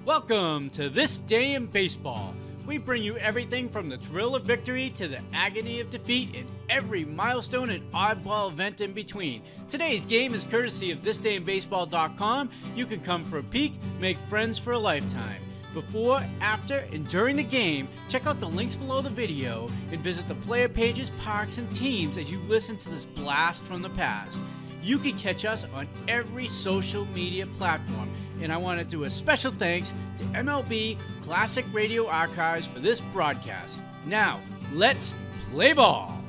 Welcome to This Day in Baseball. We bring you everything from the thrill of victory to the agony of defeat and every milestone and oddball event in between. Today's game is courtesy of thisdayinbaseball.com. You can come for a peek, make friends for a lifetime. Before, after, and during the game, check out the links below the video and visit the player pages, parks, and teams as you listen to this blast from the past. You can catch us on every social media platform, and I want to do a special thanks to MLB Classic Radio Archives for this broadcast. Now, let's play ball.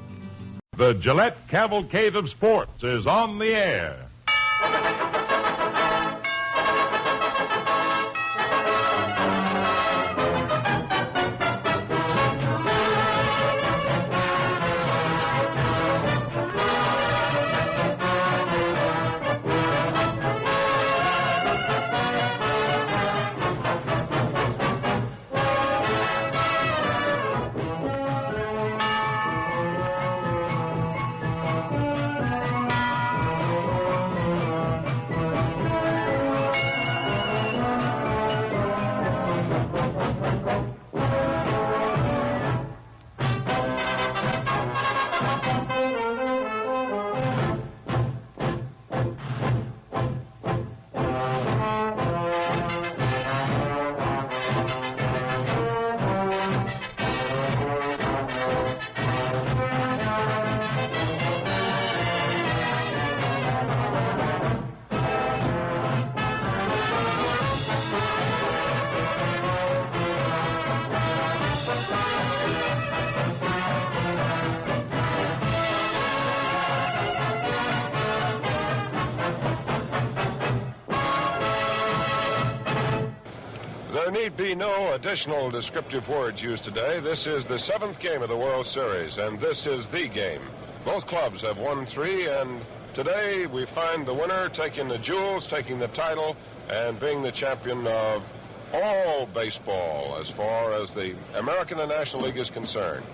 The Gillette Cavalcade of Sports is on the air. There need be no additional descriptive words used today. This is the 7th game of the World Series, and this is the game. Both clubs have won 3, and today we find the winner taking the jewels, taking the title, and being the champion of all baseball as far as the American and National League is concerned.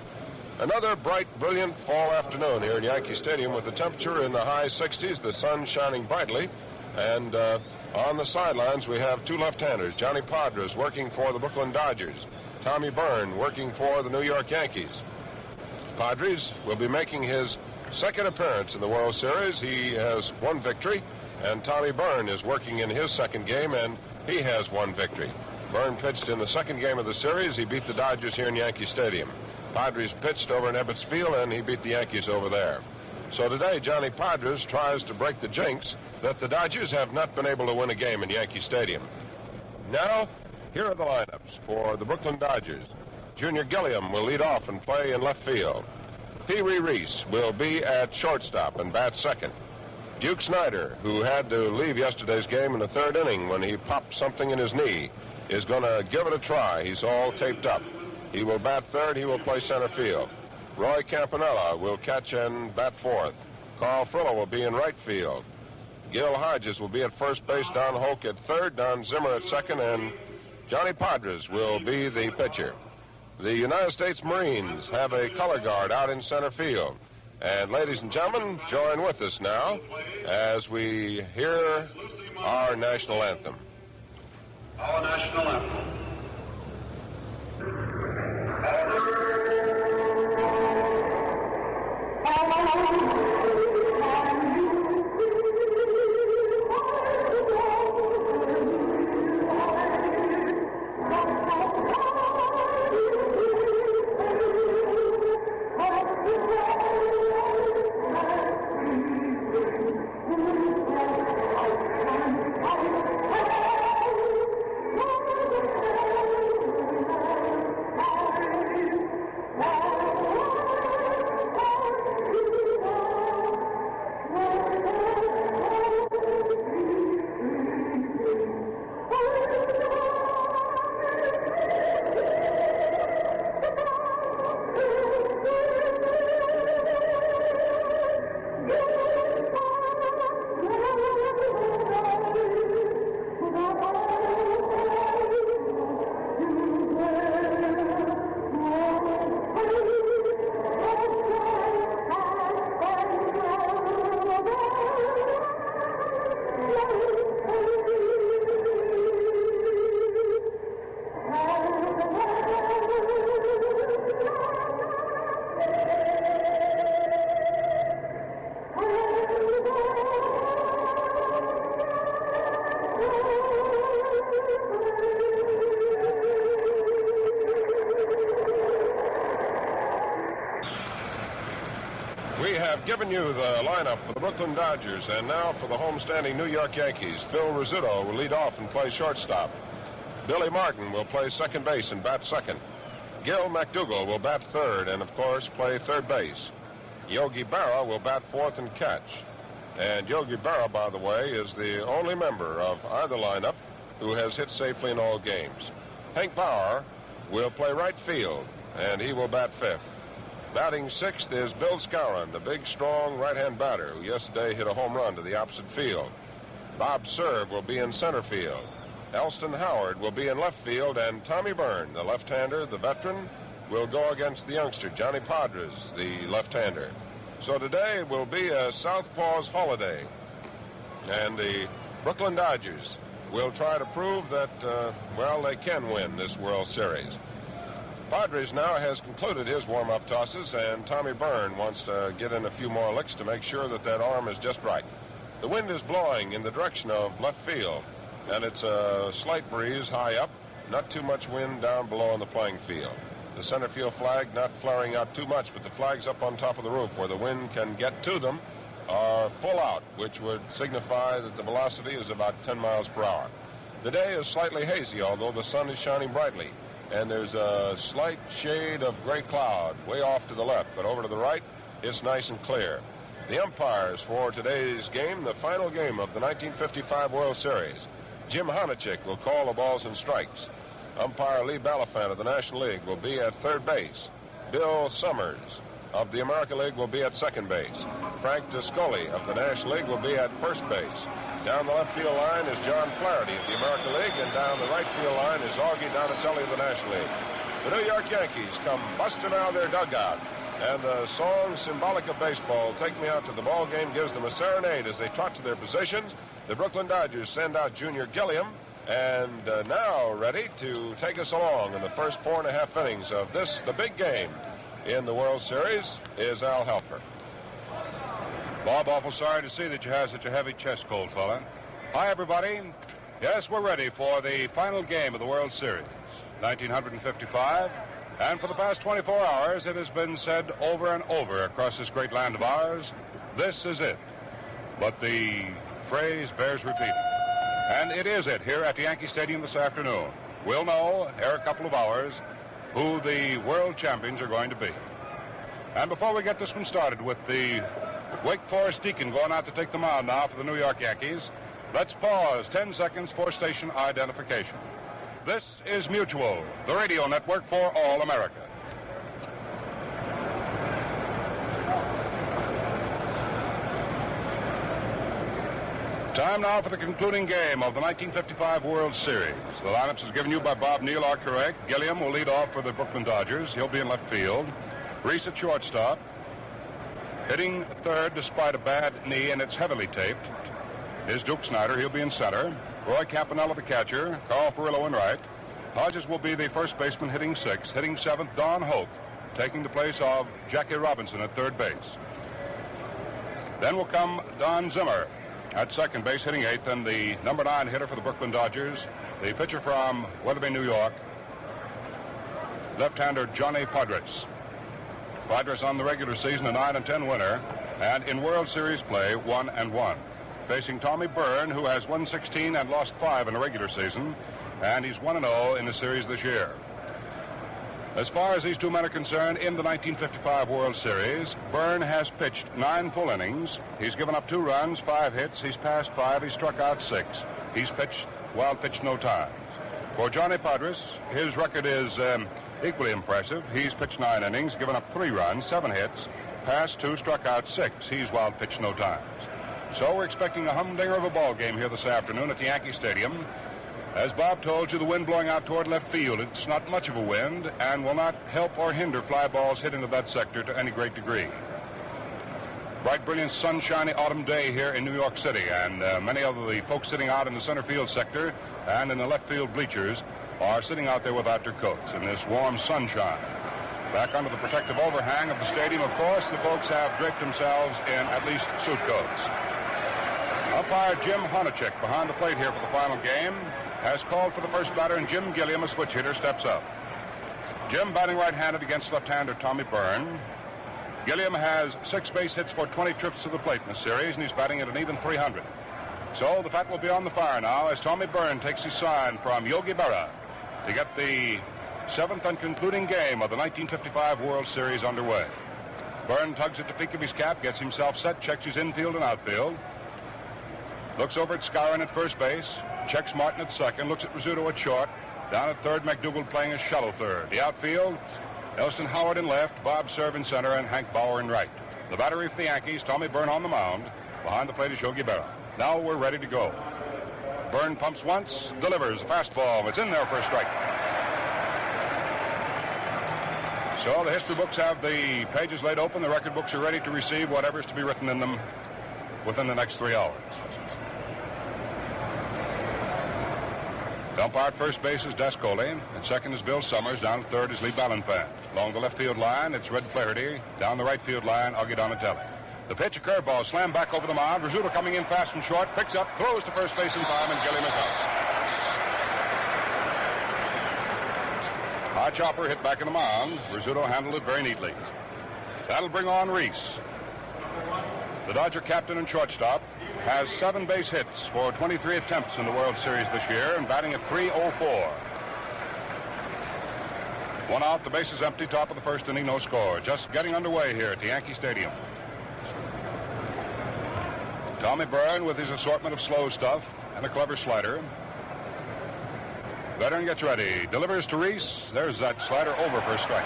Another bright, brilliant fall afternoon here in Yankee Stadium with the temperature in the high 60s, the sun shining brightly, and on the sidelines, we have two left-handers, Johnny Podres working for the Brooklyn Dodgers, Tommy Byrne working for the New York Yankees. Podres will be making his second appearance in the World Series. He has one victory, and Tommy Byrne is working in his second game, and he has one victory. Byrne pitched in the second game of the series. He beat the Dodgers here in Yankee Stadium. Podres pitched over in Ebbets Field, and he beat the Yankees over there. So today, Johnny Podres tries to break the jinx that the Dodgers have not been able to win a game in Yankee Stadium. Now, here are the lineups for the Brooklyn Dodgers. Junior Gilliam will lead off and play in left field. Piri Reis will be at shortstop and bat second. Duke Snider, who had to leave yesterday's game in the third inning when he popped something in his knee, is going to give it a try. He's all taped up. He will bat third. He will play center field. Roy Campanella will catch and bat fourth. Carl Furillo will be in right field. Gil Hodges will be at first base, Don Hoak at third, Don Zimmer at second, and Johnny Podres will be the pitcher. The United States Marines have a color guard out in center field. And ladies and gentlemen, join with us now as we hear our national anthem. Our national anthem. have given you the lineup for the Brooklyn Dodgers, and now for the homestanding New York Yankees. Phil Rizzuto will lead off and play shortstop. Billy Martin will play second base and bat second. Gil McDougall will bat third and, of course, play third base. Yogi Berra will bat fourth and catch. And Yogi Berra, by the way, is the only member of either lineup who has hit safely in all games. Hank Bauer will play right field, and he will bat fifth. Batting sixth is Bill Skowron, the big, strong right-hand batter who yesterday hit a home run to the opposite field. Bob Cerv will be in center field. Elston Howard will be in left field, and Tommy Byrne, the left-hander, the veteran, will go against the youngster, Johnny Podres, the left-hander. So today will be a Southpaw's holiday, and the Brooklyn Dodgers will try to prove that, they can win this World Series. Padres now has concluded his warm-up tosses, and Tommy Byrne wants to get in a few more licks to make sure that that arm is just right. The wind is blowing in the direction of left field, and it's a slight breeze high up, not too much wind down below on the playing field. The center field flag not flaring out too much, but the flags up on top of the roof where the wind can get to them are full out, which would signify that the velocity is about 10 miles per hour. The day is slightly hazy, although the sun is shining brightly, and there's a slight shade of gray cloud way off to the left, but over to the right, it's nice and clear. The umpires for today's game, the final game of the 1955 World Series. Jim Honochick will call the balls and strikes. Umpire Lee Balafant of the National League will be at third base. Bill Summers of the American League will be at second base. Frank Discoli of the National League will be at first base. Down the left field line is John Flaherty of the American League, and down the right field line is Augie Donatelli of the National League. The New York Yankees come busting out of their dugout, and the song Symbolic of Baseball, Take Me Out to the Ball Game, gives them a serenade as they trot to their positions. The Brooklyn Dodgers send out Junior Gilliam, and now ready to take us along in the first 4.5 innings of this, the big game in the World Series, is Al Helfer. Bob, awful sorry to see that you have such a heavy chest cold, fella. Hi, everybody. Yes, we're ready for the final game of the World Series, 1955. And for the past 24 hours, it has been said over and over across this great land of ours, this is it. But the phrase bears repeating. And it is it here at Yankee Stadium this afternoon. We'll know, ere a couple of hours, who the world champions are going to be. And before we get this one started with the Wake Forest Deacon going out to take the mound now for the New York Yankees, let's pause 10 seconds for station identification. This is Mutual, the radio network for all America. Time now for the concluding game of the 1955 World Series. The lineups is given you by Bob Neal are correct. Gilliam will lead off for the Brooklyn Dodgers. He'll be in left field. Reis at shortstop. Hitting third despite a bad knee, and it's heavily taped, is Duke Snider. He'll be in center. Roy Campanella, the catcher. Carl Furillo in right. Hodges will be the first baseman, hitting sixth. Hitting seventh, Don Hoak, taking the place of Jackie Robinson at third base. Then will come Don Zimmer at second base, hitting eighth, and the number 9 hitter for the Brooklyn Dodgers, the pitcher from Weatherby, New York, left-hander Johnny Podres. Padres on the regular season a 9-10 winner, and in World Series play 1-1. Facing Tommy Byrne, who has won 16 and lost 5 in the regular season, and he's 1-0 in the series this year. As far as these two men are concerned, in the 1955 World Series, Byrne has pitched 9 full innings. He's given up 2 runs, 5 hits. He's passed 5. He's struck out 6. He's pitched wild pitch no times. For Johnny Podres, his record is equally impressive. He's pitched 9 innings, given up 3 runs, 7 hits, passed 2, struck out 6. He's wild pitched no times. So we're expecting a humdinger of a ball game here this afternoon at the Yankee Stadium. As Bob told you, the wind blowing out toward left field. It's not much of a wind and will not help or hinder fly balls hit into that sector to any great degree. Bright, brilliant, sunshiny autumn day here in New York City, and many of the folks sitting out in the center field sector and in the left field bleachers are sitting out there without their coats in this warm sunshine. Back under the protective overhang of the stadium, of course, the folks have draped themselves in at least suit coats. Umpire Jim Honochick behind the plate here for the final game has called for the first batter, and Jim Gilliam, a switch hitter, steps up. Jim batting right-handed against left-hander Tommy Byrne. Gilliam has 6 base hits for 20 trips to the plate in the series, and he's batting at an even .300. So the Fat will be on the fire now as Tommy Byrne takes his sign from Yogi Berra to get the 7th and concluding game of the 1955 World Series underway. Byrne tugs at the peak of his cap, gets himself set, checks his infield and outfield. Looks over at Skowron at first base, checks Martin at second, looks at Rizzuto at short. Down at third, McDougal playing a shallow third. The outfield, Elston Howard in left, Bob Cerv in center, and Hank Bauer in right. The battery for the Yankees, Tommy Byrne on the mound. Behind the plate is Yogi Berra. Now we're ready to go. Byrne pumps once, delivers a fastball. It's in there for a strike. So the history books have the pages laid open. The record books are ready to receive whatever's to be written in them within the next 3 hours. The umpire at first base is Descoli, and second is Bill Summers. Down at third is Lee Ballanfan. Along the left field line, it's Red Flaherty. Down the right field line, Augie Donatelli. The pitch, a curveball, slammed back over the mound. Rizzuto coming in fast and short, picks up, throws to first base in time, and Gilliam is out. High chopper hit back in the mound. Rizzuto handled it very neatly. That'll bring on Reis. The Dodger captain and shortstop has 7 base hits for 23 attempts in the World Series this year and batting at .304. 1 out, the bases empty, top of the first inning, no score. Just getting underway here at the Yankee Stadium. Tommy Byrne with his assortment of slow stuff and a clever slider. Veteran gets ready, delivers to Reis. There's that slider over for a strike.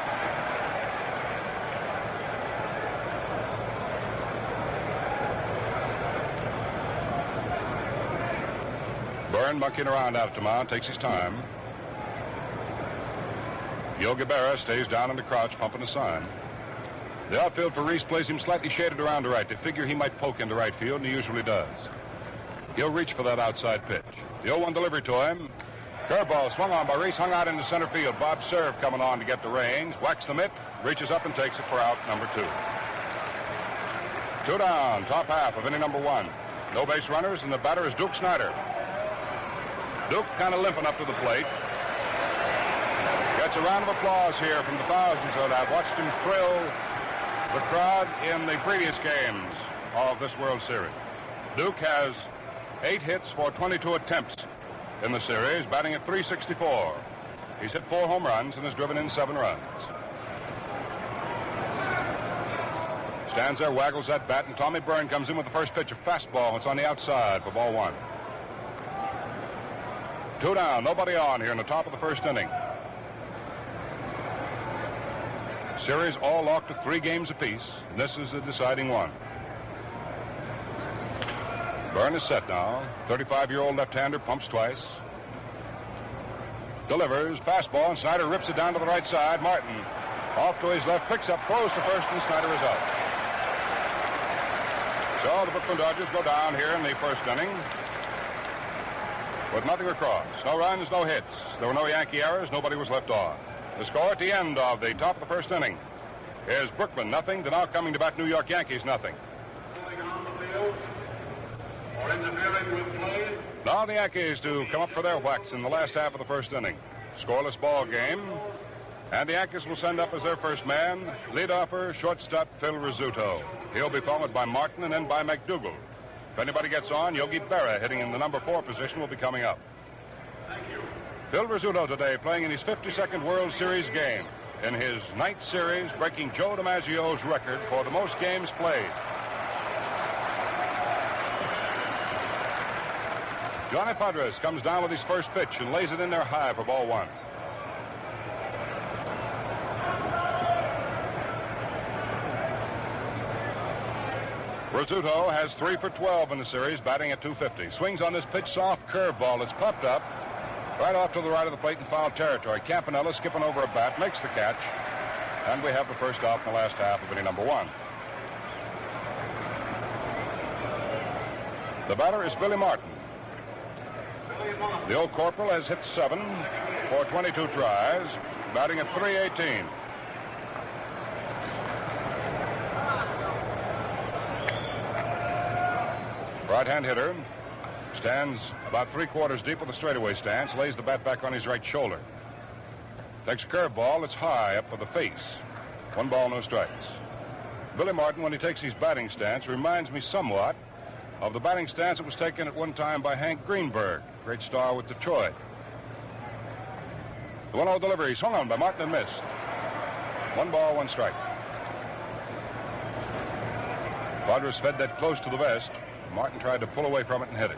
Byrne monkeying around out at the mound, takes his time. Yogi Berra stays down in the crouch, pumping a sign. The outfield for Reis plays him slightly shaded around to right. They figure he might poke into right field, and he usually does. He'll reach for that outside pitch. The 0-1 delivery to him. Curveball swung on by Reis, hung out into center field. Bob Cerv coming on to get the range. Whacks the mitt, reaches up and takes it for out number 2. 2 down, top half of inning number 1. No base runners, and the batter is Duke Snider. Duke kind of limping up to the plate. Gets a round of applause here from the thousands that I've watched him thrill the crowd in the previous games of this World Series. Duke has 8 hits for 22 attempts in the series, batting at .364. He's hit 4 home runs and has driven in 7 runs. Stands there, waggles that bat, and Tommy Byrne comes in with the first pitch, a fastball. It's on the outside for ball 1. 2 down, nobody on here in the top of the first inning. Series all locked to 3 games apiece, and this is the deciding one. Byrne is set now. 35-year-old left-hander pumps twice. Delivers, fastball, and Snider rips it down to the right side. Martin off to his left, picks up, throws to first, and Snider is out. So the Brooklyn Dodgers go down here in the first inning with nothing across. No runs, no hits. There were no Yankee errors. Nobody was left on. The score at the end of the top of the first inning is Brooklyn nothing. The now coming to bat New York Yankees nothing. Now the Yankees to come up for their whacks in the last half of the first inning. Scoreless ball game. And the Yankees will send up as their first man, leadoffer, shortstop Phil Rizzuto. He'll be followed by Martin and then by McDougal. If anybody gets on, Yogi Berra, hitting in the number 4 position, will be coming up. Phil Rizzuto today playing in his 52nd World Series game. In his 9th series, breaking Joe DiMaggio's record for the most games played. Johnny Podres comes down with his first pitch and lays it in there high for ball 1. Rizzuto has 3 for 12 in the series, batting at .250. Swings on this pitch, soft curveball. It's popped up right off to the right of the plate in foul territory. Campanella skipping over a bat, makes the catch, and we have the first out in the last half of inning number 1. The batter is Billy Martin. The old corporal has hit 7 for 22 tries, batting at .318. Right-hand hitter stands about 3/4 deep with a straightaway stance, lays the bat back on his right shoulder. Takes a curveball, it's high up for the face. 1 ball, no strikes. Billy Martin, when he takes his batting stance, reminds me somewhat of the batting stance that was taken at one time by Hank Greenberg, great star with Detroit. The 1-0 delivery swung on by Martin and missed. 1 ball, 1 strike. Padres fed that close to the vest. Martin tried to pull away from it and hit it.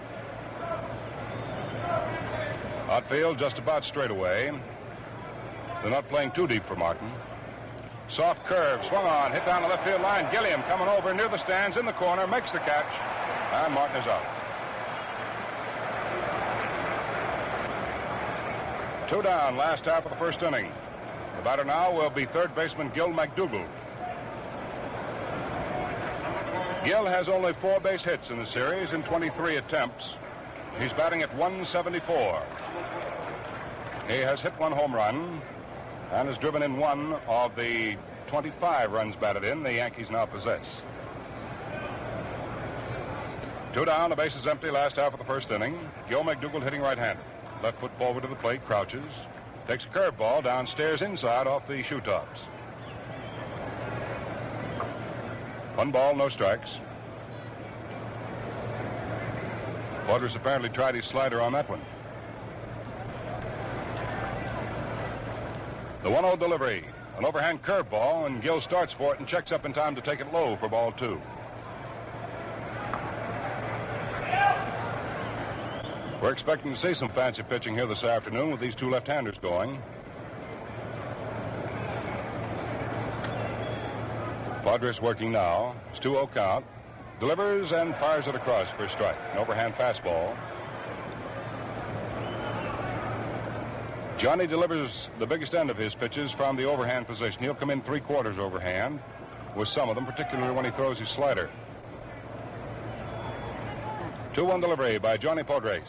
Outfield just about straight away. They're not playing too deep for Martin. Soft curve, swung on, hit down the left field line. Gilliam coming over near the stands in the corner, makes the catch, and Martin is out. 2 down, last half of the first inning. The batter now will be third baseman Gil McDougall. Gil has only 4 base hits in the series in 23 attempts. He's batting at 174. He has hit 1 home run and has driven in 1 of the 25 runs batted in the Yankees now possess. 2 down, the base is empty, last half of the first inning. Gil McDougall hitting right-handed. Left foot forward to the plate, crouches. Takes a curveball downstairs inside off the shoe tops. 1 ball, no strikes. Podres apparently tried his slider on that one. The 1-0 delivery, an overhand curveball, and Gil starts for it and checks up in time to take it low for ball 2. We're expecting to see some fancy pitching here this afternoon with these 2 left-handers going. Padres working now. It's 2-0 count. Delivers and fires it across for a strike. An overhand fastball. Johnny delivers the biggest end of his pitches from the overhand position. He'll come in 3/4 overhand with some of them, particularly when he throws his slider. 2-1 delivery by Johnny Podres.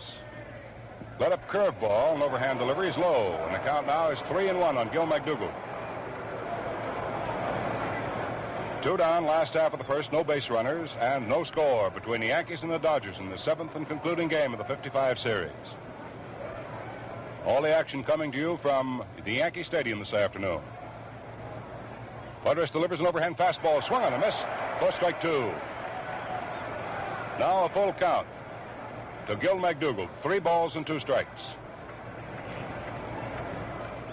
Let up curveball, and overhand delivery is low, and the count now is 3-1 on Gil McDougall. 2 down, last half of the first, no base runners, and no score between the Yankees and the Dodgers in the 7th and concluding game of the 55 series. All the action coming to you from the Yankee Stadium this afternoon. Padres delivers an overhand fastball, swung on a miss, for strike 2. Now a full count to Gil McDougall, 3 balls and 2 strikes.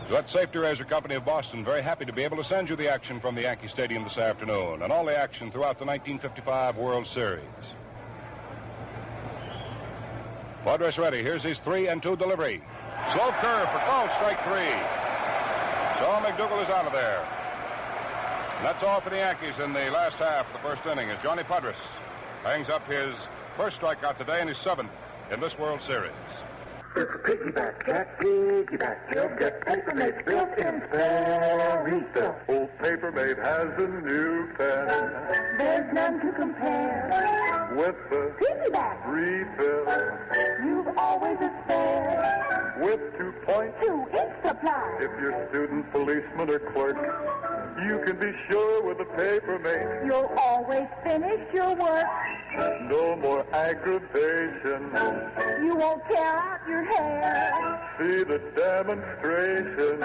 Duet Safety Razor Company of Boston, very happy to be able to send you the action from the Yankee Stadium this afternoon and all the action throughout the 1955 World Series. Padres ready. Here's his 3-2 delivery. Slow curve for called strike 3. So McDougall is out of there. And that's all for the Yankees in the last half of the first inning as Johnny Podres hangs up his first strikeout today and his 7th in this World Series. It's a piggyback, Jack, piggyback. You'll get Papermate built-in spare refill. Old Papermate has a new pen There's none to compare. with the Piggyback, refill you've always a spare. with 2 points. 2 ink supply. If you're student, policeman, or clerk, you can be sure with a Papermate. You'll always finish your work. No more aggravation. You won't tear out your hair. See the demonstration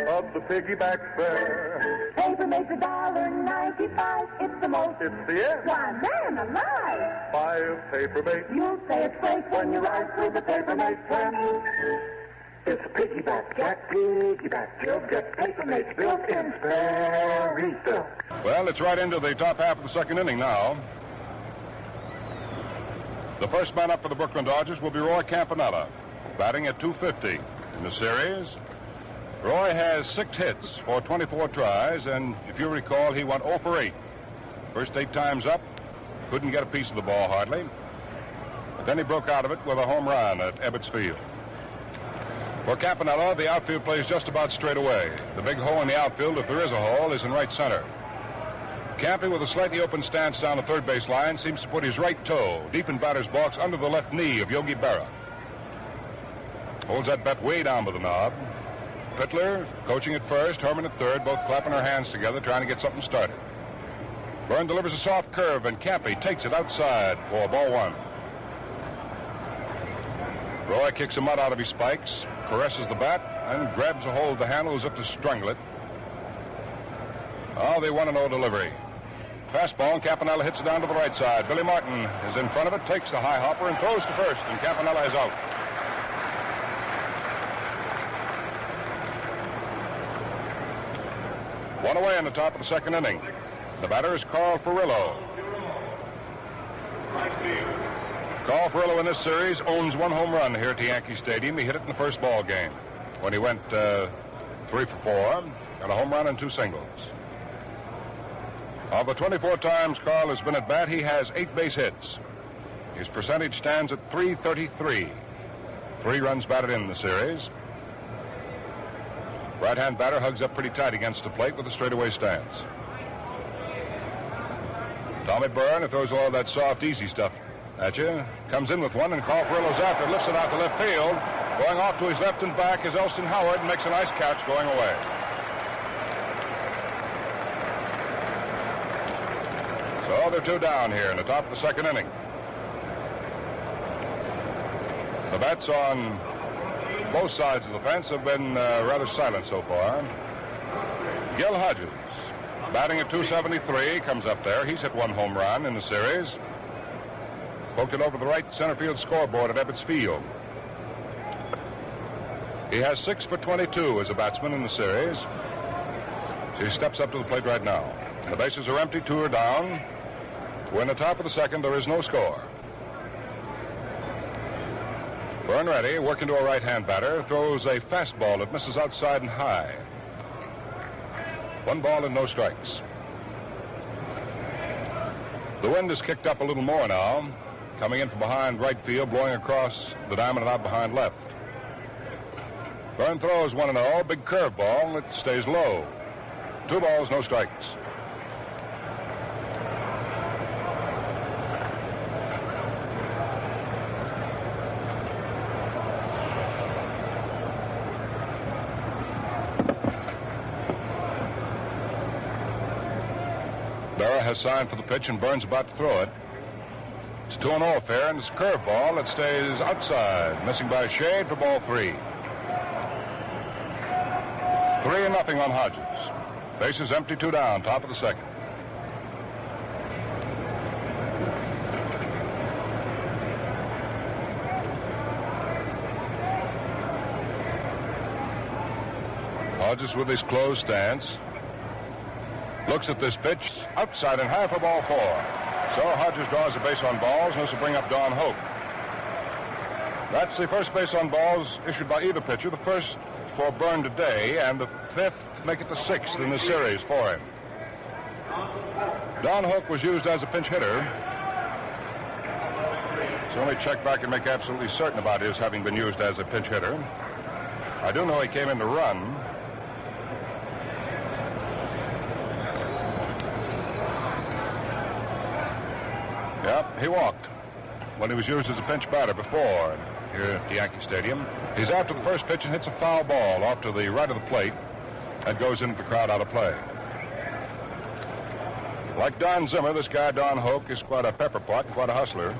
of the piggyback fair. Papermate's $1.95. It's the most. It's the end. Why, man alive. Buy a Papermate. You'll say it's great when you ride with the Papermate pen. It's a piggyback, Jack, piggyback. You'll get Papermate's built-in spare refill. Well, it's right into the top half of the second inning now. The first man up for the Brooklyn Dodgers will be Roy Campanella, batting at .250 in the series. Roy has 6 hits for 24 tries, and if you recall, he went 0 for 8. First 8 times up, couldn't get a piece of the ball hardly. But then he broke out of it with a home run at Ebbets Field. For Campanella, the outfield plays just about straight away. The big hole in the outfield, if there is a hole, is in right center. Campy, with a slightly open stance down the third base line, seems to put his right toe deep in batter's box under the left knee of Yogi Berra. Holds that bat way down by the knob. Pittler coaching at first, Herman at third, both clapping their hands together, trying to get something started. Byrne delivers a soft curve, and Campy takes it outside for ball 1. Roy kicks the mud out of his spikes, caresses the bat, and grabs a hold of the handle as if to strangle it. Oh, the 1-0 delivery. fastball, and Campanella hits it down to the right side. Billy Martin is in front of it, takes the high hopper, and throws to first, and Campanella is out. One away in the top of the second inning. The batter is Carl Furillo. Carl Furillo in this series owns one home run here at the Yankee Stadium. He hit it in the first ball game when he went 3 for 4, got a home run and 2 singles. Of the 24 times Carl has been at bat, he has 8 base hits. His percentage stands at .333. 3 runs batted in the series. Right-hand batter hugs up pretty tight against the plate with a straightaway stance. Tommy Byrne, who throws all that soft, easy stuff at you, comes in with one, and Carl Furillo's after, lifts it out to left field. Going off to his left and back is Elston Howard, and makes a nice catch going away. So they're 2 down here in the top of the second inning. The bats on both sides of the fence have been rather silent so far. Gil Hodges, batting at .273, comes up there. He's hit 1 home run in the series. Poked it over the right center field scoreboard at Ebbets Field. He has 6 for 22 as a batsman in the series. So he steps up to the plate right now. The bases are empty, 2 are down. We're in the top of the second. There is no score. Byrne ready, working to a right-hand batter, throws a fastball that misses outside and high. 1 ball and no strikes. The wind has kicked up a little more now, coming in from behind right field, blowing across the diamond and out behind left. Byrne throws 1-0, big curveball. It stays low. 2 balls, no strikes. Has signed for the pitch, and Byrne's about to throw it. It's 2-0 affair, and it's a curveball that stays outside, missing by a shade for ball 3. 3-0 on Hodges. Bases empty, 2 down, top of the second. Hodges with his closed stance. Looks at this pitch, outside and high for ball 4. So Hodges draws a base on balls, and this will bring up Don Hoak. That's the first base on balls issued by either pitcher, the first for Byrne today, and the 5th, make it the 6th in the series for him. Don Hoak was used as a pinch hitter. So let me check back and make absolutely certain about his having been used as a pinch hitter. I do know he came in to run. Yep, he walked when he was used as a pinch batter before here at the Yankee Stadium. He's after the first pitch and hits a foul ball off to the right of the plate that goes into the crowd out of play. Like Don Zimmer, this guy Don Hoak is quite a pepper pot and quite a hustler.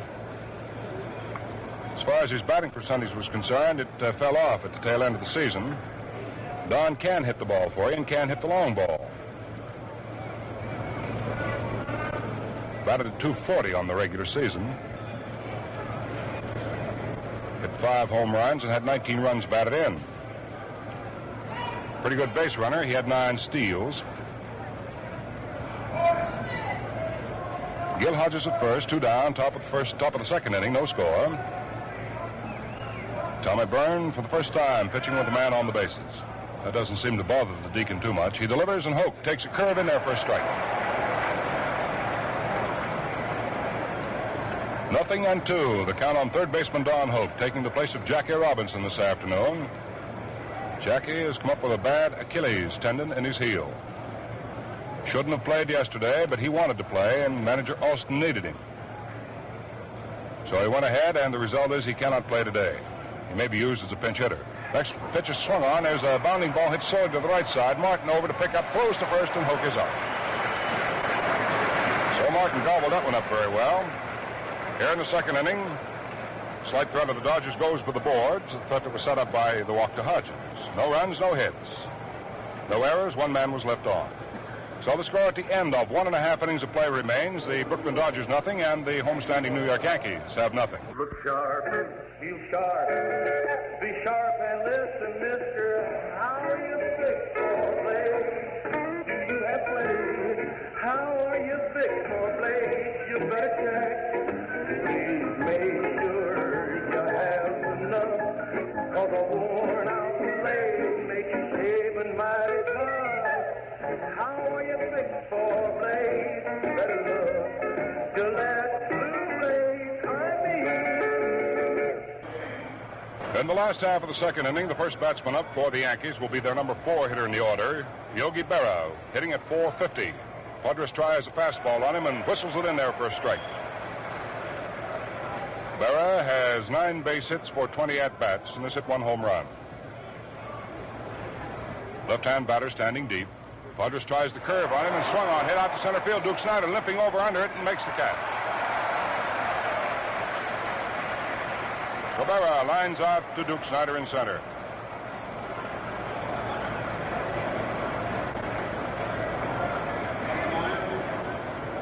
As far as his batting percentage was concerned, it fell off at the tail end of the season. Don can hit the ball for you and can hit the long ball. Batted at .240 on the regular season. Hit 5 home runs and had 19 runs batted in. Pretty good base runner. He had 9 steals. Gil Hodges at first, 2 down, top of the second inning, no score. Tommy Byrne for the first time pitching with a man on the bases. That doesn't seem to bother the Deacon too much. He delivers, and Hoak takes a curve in there for a strike. 0-2. The count on third baseman Don Hoak, taking the place of Jackie Robinson this afternoon. Jackie has come up with a bad Achilles tendon in his heel. Shouldn't have played yesterday, but he wanted to play, and manager Alston needed him. So he went ahead, and the result is he cannot play today. He may be used as a pinch hitter. Next pitch is swung on. There's a bounding ball hit solid to the right side. Martin over to pick up, throws to first, and Hoak is out. So Martin gobbled that one up very well. Here in the second inning, slight threat of the Dodgers goes for the boards. The threat that was set up by the walk to Hodges. No runs, no hits. No errors, 1 man was left on. So the score at the end of 1.5 innings of play remains. The Brooklyn Dodgers nothing, and the homestanding New York Yankees have nothing. Look sharp and feel sharp. Be sharp and listen, mister. How are you fixed for play? Do you have play? How are you fixed for play? You better check. Please make sure you have enough. Cause a worn out play makes you shaving mighty tough. How are you fixed for play? Better look. Gillette Blue Blade, In the last half of the second inning, the first batsman up for the Yankees will be their number 4 hitter in the order, Yogi Berra, hitting at .450. Podres tries a fastball on him and whistles it in there for a strike. Berra has 9 base hits for 20 at-bats and has hit 1 home run. Left-hand batter standing deep. Podres tries the curve on him and swung on, hit out to center field. Duke Snider limping over under it and makes the catch. Berra lines out to Duke Snider in center.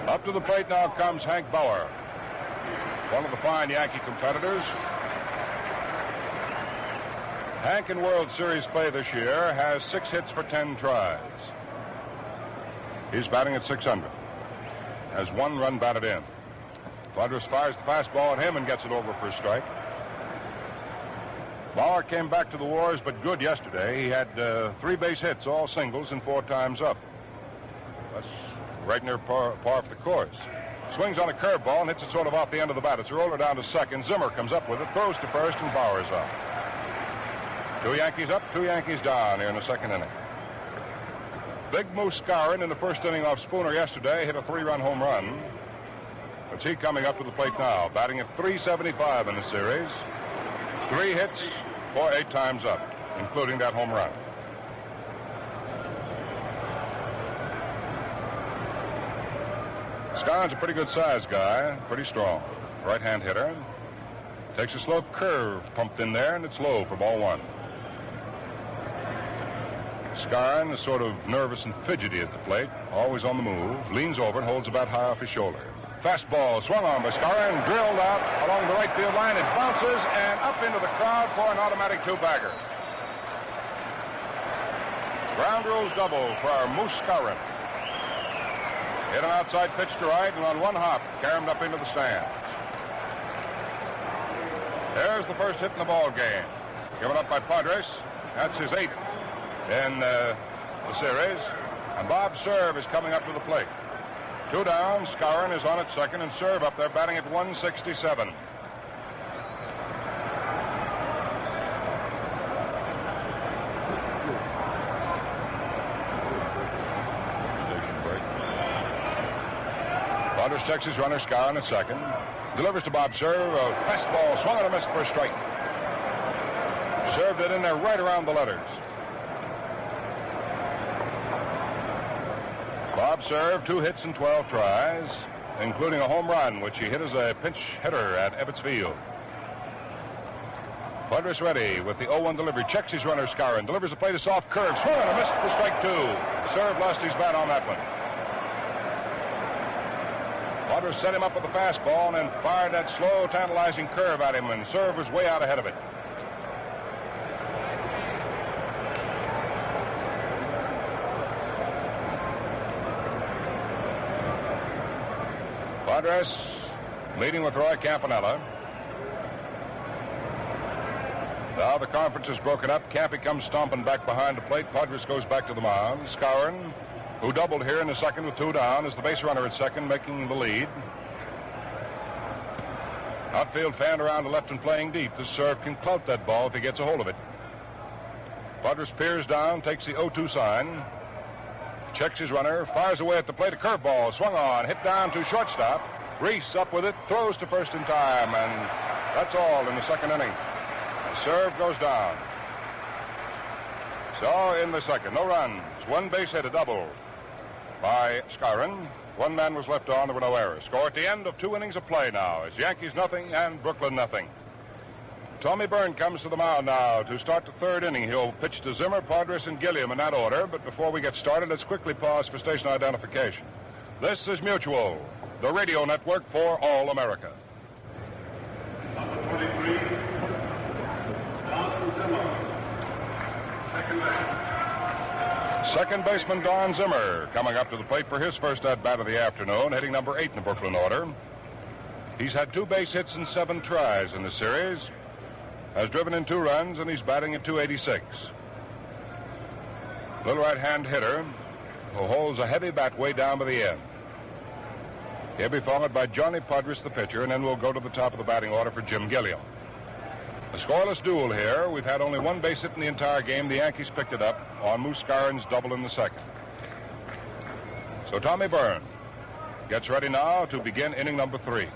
Up to the plate now comes Hank Bauer, one of the fine Yankee competitors. Hank in World Series play this year has 6 hits for 10 tries. He's batting at .600. Has 1 run batted in. Padres fires the fastball at him and gets it over for a strike. Bala came back to the wars, but good yesterday. He had 3 base hits, all singles, and 4 times up. That's right near par for the course. Swings on a curveball and hits it sort of off the end of the bat. It's a roller down to second. Zimmer comes up with it, throws to first, and Bauer's up. 2 Yankees up, 2 Yankees down here in the second inning. Big Moose Skowron in the first inning off Spooner yesterday hit a 3-run home run. What's he coming up to the plate now? Batting at .375 in the series. 3 hits for 8 times up, including that home run. Skowron's a pretty good sized guy, pretty strong. Right-hand hitter. Takes a slow curve pumped in there, and it's low for ball 1. Skowron is sort of nervous and fidgety at the plate, always on the move, leans over and holds the bat high off his shoulder. Fastball swung on by Skowron, drilled out along the right field line. It bounces and up into the crowd for an automatic 2-bagger. Ground rules double for our Moose Skowron. Hit an outside pitch to right, and on 1 hop, carried up into the stands. There's the first hit in the ball game. Given up by Padres. That's his 8th in the series. And Bob Serve is coming up to the plate. 2 down. Skowron is on at second, and Serve up there batting at .167. Padres checks his runner. Skowron at second. Delivers to Bob Serve. A fastball swung and a miss for a strike. Served it in there right around the letters. Bob Serve 2 hits and 12 tries, including a home run, which he hit as a pinch hitter at Ebbets Field. Padres ready with the 0-1 delivery. Checks his runner. Skowron delivers the plate, a soft curve. Swung and a miss for strike 2. Serve lost his bat on that one. Padres set him up with the fastball and then fired that slow, tantalizing curve at him, and Serve was way out ahead of it. Padres meeting with Roy Campanella. Now the conference is broken up. Campy comes stomping back behind the plate. Padres goes back to the mound. Skowron, who doubled here in the second with 2 down, is the base runner at second, making the lead. Outfield fan around the left and playing deep. The Serve can clout that ball if he gets a hold of it. Padres peers down, takes the 0-2 sign. Checks his runner, fires away at the plate. A curveball swung on, hit down to shortstop. Reis up with it, throws to first in time, and that's all in the second inning. The Serve goes down. So in the second, no runs, 1 base hit, a double by Skowron. 1 man was left on, there were no errors. Score at the end of 2 innings of play now is Yankees nothing and Brooklyn nothing. Tommy Byrne comes to the mound now to start the third inning. He'll pitch to Zimmer, Podres, and Gilliam in that order. But before we get started, let's quickly pause for station identification. This is Mutual, the radio network for all America. Number 43, Don Zimmer. Second baseman Don Zimmer coming up to the plate for his first at-bat of the afternoon, hitting number 8 in the Brooklyn order. He's had 2 base hits and 7 tries in the series, has driven in 2 runs, and he's batting at .286. Little right-hand hitter who holds a heavy bat way down by the end. He'll be followed by Johnny Podres, the pitcher, and then we'll go to the top of the batting order for Jim Gilliam. A scoreless duel here. We've had only 1 base hit in the entire game. The Yankees picked it up on Moose Scarron's double in the second. So Tommy Byrne gets ready now to begin inning number 3.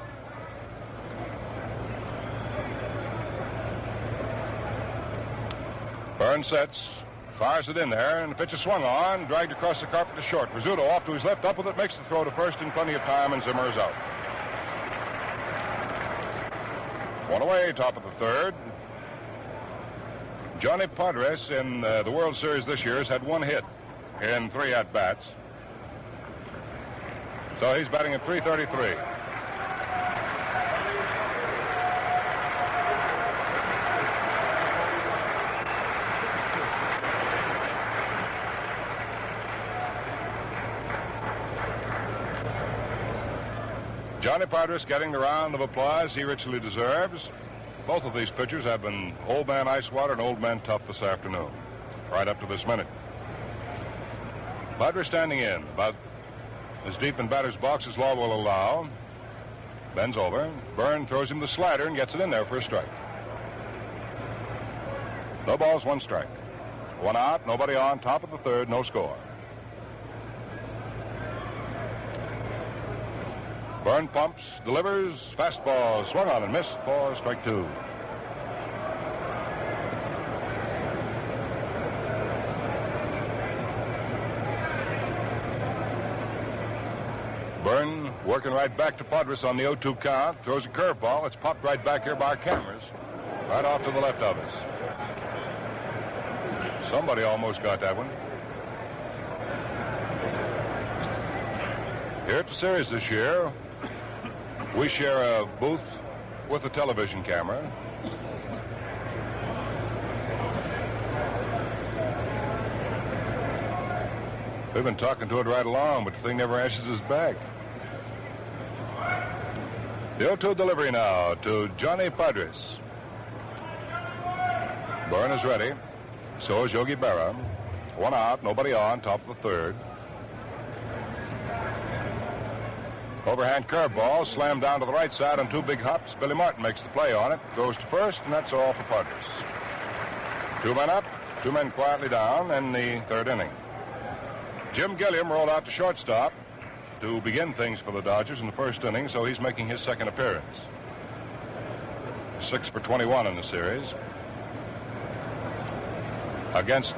Byrne sets, fires it in there, and the pitch is swung on, dragged across the carpet to short. Rizzuto off to his left, up with it, makes the throw to first in plenty of time, and Zimmer is out. 1 away, top of the third. Johnny Podres in the World Series this year has had 1 hit in 3 at-bats. So he's batting at .333. Johnny Podres getting the round of applause he richly deserves. Both of these pitchers have been old man ice water and old man tough this afternoon, right up to this minute. Podres standing in, about as deep in batter's box as law will allow. Bends over. Byrne throws him the slider and gets it in there for a strike. No balls, 1 strike. 1 out, nobody on, top of the third, no score. Byrne pumps, delivers, fastball, swung on and missed for strike 2. Byrne working right back to Podres on the 0-2 count, throws a curveball. It's popped right back here by our cameras, right off to the left of us. Somebody almost got that one. Here at the series this year, we share a booth with a television camera. We've been talking to it right along, but the thing never answers us back. The 0-2 delivery now to Johnny Podres. Byrne is ready. So is Yogi Berra. 1 out, nobody on, top of the third. Overhand curveball, slammed down to the right side on 2 big hops. Billy Martin makes the play on it, goes to first, and that's all for Podres. 2 men up, 2 men quietly down in the 3rd inning. Jim Gilliam rolled out to shortstop to begin things for the Dodgers in the 1st inning, so he's making his 2nd appearance. 6 for 21 in the series. Against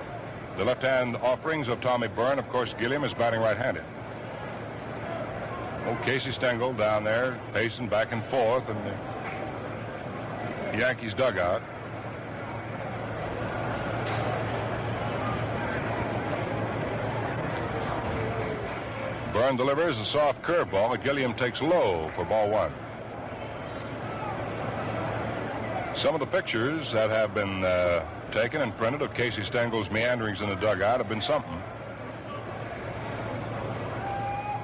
the left-hand offerings of Tommy Byrne, of course, Gilliam is batting right-handed. Old Casey Stengel down there, pacing back and forth in the Yankees dugout. Byrne delivers a soft curveball that Gilliam takes low for ball 1. Some of the pictures that have been taken and printed of Casey Stengel's meanderings in the dugout have been something.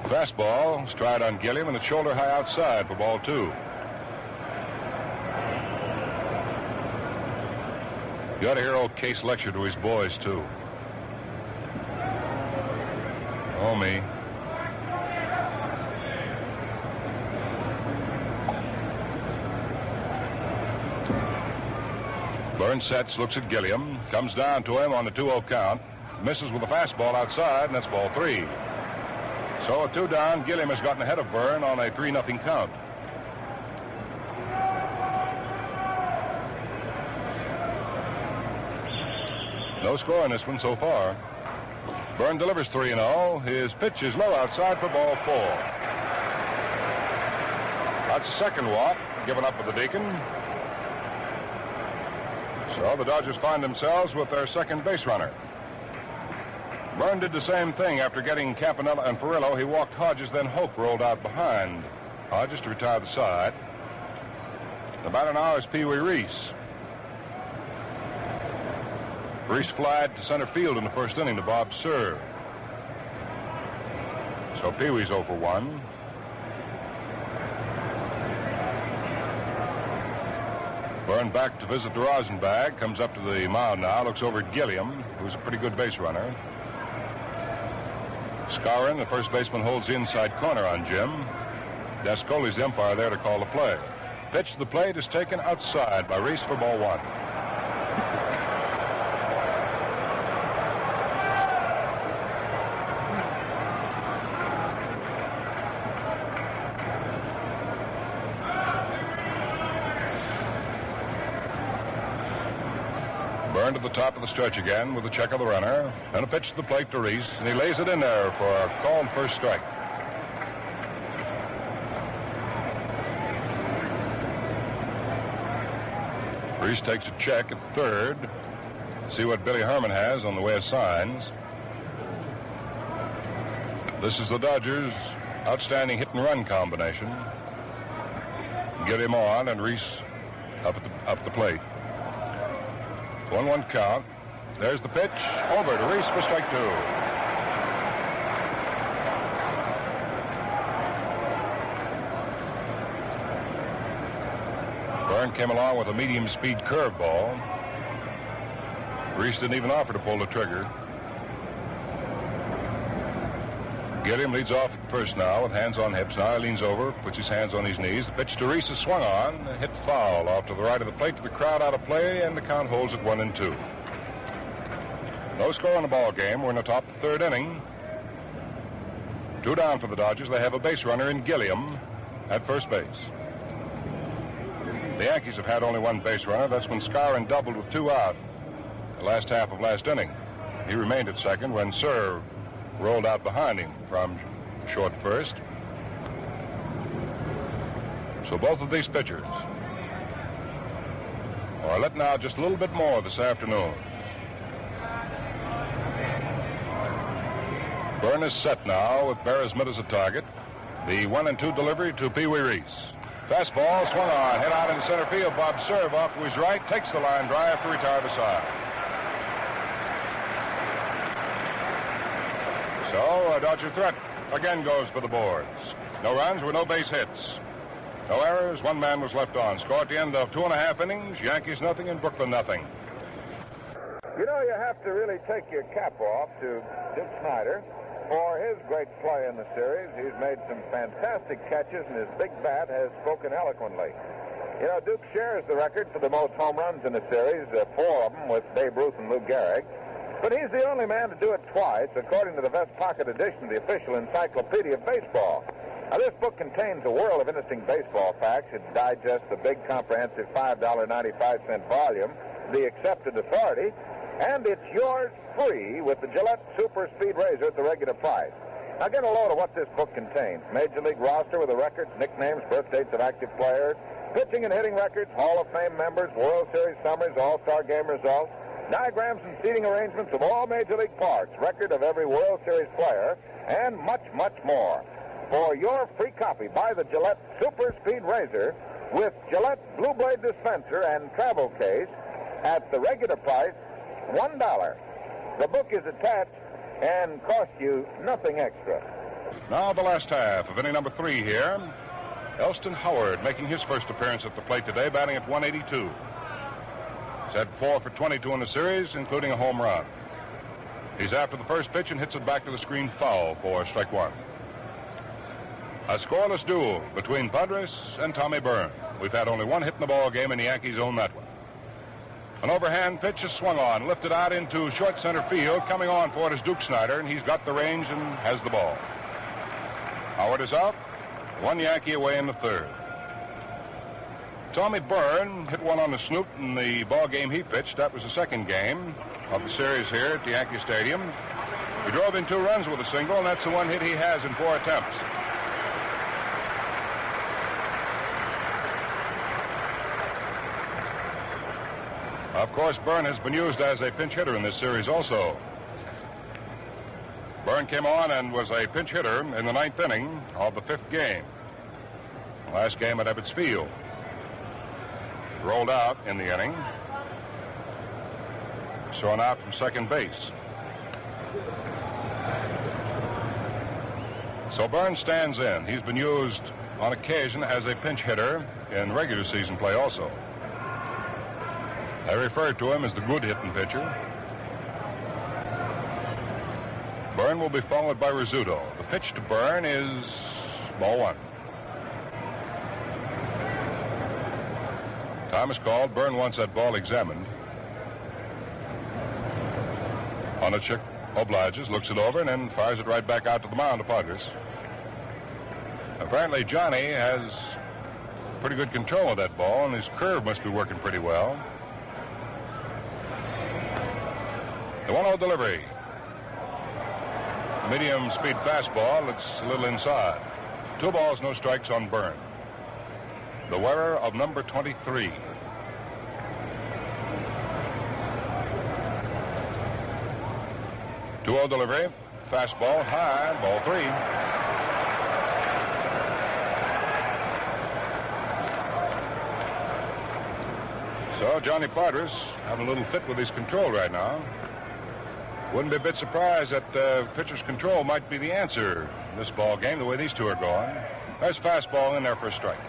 Fastball, stride on Gilliam, and it's shoulder high outside for ball 2. You ought to hear old Case lecture to his boys, too. Oh, me. Byrne sets, looks at Gilliam, comes down to him on the 2-0 count, misses with a fastball outside, and that's ball 3. So a 2 down, Gilliam has gotten ahead of Byrne on a 3-0 count. No score in this one so far. Byrne delivers 3-0. His pitch is low outside for ball 4. That's the 2nd walk given up for the Deacon. So the Dodgers find themselves with their second base runner. Byrne did the same thing after getting Campanella and Furillo. He walked Hodges, then Hoak rolled out behind Hodges to retire the side. The batter now is Piri Reis. Reis flied to center field in the first inning to Bob serve. So Pee-wee's 0 for 1. Byrne back to visit the rosin bag. Comes up to the mound now. Looks over at Gilliam, who's a pretty good base runner. Skowron, the first baseman, holds the inside corner on Jim. Dascoli's the umpire there to call the play. Pitch to the plate is taken outside by Reis for ball 1. Byrne to the top of the stretch again with a check of the runner. And a pitch to the plate to Reis, and he lays it in there for a called first strike. Reis takes a check at third. See what Billy Herman has on the way of signs. This is the Dodgers' outstanding hit-and-run combination. Gilliam on and Reis up the plate. 1-1 count. There's the pitch. Over to Reis for strike 2. Byrne came along with a medium-speed curveball. Reis didn't even offer to pull the trigger. Gilliam leads off at first now with hands on hips. Now he leans over, puts his hands on his knees. The pitch to Reis is swung on, hit foul off to the right of the plate to the crowd out of play, and the count holds at 1-2. No score in the ball game. We're in the top of the third inning. 2 down for the Dodgers. They have a base runner in Gilliam at first base. The Yankees have had only one base runner. That's when Skowron doubled with 2 out the last half of last inning. He remained at second when Serve rolled out behind him from short first. So both of these pitchers are letting out just a little bit more this afternoon. Byrne is set now with Beresmith as a target. The 1-2 delivery to Pee-wee Reis. Fastball swung on, hit out into center field. Bob Serve off to his right, takes the line drive to retire the side. So a Dodger threat again goes for the boards. No runs with no base hits. No errors, 1 man was left on. Score at the end of 2.5 innings. Yankees nothing and Brooklyn nothing. You know, you have to really take your cap off to Duke Snider for his great play in the series. He's made some fantastic catches, and his big bat has spoken eloquently. You know, Duke shares the record for the most home runs in the series, 4 of them with Babe Ruth and Lou Gehrig. But he's the only man to do it twice, according to the Vest Pocket edition of the official Encyclopedia of Baseball. Now, this book contains a world of interesting baseball facts. It digests the big, comprehensive $5.95 volume, The Accepted Authority, and it's yours free with the Gillette Super Speed Razor at the regular price. Now, get a load of what this book contains. Major League roster with the records, nicknames, birth dates of active players, pitching and hitting records, Hall of Fame members, World Series summaries, All-Star game results, diagrams and seating arrangements of all Major League parks, record of every World Series player, and much, much more. For your free copy, buy the Gillette Super Speed Razor with Gillette Blue Blade dispenser and travel case at the regular price, $1. The book is attached and costs you nothing extra. Now the last half of inning number 3 here. Elston Howard making his first appearance at the plate today, batting at 182. He's had 4 for 22 in the series, including a home run. He's after the first pitch and hits it back to the screen foul for strike 1. A scoreless duel between Padres and Tommy Byrne. We've had only 1 hit in the ball game, and the Yankees own that one. An overhand pitch is swung on, lifted out into short center field. Coming on for it is Duke Snider, and he's got the range and has the ball. Howard is out. 1 Yankee away in the 3rd. Tommy Byrne hit one on the snoot in the ball game he pitched. That was the 2nd game of the series here at the Yankee Stadium. He drove in 2 runs with a single, and that's the 1 hit he has in 4 attempts. Of course, Byrne has been used as a pinch hitter in this series also. Byrne came on and was a pinch hitter in the 9th inning of the 5th game. Last game at Ebbets Field. Rolled out in the inning. Thrown out from second base. So Byrne stands in. He's been used on occasion as a pinch hitter in regular season play also. They refer to him as the good hitting pitcher. Byrne will be followed by Rizzuto. The pitch to Byrne is ball 1. Time is called. Byrne wants that ball examined. Honochick obliges, looks it over, and then fires it right back out to the mound to Podres. Apparently Johnny has pretty good control of that ball, and his curve must be working pretty well. The 1-0 delivery. Medium speed fastball. It's a little inside. 2 balls, no strikes on Byrne. The wearer of number 23. Two-0 delivery. Fastball high. Ball 3. So Johnny Podres having a little fit with his control right now. Wouldn't be a bit surprised that pitcher's control might be the answer in this ball game, the way these two are going. There's fastball in there for a strike.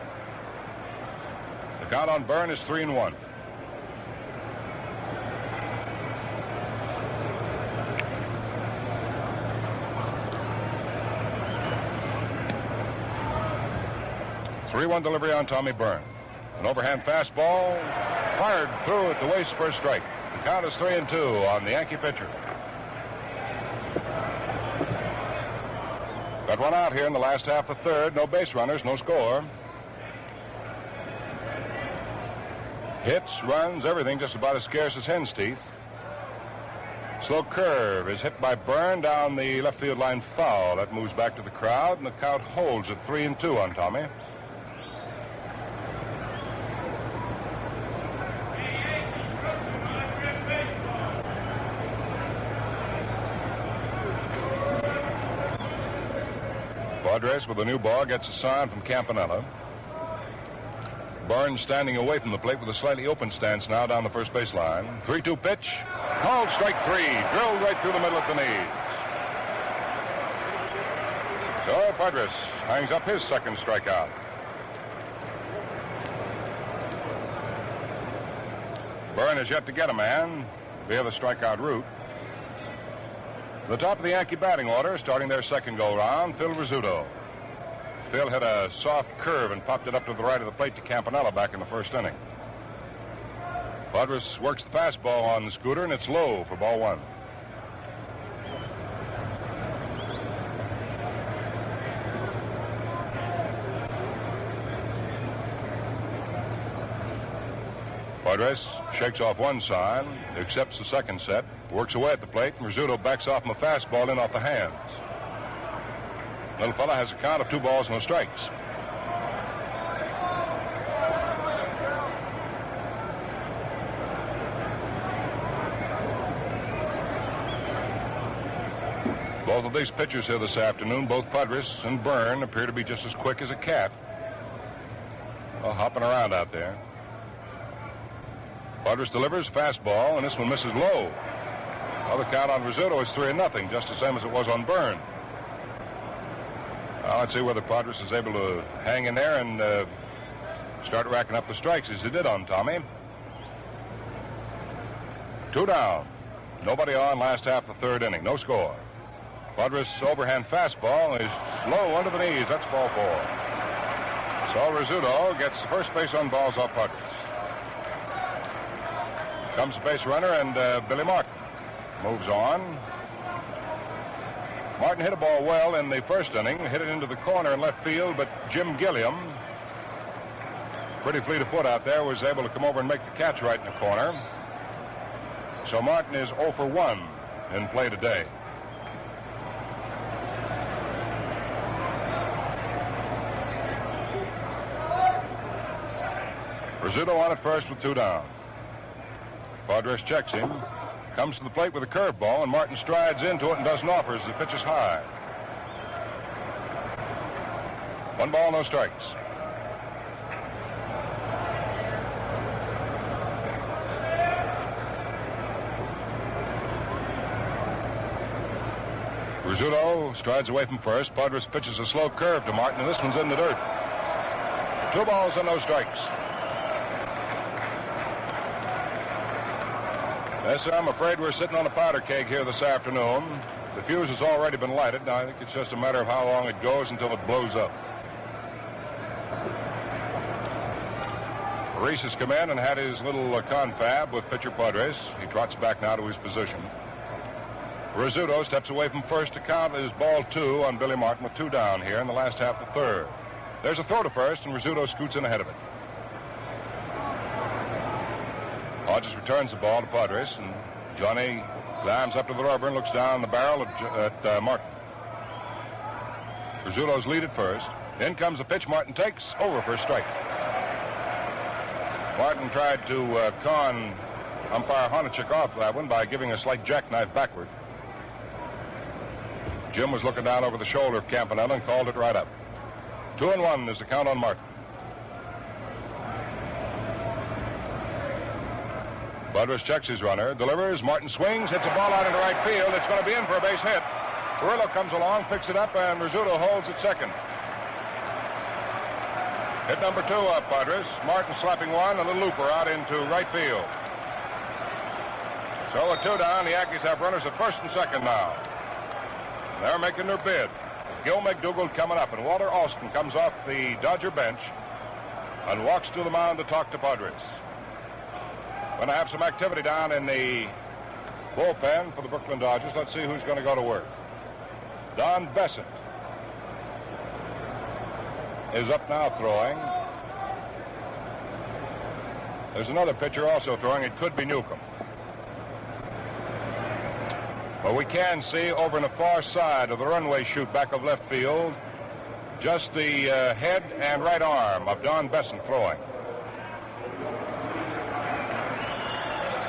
The count on Byrne is 3-1. Three-1 delivery on Tommy Byrne. An overhand fastball fired through at the waist for a strike. The count is 3-2 on the Yankee pitcher. Got one out here in the last half of the 3rd. No base runners, no score. Hits, runs, everything just about as scarce as hen's teeth. Slow curve is hit by Byrne down the left field line foul. That moves back to the crowd, and the count holds at 3-2 on Tommy. Padres with a new ball gets a sign from Campanella. Byrne standing away from the plate with a slightly open stance now down the first base line. 3-2 pitch. Called strike 3. Drilled right through the middle at the knees. So Padres hangs up his second strikeout. Byrne has yet to get a man via the strikeout route. The top of the Yankee batting order, starting their second go-round, Phil Rizzuto. Phil hit a soft curve and popped it up to the right of the plate to Campanella back in the 1st inning. Podres works the fastball on the scooter, and it's low for ball 1. Padres shakes off one sign, accepts the second set, works away at the plate, and Rizzuto backs off him a fastball in off the hands. Little fella has a count of 2 balls, no strikes. Both of these pitchers here this afternoon, both Podres and Byrne, appear to be just as quick as a cat. Well, hopping around out there. Podres delivers fastball, and this one misses low. Well, the count on Rizzuto is 3-0, just the same as it was on Byrne. Well, let's see whether Podres is able to hang in there and start racking up the strikes as he did on Tommy. 2 down. Nobody on last half of the 3rd inning. No score. Podres' overhand fastball is low under the knees. That's ball 4. So Rizzuto gets the first base on balls off Podres. Comes the base runner, and Billy Martin moves on. Martin hit a ball well in the 1st inning, hit it into the corner in left field, but Jim Gilliam, pretty fleet of foot out there, was able to come over and make the catch right in the corner. So Martin is 0 for 1 in play today. Rizzuto on at first with 2 down. Podres checks him. Comes to the plate with a curveball, and Martin strides into it and doesn't offer as the pitch is high. 1 ball, no strikes. Rizzuto strides away from first. Padres pitches a slow curve to Martin, and this one's in the dirt. 2 balls and no strikes. Yes, sir, I'm afraid we're sitting on a powder keg here this afternoon. The fuse has already been lighted. Now, I think it's just a matter of how long it goes until it blows up. Reis has come in and had his little confab with pitcher Podres. He trots back now to his position. Rizzuto steps away from first to count his ball 2 on Billy Martin with 2 down here in the last half of the third. There's a throw to first, and Rizzuto scoots in ahead of it. Hodges returns the ball to Padres, and Johnny climbs up to the rubber and looks down the barrel at Martin. Rizzuto's lead at first. In comes the pitch Martin takes, over for a strike. Martin tried to con umpire Honochick off that one by giving a slight jackknife backward. Jim was looking down over the shoulder of Campanella and called it right up. 2-1 is the count on Martin. Podres checks his runner, delivers, Martin swings, hits a ball out into right field. It's going to be in for a base hit. Furillo comes along, picks it up, and Rizzuto holds at second. Hit number 2 up, Padres. Martin slapping one, a little looper out into right field. So with 2 down, the Yankees have runners at first and second now. They're making their bid. Gil McDougald coming up, and Walter Alston comes off the Dodger bench and walks to the mound to talk to Padres. Going to have some activity down in the bullpen for the Brooklyn Dodgers. Let's see who's going to go to work. Don Besant is up now throwing. There's another pitcher also throwing. It could be Newcomb. But we can see over on the far side of the runway chute back of left field just the head and right arm of Don Besant throwing.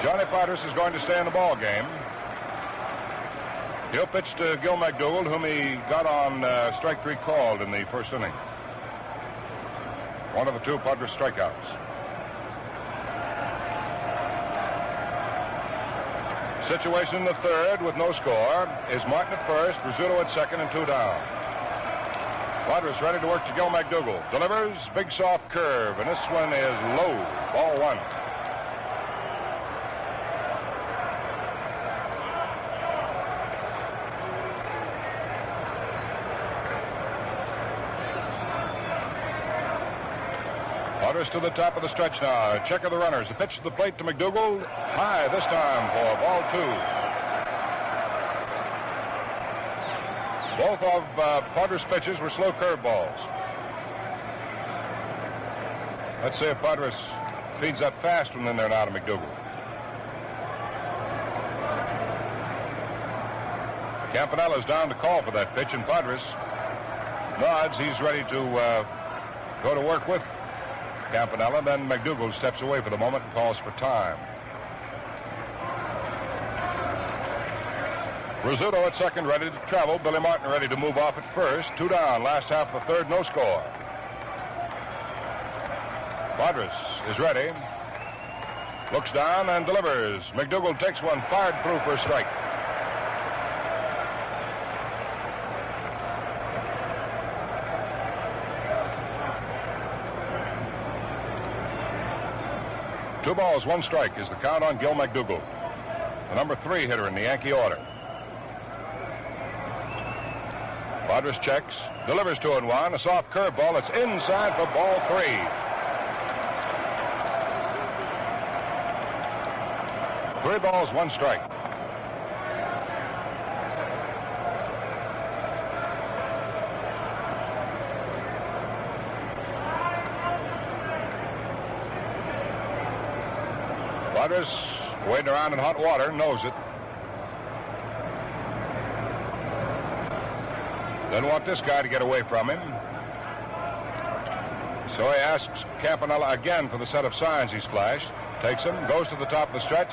Johnny Podres is going to stay in the ball game. He'll pitch to Gil McDougald, whom he got on strike 3 called in the first inning. One of the 2 Padres strikeouts. Situation in the third with no score is Martin at first, Rizzuto at second, and 2 down. Padres ready to work to Gil McDougald. Delivers, big soft curve, and this one is low. Ball 1. Padres to the top of the stretch now. A check of the runners. A pitch to the plate to McDougald. High this time for ball 2. Both of Padres' pitches were slow curveballs. Let's see if Padres feeds that fast one in there now to McDougald. Campanella's down to call for that pitch, and Padres nods. He's ready to go to work with Campanella. Then McDougald steps away for the moment and calls for time. Rizzuto at second, ready to travel. Billy Martin ready to move off at first. 2 down. Last half of the third, no score. Podres is ready. Looks down and delivers. McDougald takes one, fired through for a strike. Two balls, 1 strike is the count on Gil McDougald, the number 3 hitter in the Yankee order. Padres checks, delivers 2-1, a soft curveball. It's inside for ball 3. Three balls, 1 strike. Padres wading around in hot water, knows it. Doesn't want this guy to get away from him. So he asks Campanella again for the set of signs he's flashed. Takes him, goes to the top of the stretch.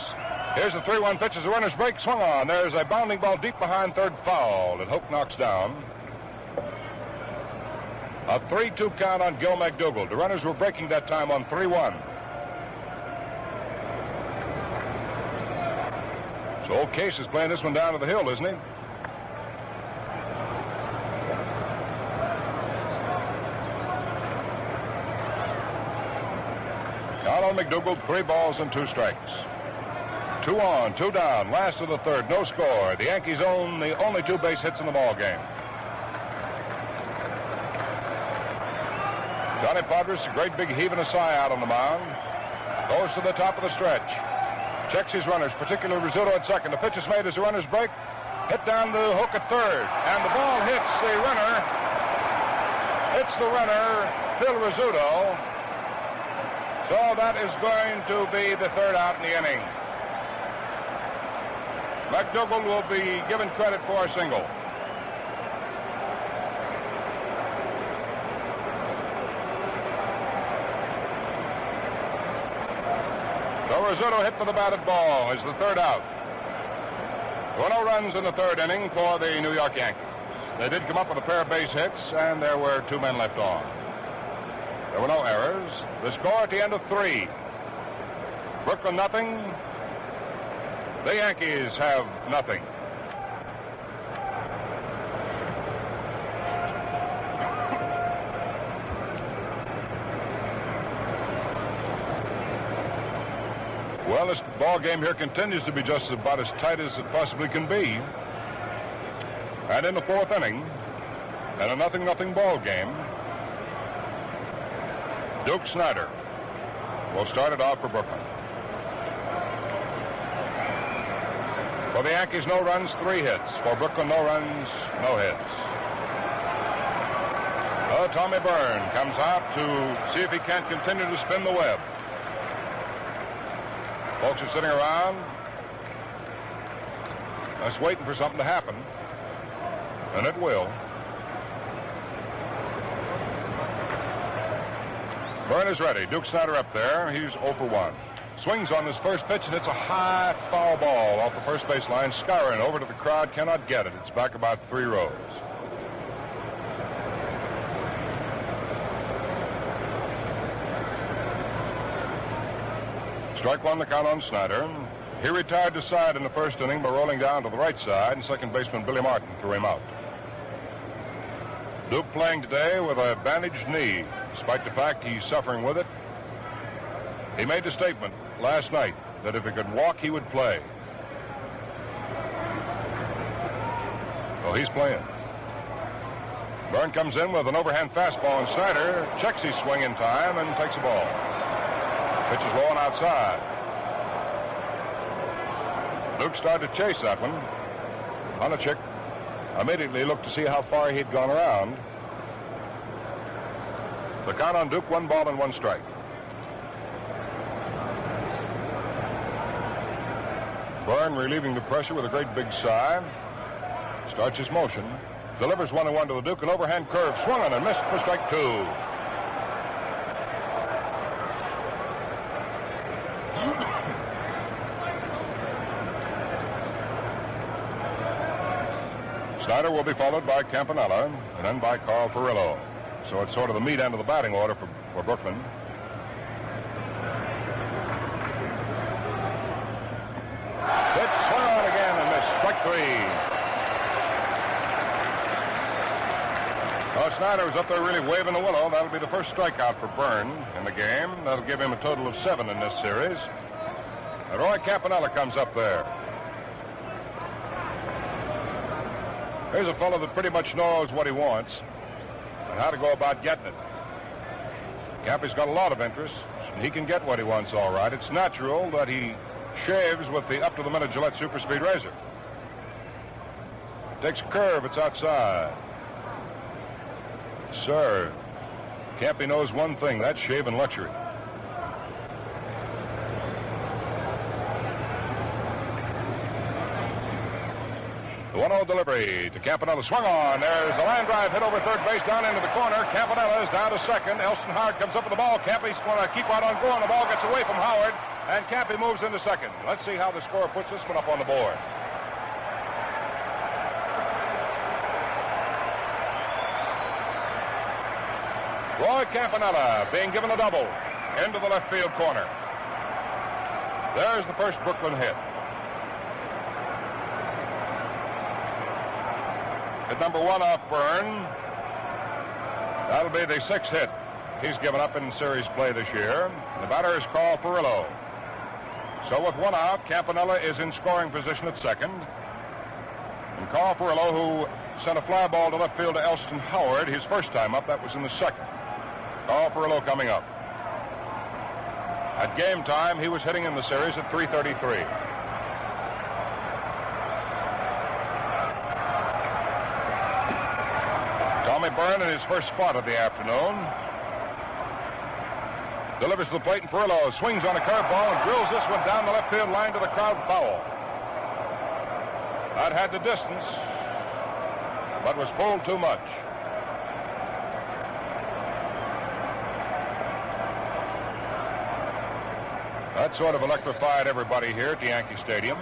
Here's the 3-1 pitch as the runners break, swung on. There's a bounding ball deep behind third, foul that Hoak knocks down. A 3-2 count on Gil McDougall. The runners were breaking that time on 3-1. So old Case is playing this one down to the hill, isn't he? Count on McDougall, 3 balls and 2 strikes. 2 on, 2 down, last of the third, no score. The Yankees own the only 2 base hits in the ball game. Johnny Podres, a great big heave and a sigh out on the mound. Goes to the top of the stretch. Checks his runners, particularly Rizzuto at second. The pitch is made as the runners break. Hit down to Hook at third. And the ball hits the runner. Hits the runner, Phil Rizzuto. So that is going to be the third out in the inning. McDougall will be given credit for a single. So Rizzuto hit for the batted ball is the third out. There were no runs in the third inning for the New York Yankees. They did come up with a pair of base hits, and there were 2 men left on. There were no errors. The score at the end of 3. Brooklyn nothing. The Yankees have nothing. Well, this ball game here continues to be just about as tight as it possibly can be. And in the 4th inning, and a 0-0 ball game, Duke Snider will start it off for Brooklyn. For the Yankees, no runs, 3 hits. For Brooklyn, no runs, no hits. Tommy Byrne comes out to see if he can't continue to spin the web. Folks are sitting around just waiting for something to happen. And it will. Byrne is ready. Duke Snider up there. He's 0 for 1. Swings on this first pitch, and it's a high foul ball off the first base line. Scouring over to the crowd, cannot get it. It's back about 3 rows. Strike 1 the count on Snider. He retired to side in the first inning by rolling down to the right side, and second baseman Billy Martin threw him out. Duke playing today with a bandaged knee, despite the fact he's suffering with it. He made a statement last night that if he could walk, he would play. Well, he's playing. Byrne comes in with an overhand fastball, and Snider checks his swing in time and takes the ball. Pitch is low and outside. Duke started to chase that one. Honochick immediately looked to see how far he'd gone around. The count on Duke, 1 ball and 1 strike. Byrne relieving the pressure with a great big sigh. Starts his motion. Delivers 1-1 to the Duke. An overhand curve swung on and missed for strike 2. Snider will be followed by Campanella and then by Carl Furillo. So it's sort of the meat end of the batting order for Brooklyn. Pitch swung on again and missed. Strike 3. Well, Snider was up there really waving the willow. That'll be the first strikeout for Byrne in the game. That'll give him a total of 7 in this series. And Roy Campanella comes up there. Here's a fellow that pretty much knows what he wants and how to go about getting it. Cappy's got a lot of interest, and he can get what he wants all right. It's natural that he shaves with the up-to-the-minute Gillette Super Speed razor. Takes a curve, it's outside. Sir, Cappy knows one thing, that's shaving luxury. The 1-0 delivery to Campanella. Swung on. There's a line drive hit over third base down into the corner. Campanella is down to second. Elston Howard comes up with the ball. Campy's going to keep on going. The ball gets away from Howard, and Campy moves into second. Let's see how the score puts this one up on the board. Roy Campanella being given a double into the left field corner. There's the first Brooklyn hit. Hit number 1 off Byrne. That'll be the 6th hit he's given up in series play this year. The batter is Carl Furillo. So with 1 out, Campanella is in scoring position at second. And Carl Furillo, who sent a fly ball to left field to Elston Howard, his first time up, that was in the second. Carl Furillo coming up. At game time, he was hitting in the series at .333. Tommy Byrne in his first spot of the afternoon. Delivers to the plate, and Furillo swings on a curveball and drills this one down the left field line to the crowd foul. That had the distance, but was pulled too much. That sort of electrified everybody here at the Yankee Stadium.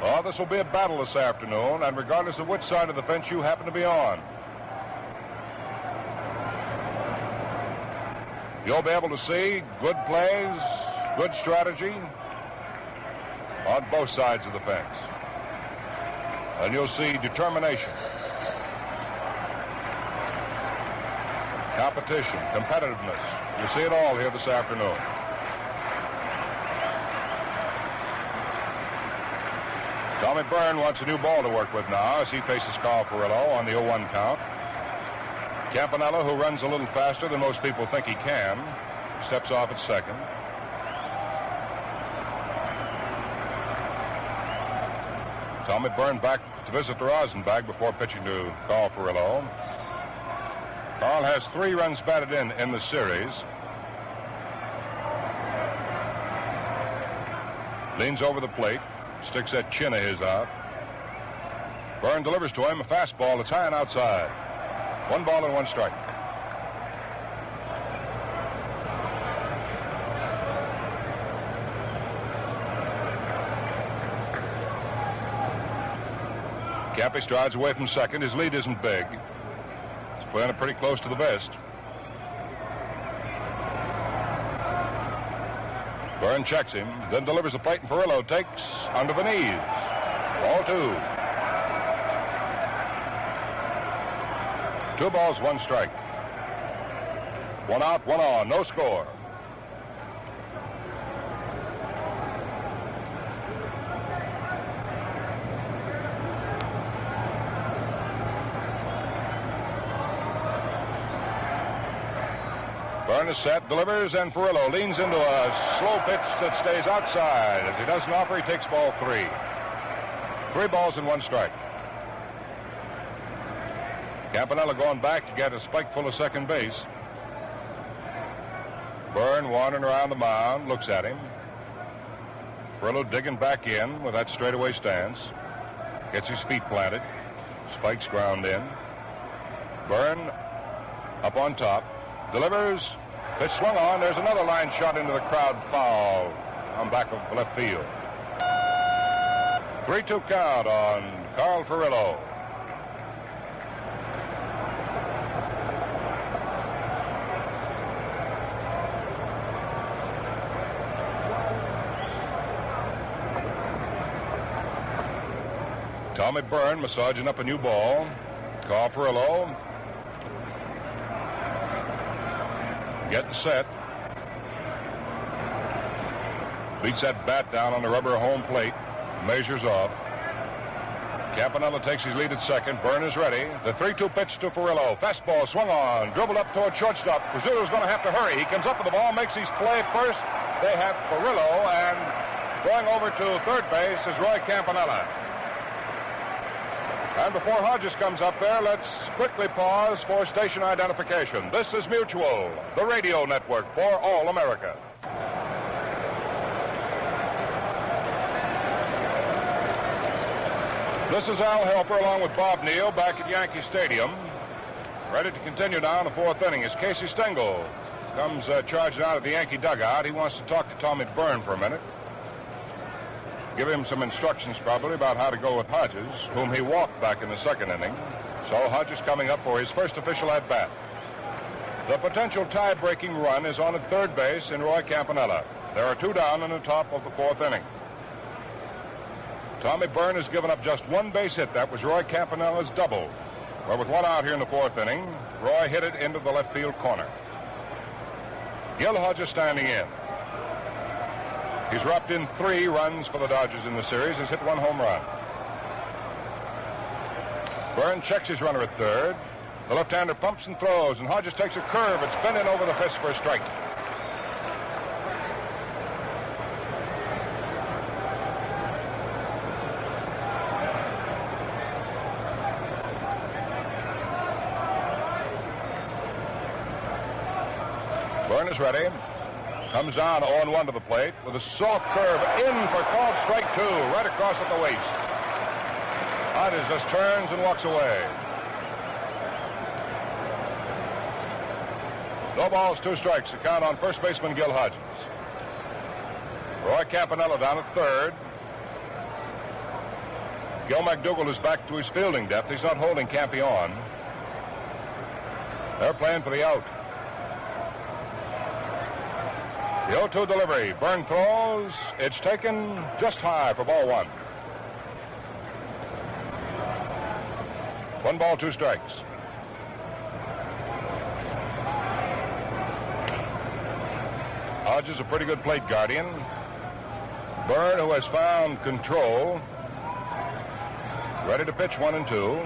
Oh, this will be a battle this afternoon, and regardless of which side of the fence you happen to be on, you'll be able to see good plays, good strategy on both sides of the fence. And you'll see determination, competition, competitiveness. You see it all here this afternoon. Tommy Byrne wants a new ball to work with now as he faces Carl Furillo on the 0-1 count. Campanella, who runs a little faster than most people think he can, steps off at second. Tommy Byrne back to visit the Rosenbag before pitching to Carl Furillo. Carl has 3 runs batted in the series. Leans over the plate, sticks that chin of his out. Byrne delivers to him a fastball that's high and outside. 1 ball and 1 strike. Campy strides away from second. His lead isn't big. He's playing it pretty close to the vest. Byrne checks him, then delivers the plate, and Furillo takes under the knees. Ball 2. 2 balls, 1 strike. 1 out, 1 on, no score. Byrne is set, delivers, and Furillo leans into a slow pitch that stays outside. As he doesn't offer, he takes ball 3. 3 balls and 1 strike. Campanella going back to get a spike full of second base. Byrne wandering around the mound, looks at him. Furillo digging back in with that straightaway stance. Gets his feet planted. Spikes ground in. Byrne up on top. Delivers. Pitch swung on. There's another line shot into the crowd foul on back of left field. 3-2 count on Carl Furillo. Tommy Byrne massaging up a new ball. Carl Furillo getting set. Beats that bat down on the rubber home plate. Measures off. Campanella takes his lead at second. Byrne is ready. The 3-2 pitch to Furillo. Fastball swung on. Dribbled up toward shortstop. Furillo's going to have to hurry. He comes up with the ball, makes his play at first. They have Furillo, and going over to third base is Roy Campanella. And before Hodges comes up there, let's quickly pause for station identification. This is Mutual, the radio network for all America. This is Al Helper along with Bob Neal back at Yankee Stadium. Ready to continue now in the fourth inning as Casey Stengel comes charging out of the Yankee dugout. He wants to talk to Tommy Byrne for a minute. Give him some instructions probably about how to go with Hodges, whom he walked back in the second inning. So Hodges coming up for his first official at-bat. The potential tie-breaking run is on at third base in Roy Campanella. There are 2 down in the top of the fourth inning. Tommy Byrne has given up just 1 base hit. That was Roy Campanella's double. Well, with 1 out here in the fourth inning, Roy hit it into the left field corner. Gil Hodges standing in. He's wrapped in 3 runs for the Dodgers in the series. Has hit 1 home run. Byrne checks his runner at third. The left-hander pumps and throws, and Hodges takes a curve. It's bent in over the fist for a strike. Byrne is ready. Comes down 0-1 to the plate with a soft curve in for called strike 2, right across at the waist. Hodges just turns and walks away. No balls, 2 strikes. The count on first baseman Gil Hodges. Roy Campanella down at third. Gil McDougall is back to his fielding depth. He's not holding Campy on. They're playing for the out. The 0-2 delivery. Byrne throws. It's taken just high for ball 1. 1 ball, 2 strikes. Hodges, a pretty good plate guardian. Byrne, who has found control. Ready to pitch 1 and 2.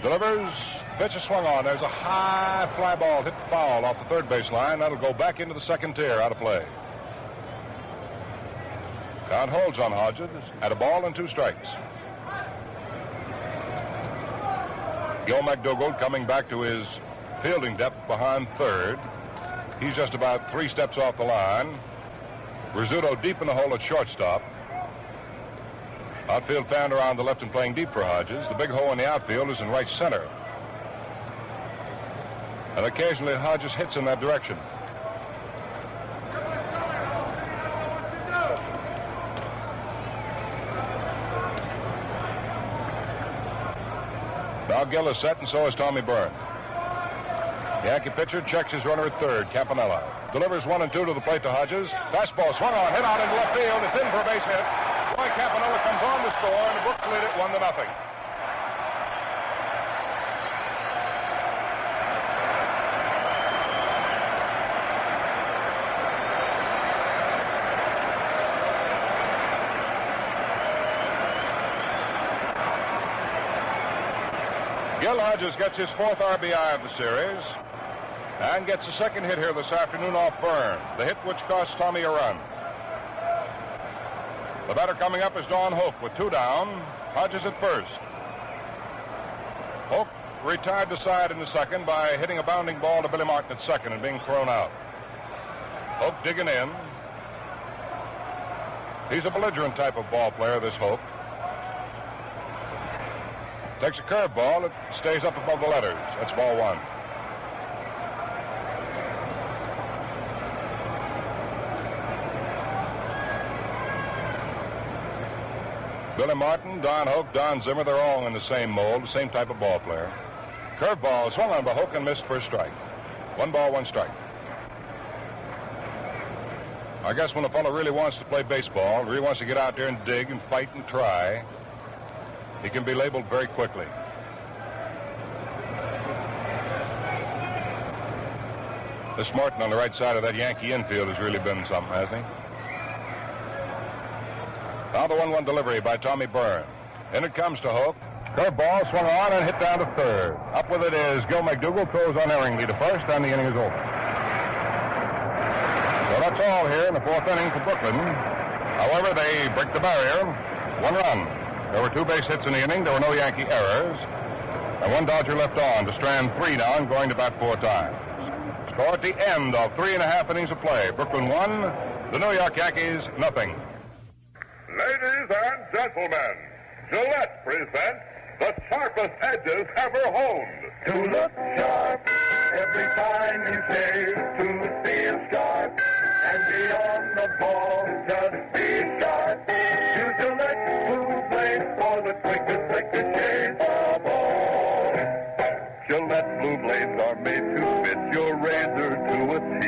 Delivers. Pitch is swung on. There's a high fly ball hit foul off the third base line. That'll go back into the second tier, out of play. Count holds on Hodges at a ball and 2 strikes. Gil McDougall coming back to his fielding depth behind third. He's just about 3 steps off the line. Rizzuto deep in the hole at shortstop. Outfield fan around the left and playing deep for Hodges. The big hole in the outfield is in right center. And occasionally Hodges hits in that direction. Now Gil is set, and so is Tommy Byrne. The Yankee pitcher checks his runner at third, Campanella. Delivers 1 and 2 to the plate to Hodges. Fastball swung on, hit out into left field. It's in for a base hit. Roy Campanella comes on to score, and the Brooks lead it 1-0. Gil Hodges gets his 4th RBI of the series and gets a second hit here this afternoon off Byrne, the hit which cost Tommy a run. The batter coming up is Don Hoak with 2 down. Hodges at first. Hoak retired to side in the second by hitting a bounding ball to Billy Martin at second and being thrown out. Hoak digging in. He's a belligerent type of ball player, this Hoak. Takes a curveball. It stays up above the letters. That's ball 1. Billy Martin, Don Hoak, Don Zimmer, they're all in the same mold, the same type of ball player. Curveball swung on by Hoak and missed for a strike. 1 ball, 1 strike. I guess when a fellow really wants to play baseball, really wants to get out there and dig and fight and try, he can be labeled very quickly. This Martin on the right side of that Yankee infield has really been something, hasn't he? Now the 1-1 delivery by Tommy Byrne. In it comes to Hoak. Curveball swung on and hit down to third. Up with it is Gil McDougall, throws unerringly to first, and the inning is over. So that's all here in the 4th inning for Brooklyn. However, they break the barrier. 1 run. There were 2 base hits in the inning. There were no Yankee errors. And 1 Dodger left on to strand 3 down, going to bat 4 times. Score at the end of 3.5 innings of play. Brooklyn 1, the New York Yankees 0. Ladies and gentlemen, Gillette presents the sharpest edges ever honed. To look sharp every time you shave, to feel sharp and be on the ball, just be sharp. Use Gillette smooth blade for the quickest shave the ball. Gillette blue blades are made to fit your razor to a T.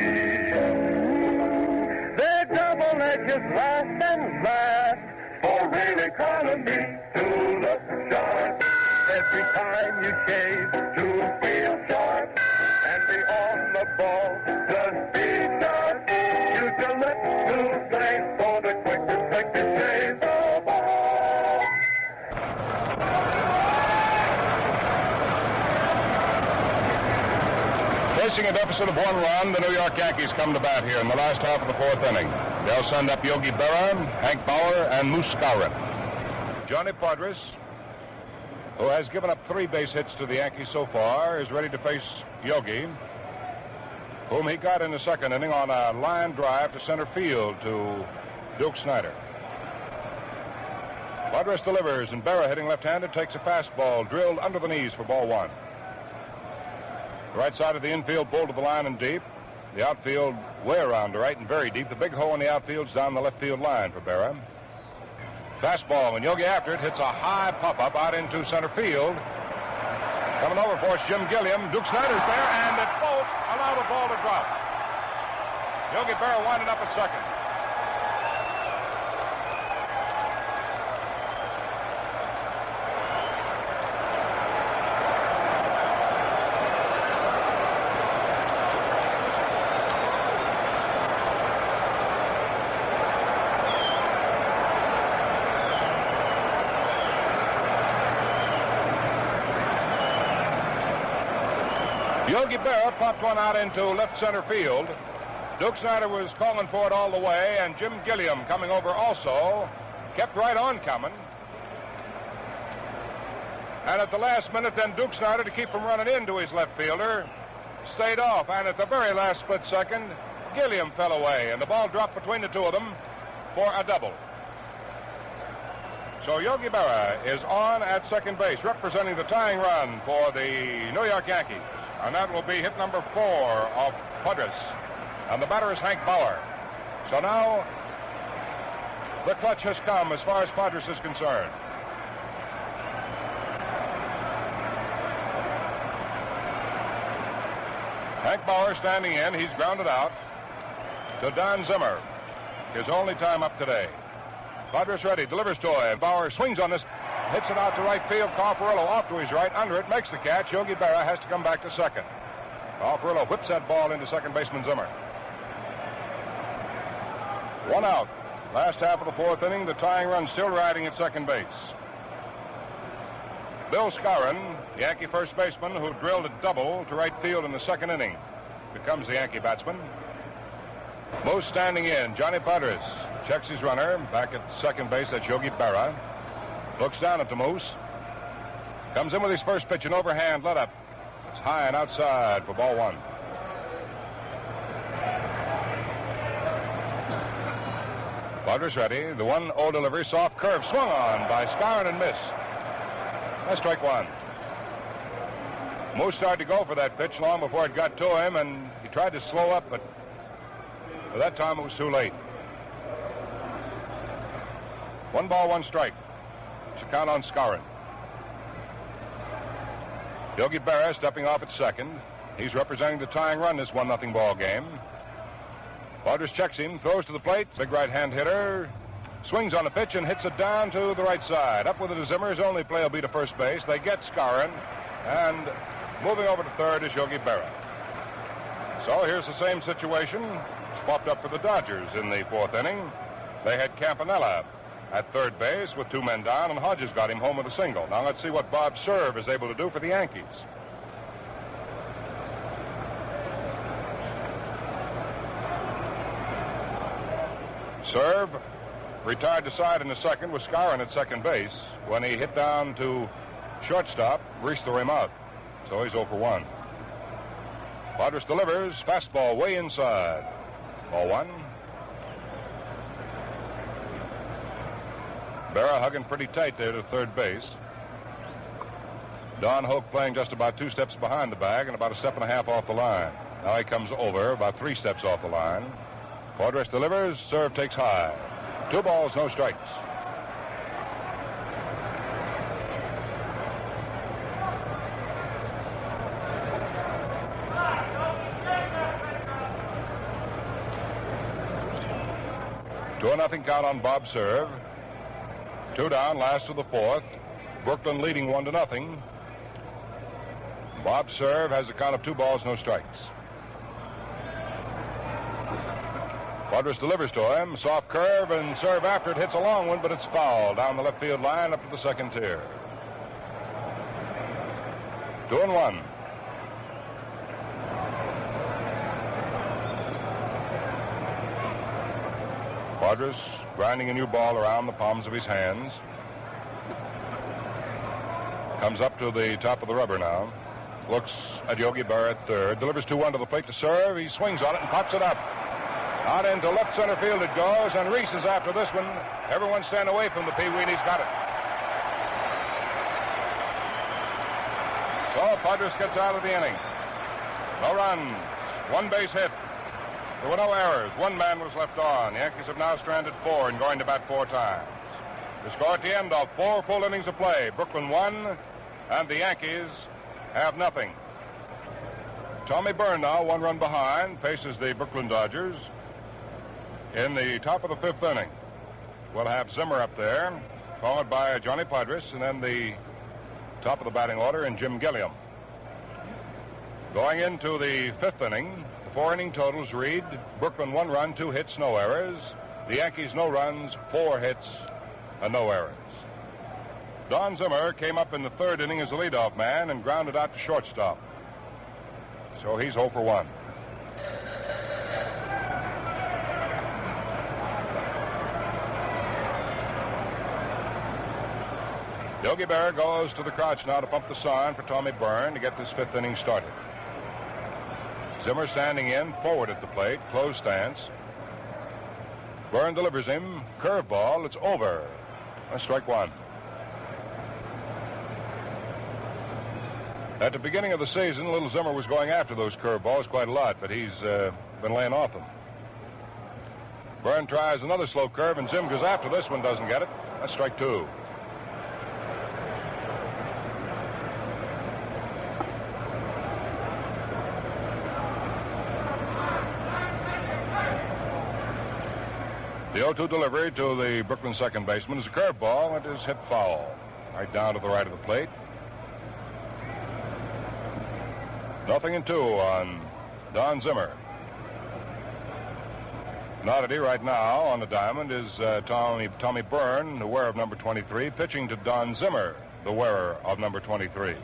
Their double edges last and last for real economy. To look sharp every time you shave, to feel sharp and be on the ball, just be sharp. Use Gillette smooth blade for the quickest shave the ball. Facing a deficit of 1 run, the New York Yankees come to bat here in the last half of the 4th inning. They'll send up Yogi Berra, Hank Bauer, and Moose Skowron. Johnny Podres, who has given up 3 base hits to the Yankees so far, is ready to face Yogi, whom he got in the 2nd inning on a line drive to center field to Duke Snider. Podres delivers, and Berra, hitting left-handed, takes a fastball drilled under the knees for ball 1. The right side of the infield pulled to the line and deep. The outfield way around to right and very deep. The big hole in the outfield's down the left field line for Berra. Fastball, and Yogi after it hits a high pop-up out into center field. Coming over for Jim Gilliam. Duke Snider's there, and it won't allow the ball to drop. Yogi Berra winding up at second. Yogi Berra popped one out into left center field. Duke Snider was calling for it all the way, and Jim Gilliam coming over also kept right on coming. And at the last minute, then Duke Snider, to keep from running into his left fielder, stayed off. And at the very last split second, Gilliam fell away, and the ball dropped between the two of them for a double. So Yogi Berra is on at second base, representing the tying run for the New York Yankees. And that will be hit number 4 of Podres. And the batter is Hank Bauer. So now the clutch has come as far as Podres is concerned. Hank Bauer standing in. He's grounded out to Don Zimmer. His only time up today. Podres ready. Delivers to him. Bauer swings on this. Hits it out to right field. Furillo off to his right. Under it. Makes the catch. Yogi Berra has to come back to second. Furillo whips that ball into second baseman Zimmer. 1 out. Last half of the 4th inning. The tying run still riding at second base. Bill Skowron, Yankee first baseman, who drilled a double to right field in the 2nd inning, becomes the Yankee batsman. Moose standing in. Johnny Podres checks his runner. Back at second base. That's Yogi Berra. Looks down at the Moose. Comes in with his first pitch, an overhand let up. It's high and outside for ball 1. Podres ready. The 1-0 delivery. Soft curve swung on by Skowron and missed. That's strike 1. Moose started to go for that pitch long before it got to him, and he tried to slow up, but by that time it was too late. 1 ball, 1 strike. To count on Skowron. Yogi Berra stepping off at second. He's representing the tying run this 1-0 ball game. Podres checks him, throws to the plate. Big right-hand hitter swings on the pitch and hits it down to the right side. Up with it is Zimmer. His only play will be to first base. They get Skowron, and moving over to third is Yogi Berra. So here's the same situation. Popped up for the Dodgers in the 4th inning. They had Campanella at third base with 2 men down, and Hodges got him home with a single. Now let's see what Bob Serve is able to do for the Yankees. Serve retired to side in the 2nd with Skowron at second base. When he hit down to shortstop, Reis threw him out. So he's 0 for 1. Podres delivers. Fastball way inside. Ball 1. Bala hugging pretty tight there to third base. Don Hoak playing just about 2 steps behind the bag and about a step and a half off the line. Now he comes over about 3 steps off the line. Podres delivers, serve takes high. 2 balls, no strikes. Two nothing count on Bob's serve. 2 down, last of the 4th. Brooklyn leading 1-0. Bob's serve has a count of 2 balls, no strikes. Padres delivers to him. Soft curve and serve after it hits a long one, but it's foul down the left field line up to the second tier. 2-1. Padres grinding a new ball around the palms of his hands. Comes up to the top of the rubber now. Looks at Yogi Berra at third. Delivers 2-1 to the plate to serve. He swings on it and pops it up. Out into left center field it goes, and Reis is after this one. Everyone stand away from the Pee-wee, and he's got it. So Padres gets out of the inning. No runs. 1 base hit. There were no errors. 1 man was left on. The Yankees have now stranded 4 and going to bat 4 times. The score at the end of 4 full innings of play. Brooklyn 1, and the Yankees have nothing. Tommy Byrne now 1 run behind, faces the Brooklyn Dodgers in the top of the 5th inning. We'll have Zimmer up there, followed by Johnny Podres, and then the top of the batting order and Jim Gilliam. Going into the 5th inning, the 4 inning totals read: Brooklyn 1 run, 2 hits, no errors. The Yankees no runs, 4 hits, and no errors. Don Zimmer came up in the 3rd inning as the leadoff man and grounded out to shortstop. So he's 0 for 1. Yogi Berra goes to the crouch now to pump the sign for Tommy Byrne to get this 5th inning started. Zimmer standing in, forward at the plate, closed stance. Byrne delivers him, curveball, it's over. A strike 1. At the beginning of the season, little Zimmer was going after those curveballs quite a lot, but he's been laying off them. Byrne tries another slow curve, and Zim goes after this one, doesn't get it. That's strike 2. The 0-2 delivery to the Brooklyn second baseman is a curveball. It is hit foul right down to the right of the plate. 0-2 on Don Zimmer. An oddity right now on the diamond is Tommy Byrne, the wearer of number 23, pitching to Don Zimmer, the wearer of number 23.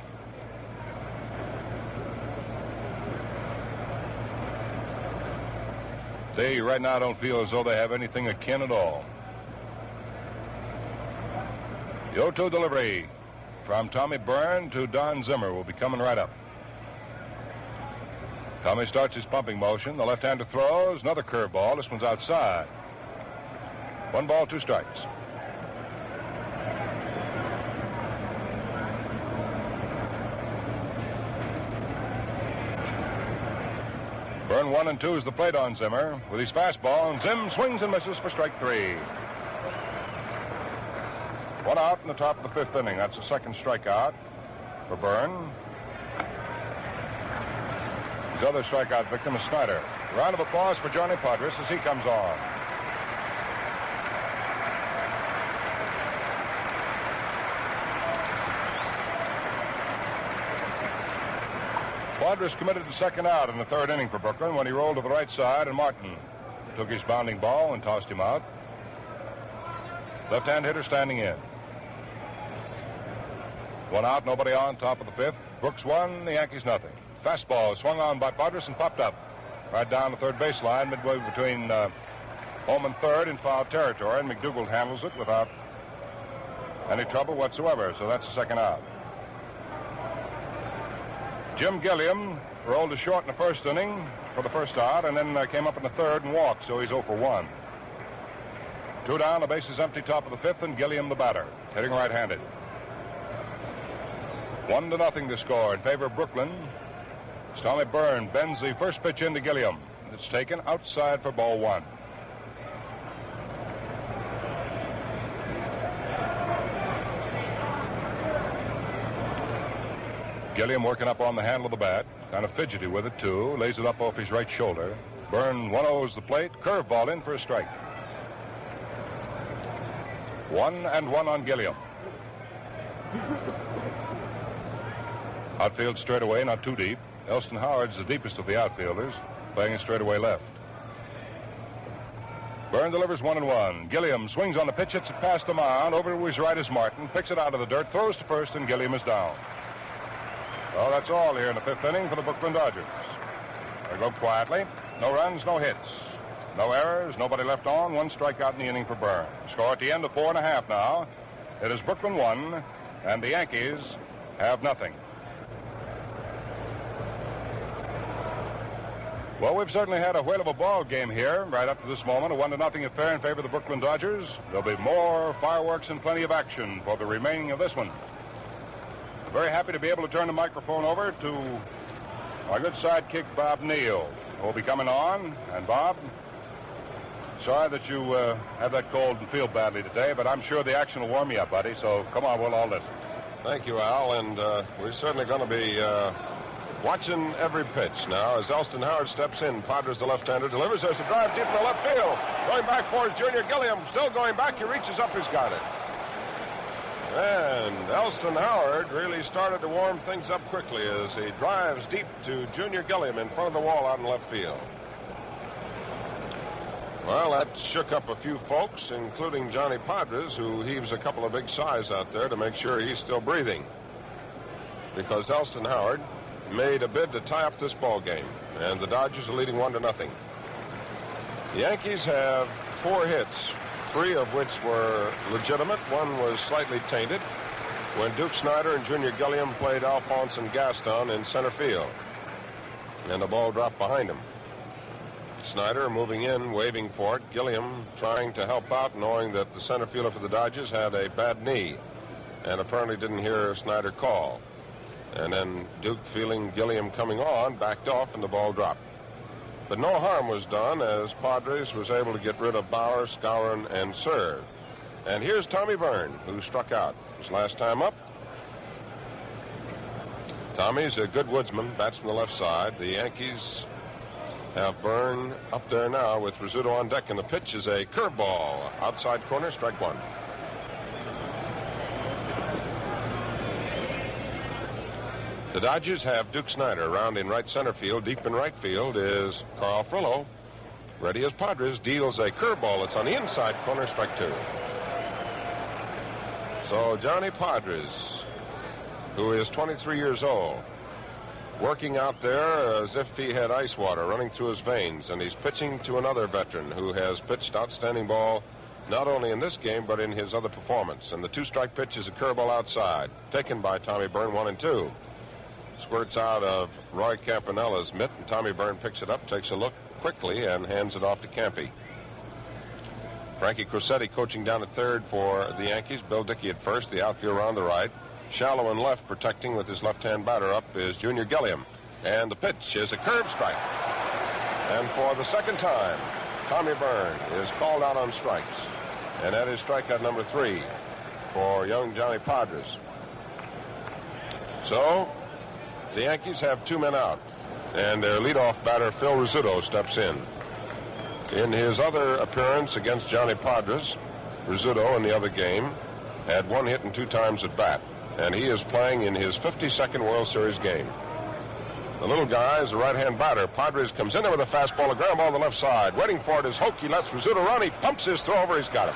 They right now don't feel as though they have anything akin at all. The 0-2 delivery from Tommy Byrne to Don Zimmer will be coming right up. Tommy starts his pumping motion. The left-hander throws. Another curveball. This one's outside. 1 ball, 2 strikes. Byrne 1 and 2 is the plate on Zimmer with his fastball, and Zim swings and misses for strike 3. 1 out in the top of the 5th inning. That's the second strikeout for Byrne. His other strikeout victim is Snider. A round of applause for Johnny Podres as he comes on. Podres committed the second out in the 3rd inning for Brooklyn when he rolled to the right side, and Martin took his bounding ball and tossed him out. Left-hand hitter standing in. 1 out, nobody on, top of the 5th. Brooks 1, the Yankees nothing. Fastball swung on by Podres and popped up right down the 3rd baseline, midway between home and 3rd in foul territory, and McDougald handles it without any trouble whatsoever, so that's the second out. Jim Gilliam rolled to short in the 1st inning for the first out, and then came up in the 3rd and walked, so he's 0 for 1. 2 down, the base is empty, top of the 5th, and Gilliam the batter, hitting right-handed. 1-0 the score in favor of Brooklyn. Tommy Byrne bends the first pitch into Gilliam. It's taken outside for ball 1. Gilliam working up on the handle of the bat, kind of fidgety with it too, lays it up off his right shoulder. Byrne 1-0's the plate, curveball in for a strike. 1-1 on Gilliam. Outfield straightaway, not too deep. Elston Howard's the deepest of the outfielders, playing it straightaway left. Byrne delivers 1-1. Gilliam swings on the pitch, hits it past the mound. Over to his right is Martin, picks it out of the dirt, throws to first, and Gilliam is down. Well, that's all here in the 5th inning for the Brooklyn Dodgers. They go quietly. No runs, no hits. No errors, nobody left on. 1 strikeout in the inning for Byrne. Score at the end of 4.5 now. It is Brooklyn 1, and the Yankees have nothing. Well, we've certainly had a whale of a ball game here right up to this moment. A 1-0 affair in favor of the Brooklyn Dodgers. There'll be more fireworks and plenty of action for the remaining of this one. Very happy to be able to turn the microphone over to our good sidekick, Bob Neal, who will be coming on. And, Bob, sorry that you had that cold and feel badly today, but I'm sure the action will warm you up, buddy. So, come on, we'll all listen. Thank you, Al. And we're certainly going to be watching every pitch now as Elston Howard steps in. Podres, the left-hander, delivers. There's a drive deep in the left field. Going back for his Junior Gilliam. Still going back. He reaches up. He's got it. And Elston Howard really started to warm things up quickly as he drives deep to Junior Gilliam in front of the wall out in left field. Well, that shook up a few folks, including Johnny Podres, who heaves a couple of big sighs out there to make sure he's still breathing. Because Elston Howard made a bid to tie up this ball game, and the Dodgers are leading 1-0. The Yankees have 4 hits, 3 of which were legitimate. 1 was slightly tainted when Duke Snider and Junior Gilliam played Alphonse and Gaston in center field, and the ball dropped behind him. Snider moving in, waving for it. Gilliam trying to help out, knowing that the center fielder for the Dodgers had a bad knee and apparently didn't hear Snider call. And then Duke, feeling Gilliam coming on, backed off and the ball dropped. But no harm was done as Padres was able to get rid of Bauer, Skowron, and Serve. And here's Tommy Byrne, who struck out his last time up. Tommy's a good woodsman, bats from the left side. The Yankees have Byrne up there now with Rizzuto on deck, and the pitch is a curveball. Outside corner, strike 1. The Dodgers have Duke Snider around in right center field. Deep in right field is Carl Furillo. Ready as Padres deals a curveball. It's on the inside corner, strike 2. So Johnny Podres, who is 23 years old, working out there as if he had ice water running through his veins, and he's pitching to another veteran who has pitched outstanding ball not only in this game but in his other performance. And the 2-strike pitch is a curveball outside, taken by Tommy Byrne, 1-2. Squirts out of Roy Campanella's mitt, and Tommy Byrne picks it up, takes a look quickly, and hands it off to Campy. Frankie Crosetti coaching down at third for the Yankees. Bill Dickey at first, the outfield around the right. Shallow and left, protecting with his left-hand batter up, is Junior Gilliam. And the pitch is a curve strike. And for the second time, Tommy Byrne is called out on strikes. And that is strikeout number 3 for young Johnny Podres. So the Yankees have 2 men out, and their leadoff batter, Phil Rizzuto, steps in. In his other appearance against Johnny Podres, Rizzuto in the other game had 1 hit and 2 times at bat, and he is playing in his 52nd World Series game. The little guy is a right-hand batter. Padres comes in there with a fastball, a ground ball on the left side. Waiting for it is Hoak. He lets Rizzuto run. He pumps his throw over. He's got it.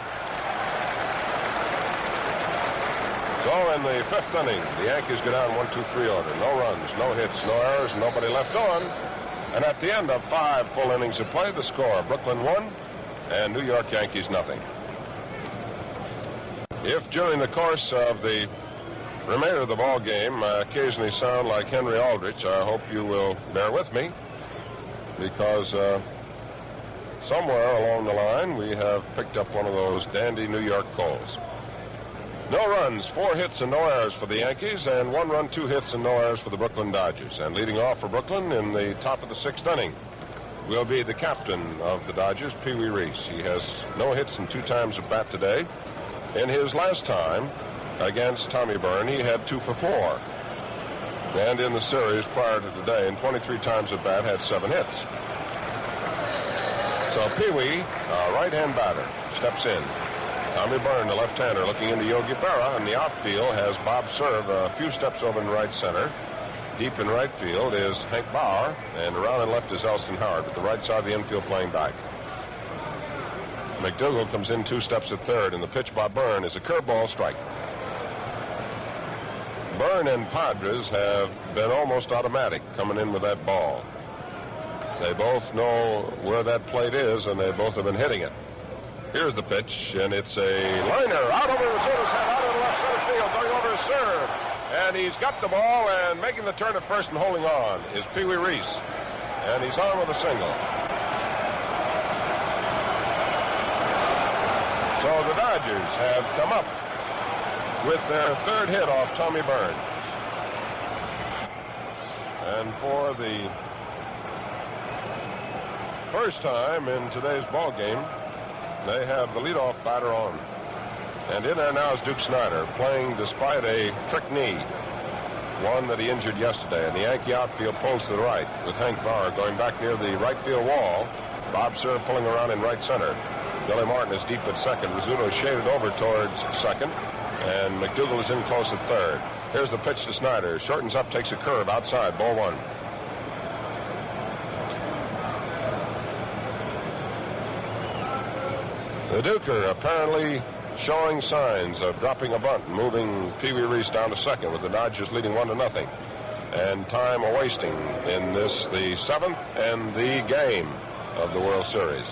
So in the 5th inning, the Yankees go down 1-2-3 order. No runs, no hits, no errors, nobody left on. And at the end of 5 full innings of play, the score, Brooklyn 1 and New York Yankees nothing. If during the course of the remainder of the ball game occasionally sound like Henry Aldrich, I hope you will bear with me, because somewhere along the line, we have picked up one of those dandy New York calls. No runs, 4 hits and no errors for the Yankees, and 1 run, 2 hits and no errors for the Brooklyn Dodgers. And leading off for Brooklyn in the top of the 6th inning will be the captain of the Dodgers, Piri Reis. He has no hits and 2 times at bat today. In his last time against Tommy Byrne, he had 2 for 4. And in the series prior to today, in 23 times at bat, had 7 hits. So Pee-wee, a right-hand batter, steps in. Tommy Byrne, the left-hander, looking into Yogi Berra, and the outfield has Bob Serve a few steps over in right center. Deep in right field is Hank Bauer, and around and left is Elston Howard, but the right side of the infield playing back. McDougal comes in 2 steps at third, and the pitch by Byrne is a curveball strike. Byrne and Podres have been almost automatic coming in with that ball. They both know where that plate is, and they both have been hitting it. Here's the pitch, and it's a liner out over Rizzuto's head, out of the left center field, going over his serve. And he's got the ball, and making the turn at first and holding on is Pee Wee Reis. And he's on with a single. So the Dodgers have come up with their 3rd hit off Tommy Byrne. And for the first time in today's ball game, they have the leadoff batter on. And in there now is Duke Snider, playing despite a trick knee, one that he injured yesterday. And the Yankee outfield pulls to the right, with Hank Bauer going back near the right field wall. Bob Serve pulling around in right center. Billy Martin is deep at second. Rizzuto shaded over towards second. And McDougal is in close at third. Here's the pitch to Snider. Shortens up, takes a curve outside, ball 1. The Duker apparently showing signs of dropping a bunt, moving Pee Wee Reis down to second with the Dodgers leading 1-0. And time a-wasting in this, the 7th and the game of the World Series.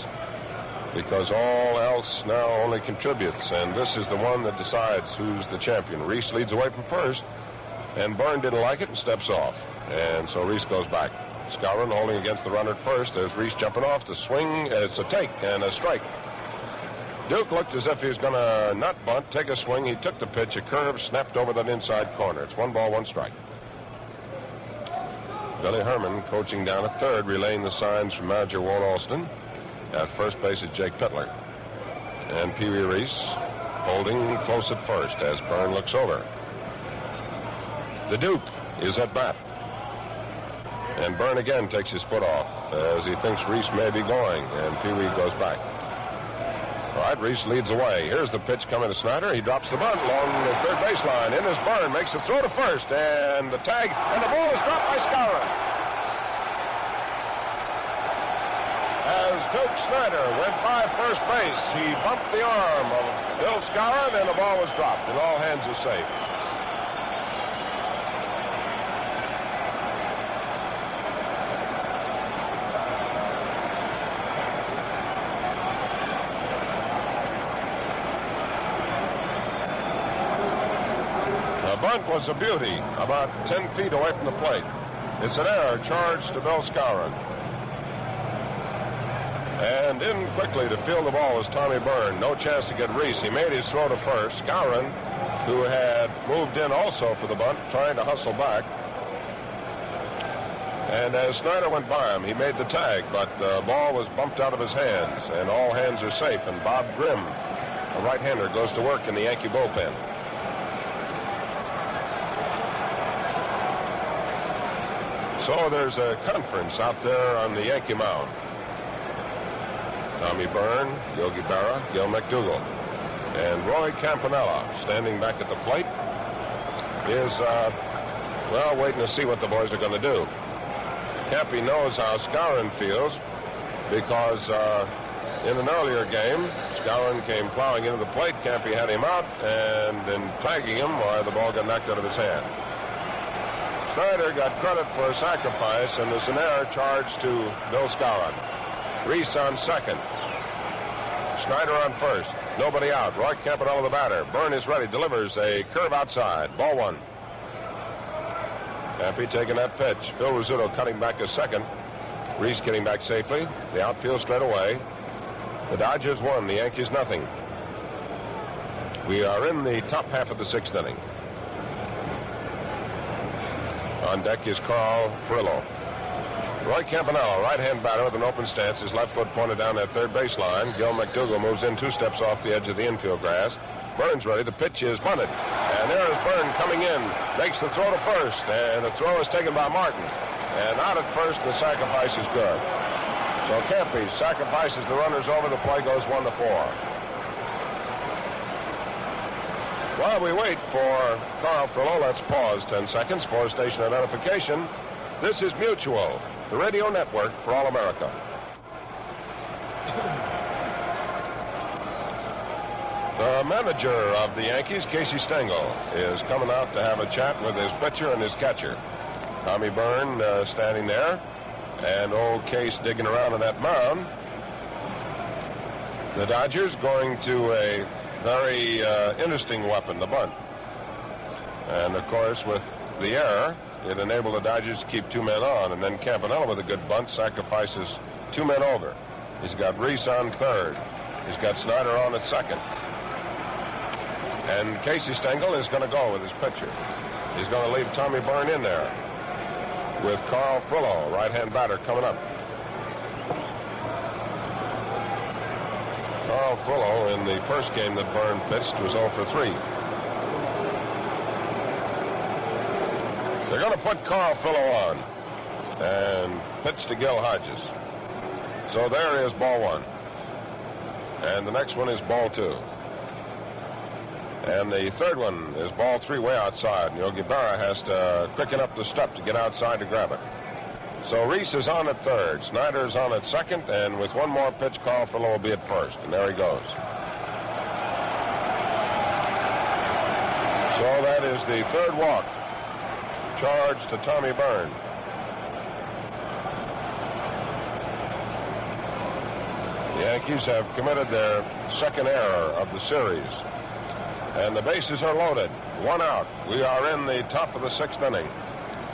Because all else now only contributes, and this is the one that decides who's the champion. Reis leads away from first, and Byrne didn't like it and steps off. And so Reis goes back. Skowron holding against the runner at first. There's Reis jumping off. The swing, it's a take and a strike. Duke looked as if he was going to not bunt, take a swing. He took the pitch, a curve, snapped over that inside corner. It's 1 ball, 1 strike. Billy Herman coaching down at third, relaying the signs from manager Walt Alston. At first base is Jake Pittler. And Pee Wee Reis holding close at first as Byrne looks over. The Duke is at bat. And Byrne again takes his foot off as he thinks Reis may be going, and Pee Wee goes back. All right, Reis leads away. Here's the pitch coming to Snider. He drops the bunt along the third baseline. In is Byrne, makes a throw to first, and the tag, and the ball is dropped by Skowron. As Duke Snider went by first base, he bumped the arm of Bill Skowron, and the ball was dropped, and all hands are safe. The bunt was a beauty, about 10 feet away from the plate. It's an error charged to Bill Skowron. And in quickly to field the ball was Tommy Byrne. No chance to get Reis. He made his throw to first. Skowron, who had moved in also for the bunt, trying to hustle back. And as Snider went by him, he made the tag, but the ball was bumped out of his hands, and all hands are safe. And Bob Grimm, a right-hander, goes to work in the Yankee bullpen. So there's a conference out there on the Yankee mound. Tommy Byrne, Yogi Berra, Gil McDougal. And Roy Campanella, standing back at the plate, is, waiting to see what the boys are going to do. Campy knows how Skowron feels because in an earlier game, Skowron came plowing into the plate. Campy had him out, and in tagging him, the ball got knocked out of his hand. Snider got credit for a sacrifice, and there's an error charged to Bill Skowron. Reis on second. Snider on first. Nobody out. Roy Campanella the batter. Byrne is ready. Delivers a curve outside. Ball 1. Campy taking that pitch. Phil Rizzuto cutting back a second. Reis getting back safely. The outfield straight away. The Dodgers 1, the Yankees nothing. We are in the top half of the 6th inning. On deck is Carl Furillo. Roy Campanella, right-hand batter with an open stance, his left foot pointed down that third baseline. Gil McDougall moves in 2 steps off the edge of the infield grass. Byrne's ready. The pitch is bunted. And there is Byrne coming in. Makes the throw to first. And the throw is taken by Martin. And out at first, the sacrifice is good. So Campy sacrifices the runners over. The play goes 1-4. While we wait for Carl Furillo, let's pause 10 seconds for station identification. This is Mutual, the radio network for all America. The manager of the Yankees, Casey Stengel, is coming out to have a chat with his pitcher and his catcher. Tommy Byrne standing there, and old Case digging around on that mound. The Dodgers going to a very interesting weapon, the bunt. And, of course, with the error, it enabled the Dodgers to keep 2 men on, and then Campanella with a good bunt sacrifices 2 men over. He's got Reis on third. He's got Snider on at second. And Casey Stengel is going to go with his pitcher. He's going to leave Tommy Byrne in there with Carl Furillo, right-hand batter, coming up. Carl Furillo, in the first game that Byrne pitched, was 0 for 3. They're going to put Carl Furillo on and pitch to Gil Hodges. So there is ball 1. And the next one is ball 2. And the third one is ball 3 way outside. And Yogi Berra has to quicken up the step to get outside to grab it. So Reis is on at third. Snider is on at second. And with one more pitch, Carl Furillo will be at first. And there he goes. So that is the third walk. Charge to Tommy Byrne. The Yankees have committed their second error of the series. And the bases are loaded. 1 out. We are in the top of the 6th inning.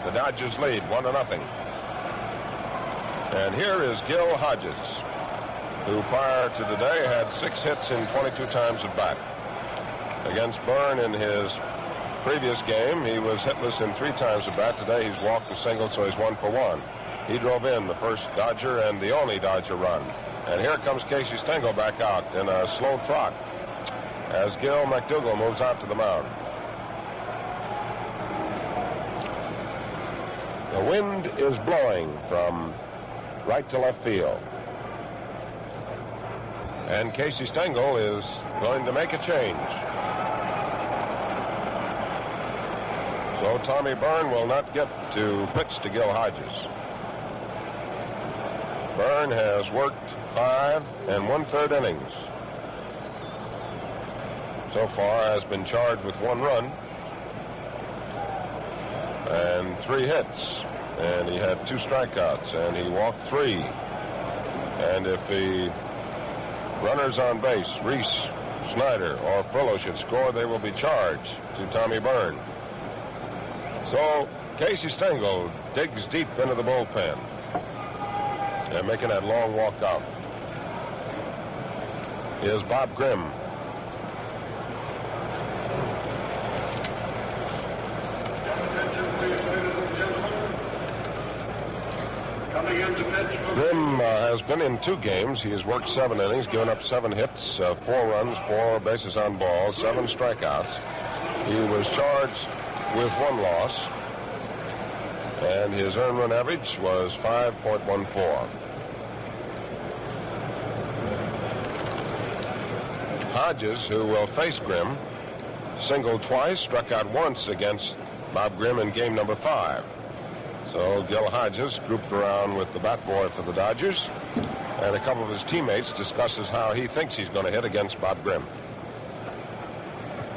The Dodgers lead 1-0. And here is Gil Hodges, who prior to today had 6 hits in 22 times at bat. Against Byrne in his previous game, he was hitless in 3 times at bat. Today he's walked a single, so he's 1 for 1. He drove in the first Dodger and the only Dodger run. And here comes Casey Stengel back out in a slow trot as Gil McDougall moves out to the mound. The wind is blowing from right to left field. And Casey Stengel is going to make a change. So Tommy Byrne will not get to pitch to Gil Hodges. Byrne has worked 5 1/3 innings. So far has been charged with 1 run and 3 hits. And he had 2 strikeouts, and he walked 3. And if the runners on base, Reis, Snider, or Furillo should score, they will be charged to Tommy Byrne. So Casey Stengel digs deep into the bullpen and making that long walk out is Bob Grimm. Grimm has been in 2 games. He has worked 7 innings, given up 7 hits, 4 runs, 4 bases on balls, 7 strikeouts. He was charged with 1 loss, and his earned run average was 5.14. Hodges, who will face Grimm, singled twice, struck out once against Bob Grimm in game number 5. So Gil Hodges, grouped around with the bat boy for the Dodgers, and a couple of his teammates, discusses how he thinks he's going to hit against Bob Grimm.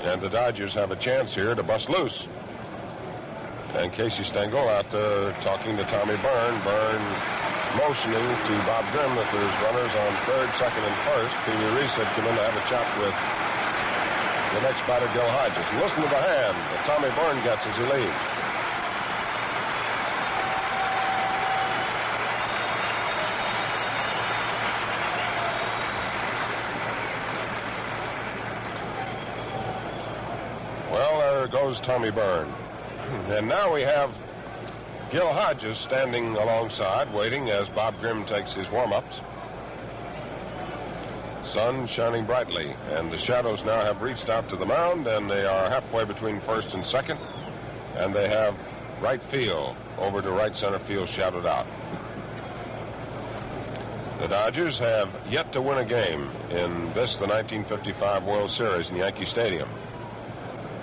And the Dodgers have a chance here to bust loose. And Casey Stengel out there talking to Tommy Byrne. Byrne motioning to Bob Grimm that there's runners on third, second, and first. Piri Reis had come in to have a chat with the next batter, Gil Hodges. And listen to the hand that Tommy Byrne gets as he leaves. goes Tommy Byrne. And now we have Gil Hodges standing alongside, waiting as Bob Grimm takes his warm-ups. Sun shining brightly, and the shadows now have reached out to the mound, and they are halfway between first and second, and they have right field over to right center field shadowed out. The Dodgers have yet to win a game in this, the 1955 World Series in Yankee Stadium.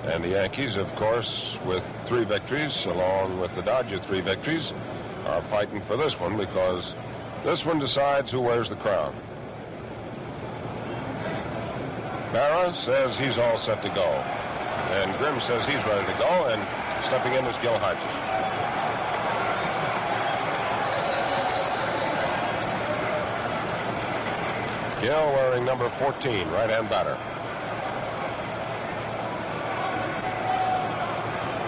And the Yankees, of course, with 3 victories, along with the Dodger 3 victories, are fighting for this one because this one decides who wears the crown. Bala says he's all set to go. And Grimm says he's ready to go, and stepping in is Gil Hodges. Gil wearing number 14, right-hand batter.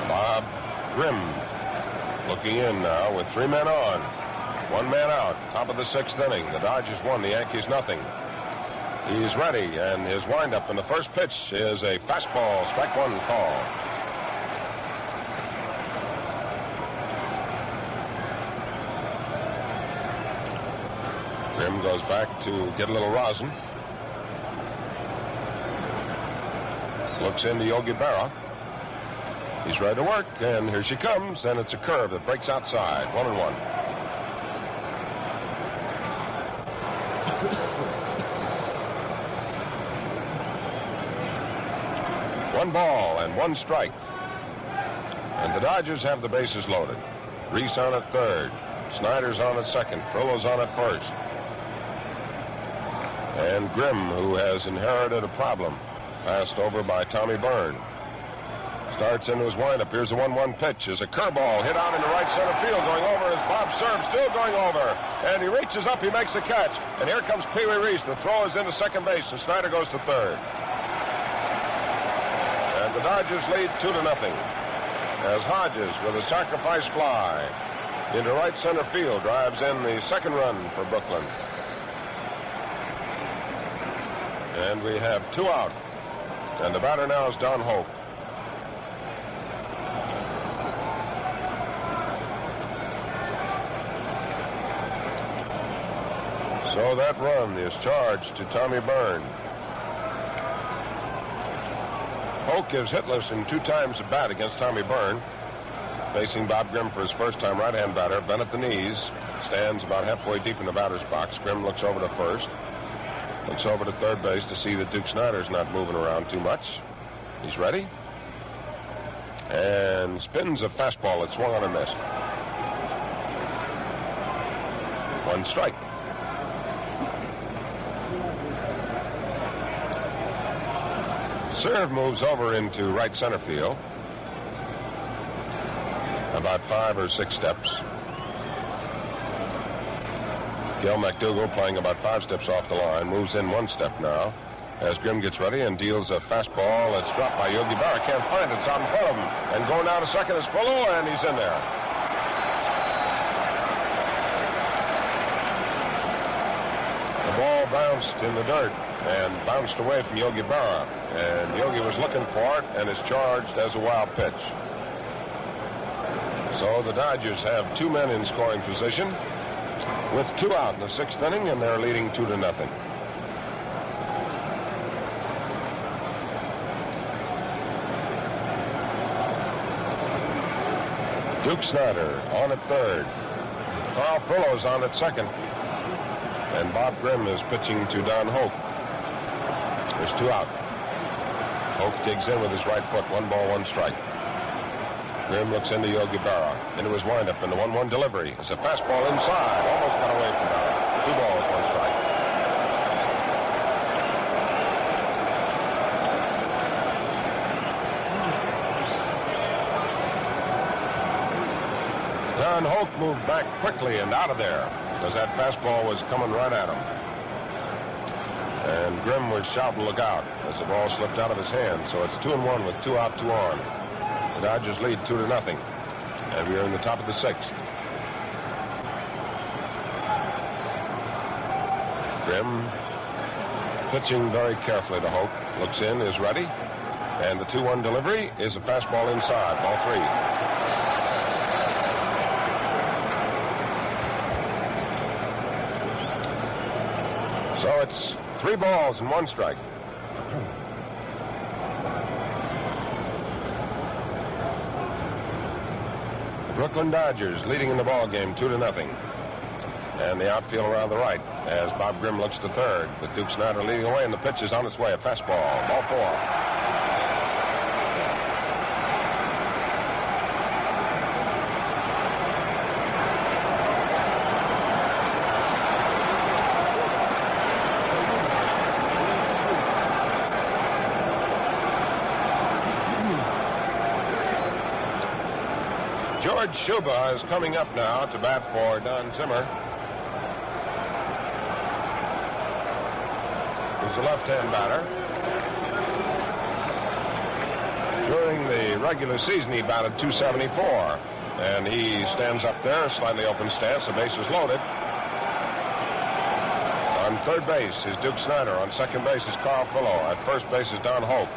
Bob Grimm looking in now with 3 men on, 1 man out, top of the 6th inning. The Dodgers won, the Yankees nothing. He's ready, and his windup in the first pitch is a fastball, strike 1 call. Grimm goes back to get a little rosin. Looks into Yogi Berra. He's ready to work, and here she comes, and it's a curve that breaks outside. 1-1. One ball and 1 strike. And the Dodgers have the bases loaded. Reis on at third. Snider's on at second. Furillo's on at first. And Grimm, who has inherited a problem, passed over by Tommy Byrne. Starts into his windup. Here's a 1-1 pitch. Is a curveball hit out into right center field. Going over as Bob serves. Still going over. And he reaches up. He makes the catch. And here comes Piri Reis. The throw is into second base. And Snider goes to third. And the Dodgers lead 2-0. As Hodges, with a sacrifice fly into right center field, drives in the second run for Brooklyn. And we have 2 out. And the batter now is Don Hoak. So that run is charged to Tommy Byrne. Hoak is hitless in 2 times at bat against Tommy Byrne. Facing Bob Grimm for his first time, right-hand batter. Bent at the knees. Stands about halfway deep in the batter's box. Grimm looks over to first. Looks over to third base to see that Duke Snider's not moving around too much. He's ready. And spins a fastball that swung on and missed. 1 strike. Serve moves over into right center field. About 5 or 6 steps. Gil McDougal playing about 5 steps off the line. Moves in 1 step now. As Grimm gets ready and deals a fastball that's dropped by Yogi Berra. Can't find it. It's out in front of him. And going down to second is Furillo, and he's in there. The ball bounced in the dirt and bounced away from Yogi Berra. And Yogi was looking for it and is charged as a wild pitch. So the Dodgers have 2 men in scoring position with 2 out in the 6th inning, and they're leading 2-0. Duke Snider on at third. Carl Furillo's on at second. And Bob Grimm is pitching to Don Hoak. There's 2 out. Hoak digs in with his right foot. 1 ball, 1 strike. Grimm looks into Yogi Berra. Into his windup, and the 1-1 delivery. It's a fastball inside. Almost got away from Berra. 2 balls, 1 strike. Don Hoak moved back quickly and out of there because that fastball was coming right at him. And Grimm was shouting, "Look out," as the ball slipped out of his hand. So it's 2-1 with 2 out, 2 on. The Dodgers lead 2-0. And we are in the top of the 6th. Grimm pitching very carefully to Hoak. Looks in, is ready. And the 2-1 delivery is a fastball inside, ball 3. So it's 3 balls and 1 strike. Brooklyn Dodgers leading in the ball game 2-0. And the outfield around the right as Bob Grimm looks to third, with Duke Snider leading away, and the pitch is on its way. A fastball, ball 4. George Shuba is coming up now to bat for Don Zimmer. He's a left-hand batter. During the regular season, he batted .274, and he stands up there, slightly open stance. The base is loaded. On third base is Duke Snider. On second base is Carl Furillo. At first base is Don Hoak.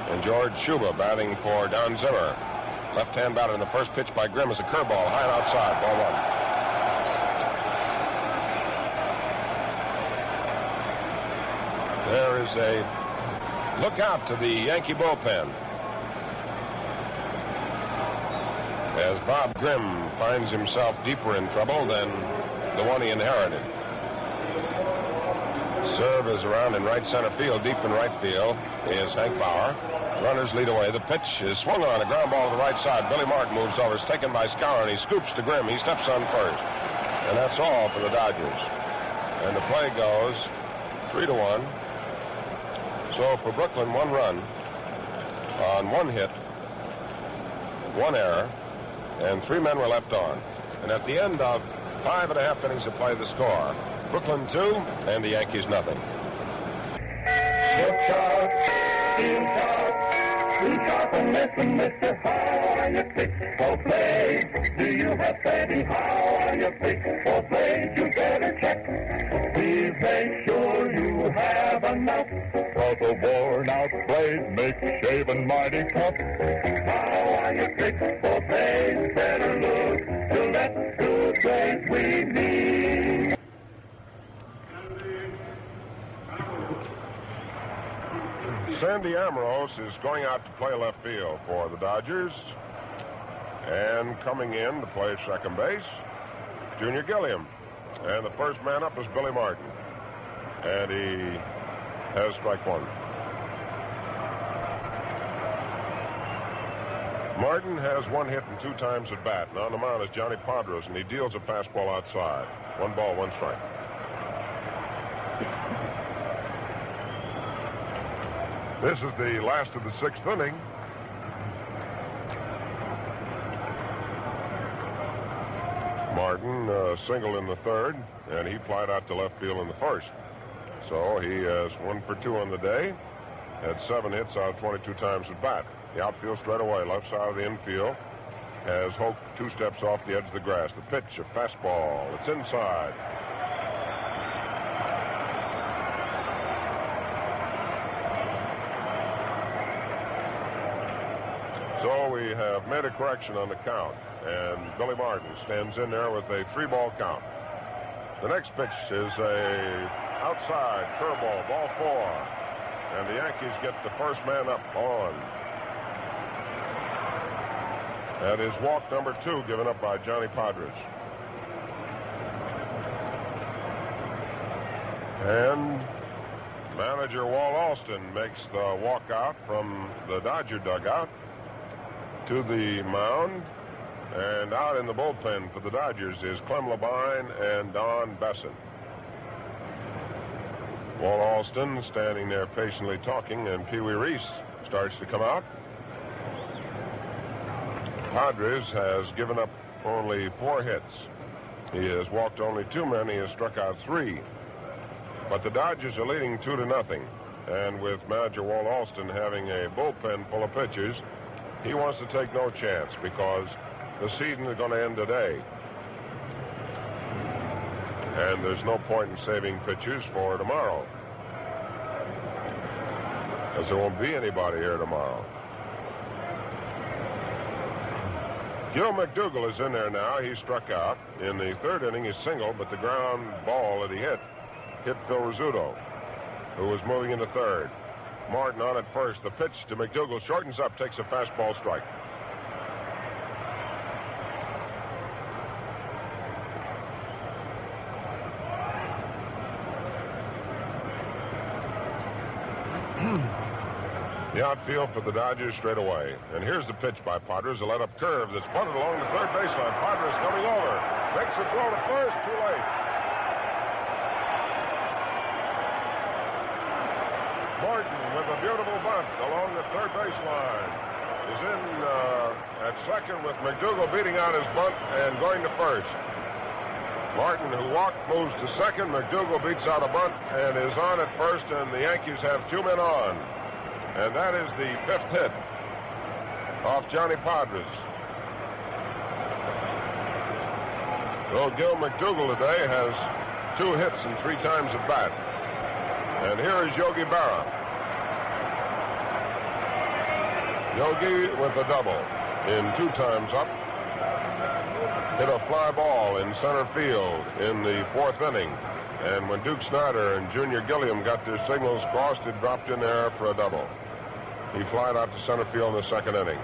And George Shuba batting for Don Zimmer. Left-hand batter, and the first pitch by Grimm is a curveball, high and outside, ball 1. There is a look out to the Yankee bullpen as Bob Grimm finds himself deeper in trouble than the one he inherited. Serve is around in right center field. Deep in right field is Hank Bauer. Runners lead away. The pitch is swung on, a ground ball to the right side. Billy Martin moves over. It's taken by Scour, and he scoops to Grimm. He steps on first. And that's all for the Dodgers. And the play goes 3-1. So for Brooklyn, 1 run on 1 hit, 1 error, and 3 men were left on. And at the end of 5.5 innings of play, the score, Brooklyn 2 and the Yankees nothing. Look sharp, feel sharp, be sharp and listen, mister. How are you fixed for play? Do you have plenty? How are you fixed for play? You better check. Please make sure you have enough. Cause a worn-out blade makes shaving mighty tough. How are you fixed for play? Better look to that good blade we need. Sandy Ambrose is going out to play left field for the Dodgers. And coming in to play second base, Junior Gilliam. And the first man up is Billy Martin. And he has strike 1. Martin has 1 hit and 2 times at bat. And on the mound is Johnny Podres, and he deals a fastball outside. 1 ball, 1 strike. This is the last of the 6th inning. Martin singled in the 3rd, and he flied out to left field in the 1st. So he has 1 for 2 on the day, had 7 hits out of 22 times at bat. The outfield straight away, left side of the infield, has Hoak 2 steps off the edge of the grass. The pitch, a fastball. It's inside. So we have made a correction on the count, and Billy Martin stands in there with a 3-ball count. The next pitch is a outside curveball, ball 4, and the Yankees get the first man up on. That is walk number 2 given up by Johnny Podres. And manager Walt Alston makes the walk out from the Dodger dugout to the mound, and out in the bullpen for the Dodgers is Clem Labine and Don Besson. Walt Alston standing there patiently talking, and Pee Wee Reis starts to come out. Padres has given up only 4 hits. He has walked only 2 men. He has struck out 3. But the Dodgers are leading 2-0, and with manager Walt Alston having a bullpen full of pitchers, he wants to take no chance because the season is going to end today. And there's no point in saving pitchers for tomorrow. because there won't be anybody here tomorrow. Gil McDougall is in there now. He struck out. In the third inning, he singled, but the ground ball that he hit Phil Rizzuto, who was moving into third. Martin on at first. The pitch to McDougall shortens up, takes a fastball strike. The outfield for the Dodgers straight away. And here's the pitch by Podres, a let-up curve that's bunted along the third baseline. Podres coming over. Makes a throw to first. Too late. Martin with a beautiful bunt along the third baseline. Is in at second with McDougall beating out his bunt and going to first. Martin, who walked, moves to second. McDougall beats out a bunt and is on at first, and the Yankees have 2 men on. And that is the 5th hit off Johnny Podres. So Gil McDougall today has 2 hits and 3 times at bat. And here is Yogi Berra. Yogi with a double in 2 times up. Hit a fly ball in center field in the 4th inning. And when Duke Snider and Junior Gilliam got their signals crossed, it dropped in there for a double. He flied out to center field in the 2nd inning.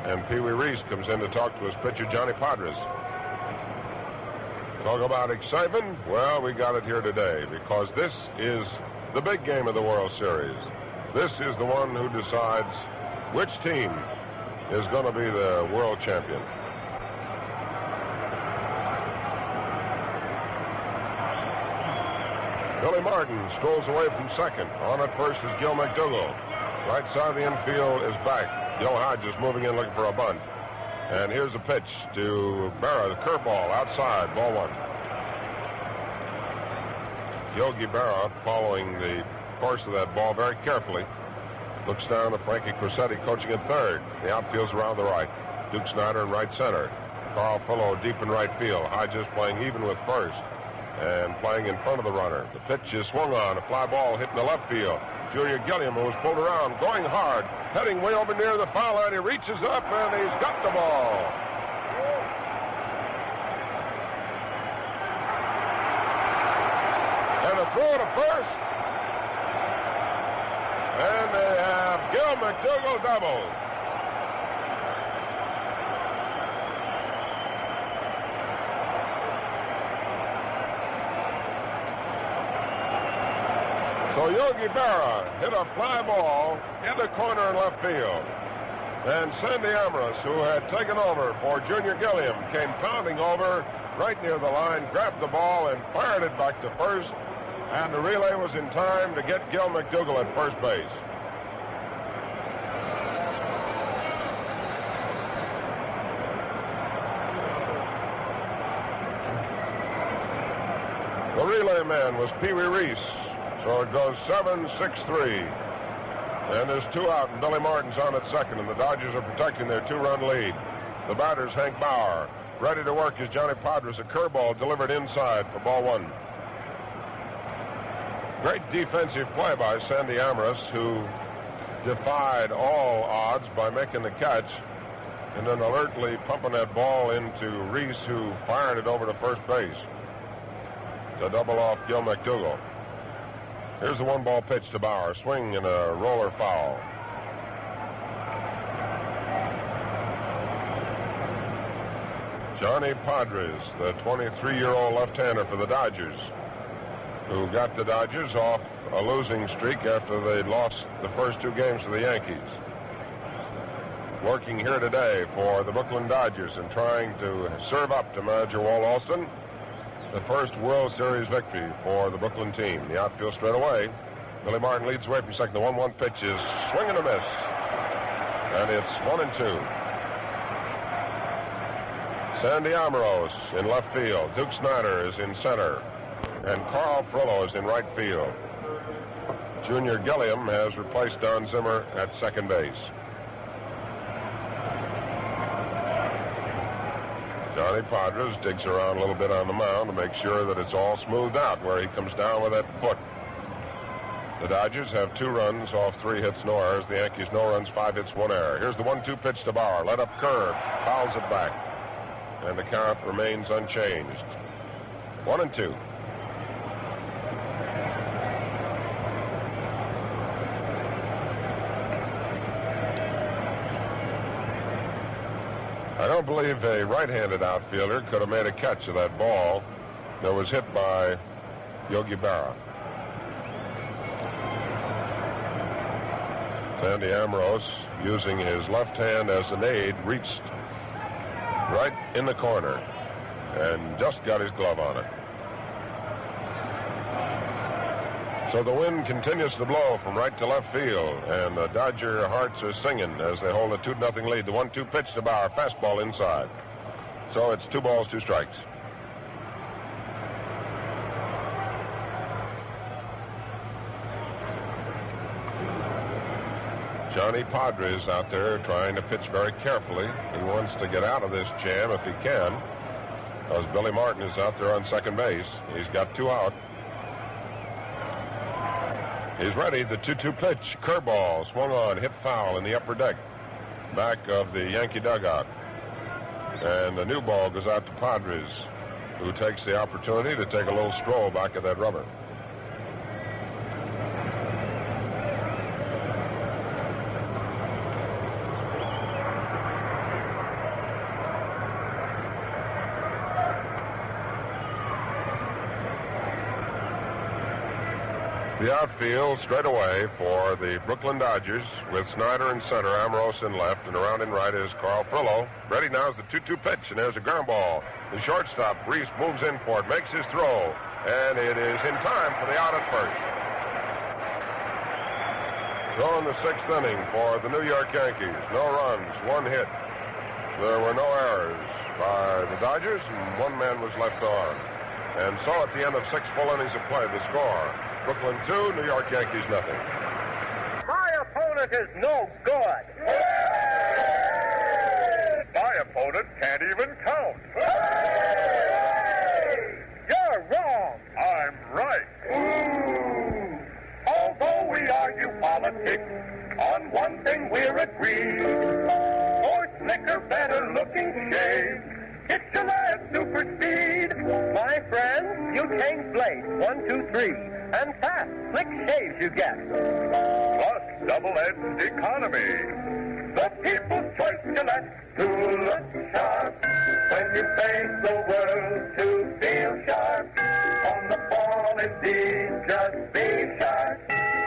And Piri Reis comes in to talk to his pitcher, Johnny Podres. Talk about excitement? Well, we got it here today because this is the big game of the World Series. This is the one who decides which team is going to be the world champion. Billy Martin strolls away from second. On at first is Gil McDougall. Right side of the infield is back. Joe Hodges moving in looking for a bunt. And here's a pitch to Berra, the curveball outside, ball 1. Yogi Berra following the course of that ball very carefully. Looks down to Frankie Crosetti coaching at third. The outfield's around the right. Duke Snider in right center. Carl Furillo deep in right field. Hodges playing even with first and playing in front of the runner. The pitch is swung on. A fly ball hit in the left field. Junior Gilliam, who was pulled around, going hard, heading way over near the foul line. He reaches up, and he's got the ball. And a throw to first. And they have Gil McDougall doubled. So Yogi Berra hit a fly ball in the corner in left field. And Sandy Amorous, who had taken over for Junior Gilliam, came pounding over right near the line, grabbed the ball, and fired it back to first. And the relay was in time to get Gil McDougall at first base. The relay man was Piri Reis. So it goes 7-6-3. And there's 2 out, and Billy Martin's on at second, and the Dodgers are protecting their 2-run lead. The batter's Hank Bauer. Ready to work is Johnny Podres. A curveball delivered inside for ball 1. Great defensive play by Sandy Amorous, who defied all odds by making the catch and then alertly pumping that ball into Reis, who fired it over to first base to double off Gil McDougall. Here's the 1-ball pitch to Bauer. Swing and a roller foul. Johnny Podres, the 23-year-old left-hander for the Dodgers, who got the Dodgers off a losing streak after they'd lost the first 2 games to the Yankees. Working here today for the Brooklyn Dodgers and trying to serve up to manager Walt Alston the first World Series victory for the Brooklyn team. The outfield straight away. Billy Martin leads away from second. The 1-1 pitch is swing and a miss. And it's 1-2. Sandy Amorous in left field. Duke Snider is in center. And Carl Furillo is in right field. Junior Gilliam has replaced Don Zimmer at second base. Johnny Podres digs around a little bit on the mound to make sure that it's all smoothed out where he comes down with that foot The Dodgers have 2 runs off 3 hits, no errors. The Yankees, no runs, 5 hits, 1 error. Here's the 1-2 pitch to Bauer. Let up curve. Fouls it back. And the count remains unchanged. 1-2. I don't believe a right-handed outfielder could have made a catch of that ball that was hit by Yogi Berra. Sandy Ambrose, using his left hand as an aid, reached right in the corner and just got his glove on it. So the wind continues to blow from right to left field, and the Dodger hearts are singing as they hold a 2-0 lead. The 1-2 pitch to Bauer, fastball inside. So it's 2 balls, 2 strikes. Johnny Podres out there trying to pitch very carefully. He wants to get out of this jam if he can, because Billy Martin is out there on second base. He's got 2 out. He's ready. The 2-2 pitch. Curveball. Swung on. Hit foul in the upper deck. Back of the Yankee dugout. And the new ball goes out to Padres, who takes the opportunity to take a little stroll back at that rubber. The outfield straight away for the Brooklyn Dodgers with Snider in center, Ambrose in left, and around in right is Carl Furillo. Ready now is the 2-2 pitch, and there's a ground ball. The shortstop, Reis, moves in for it, makes his throw, and it is in time for the out at first. So in the 6th inning for the New York Yankees. No runs, 1 hit. There were no errors by the Dodgers, and 1 man was left on. And so at the end of 6 full innings of play, the score: Brooklyn 2, New York Yankees nothing. My opponent is no good. My opponent can't even count. You're wrong. I'm right. Although we argue politics, on one thing we're agreed. More slicker, better looking shade. It's Gillette Super Speed. My friend, you change blades 1, 2, 3. And fast, slick shaves you get. Plus double-edged economy. The people's choice Gillette to look sharp. When you face the world to feel sharp. On the ball indeed, just be sharp.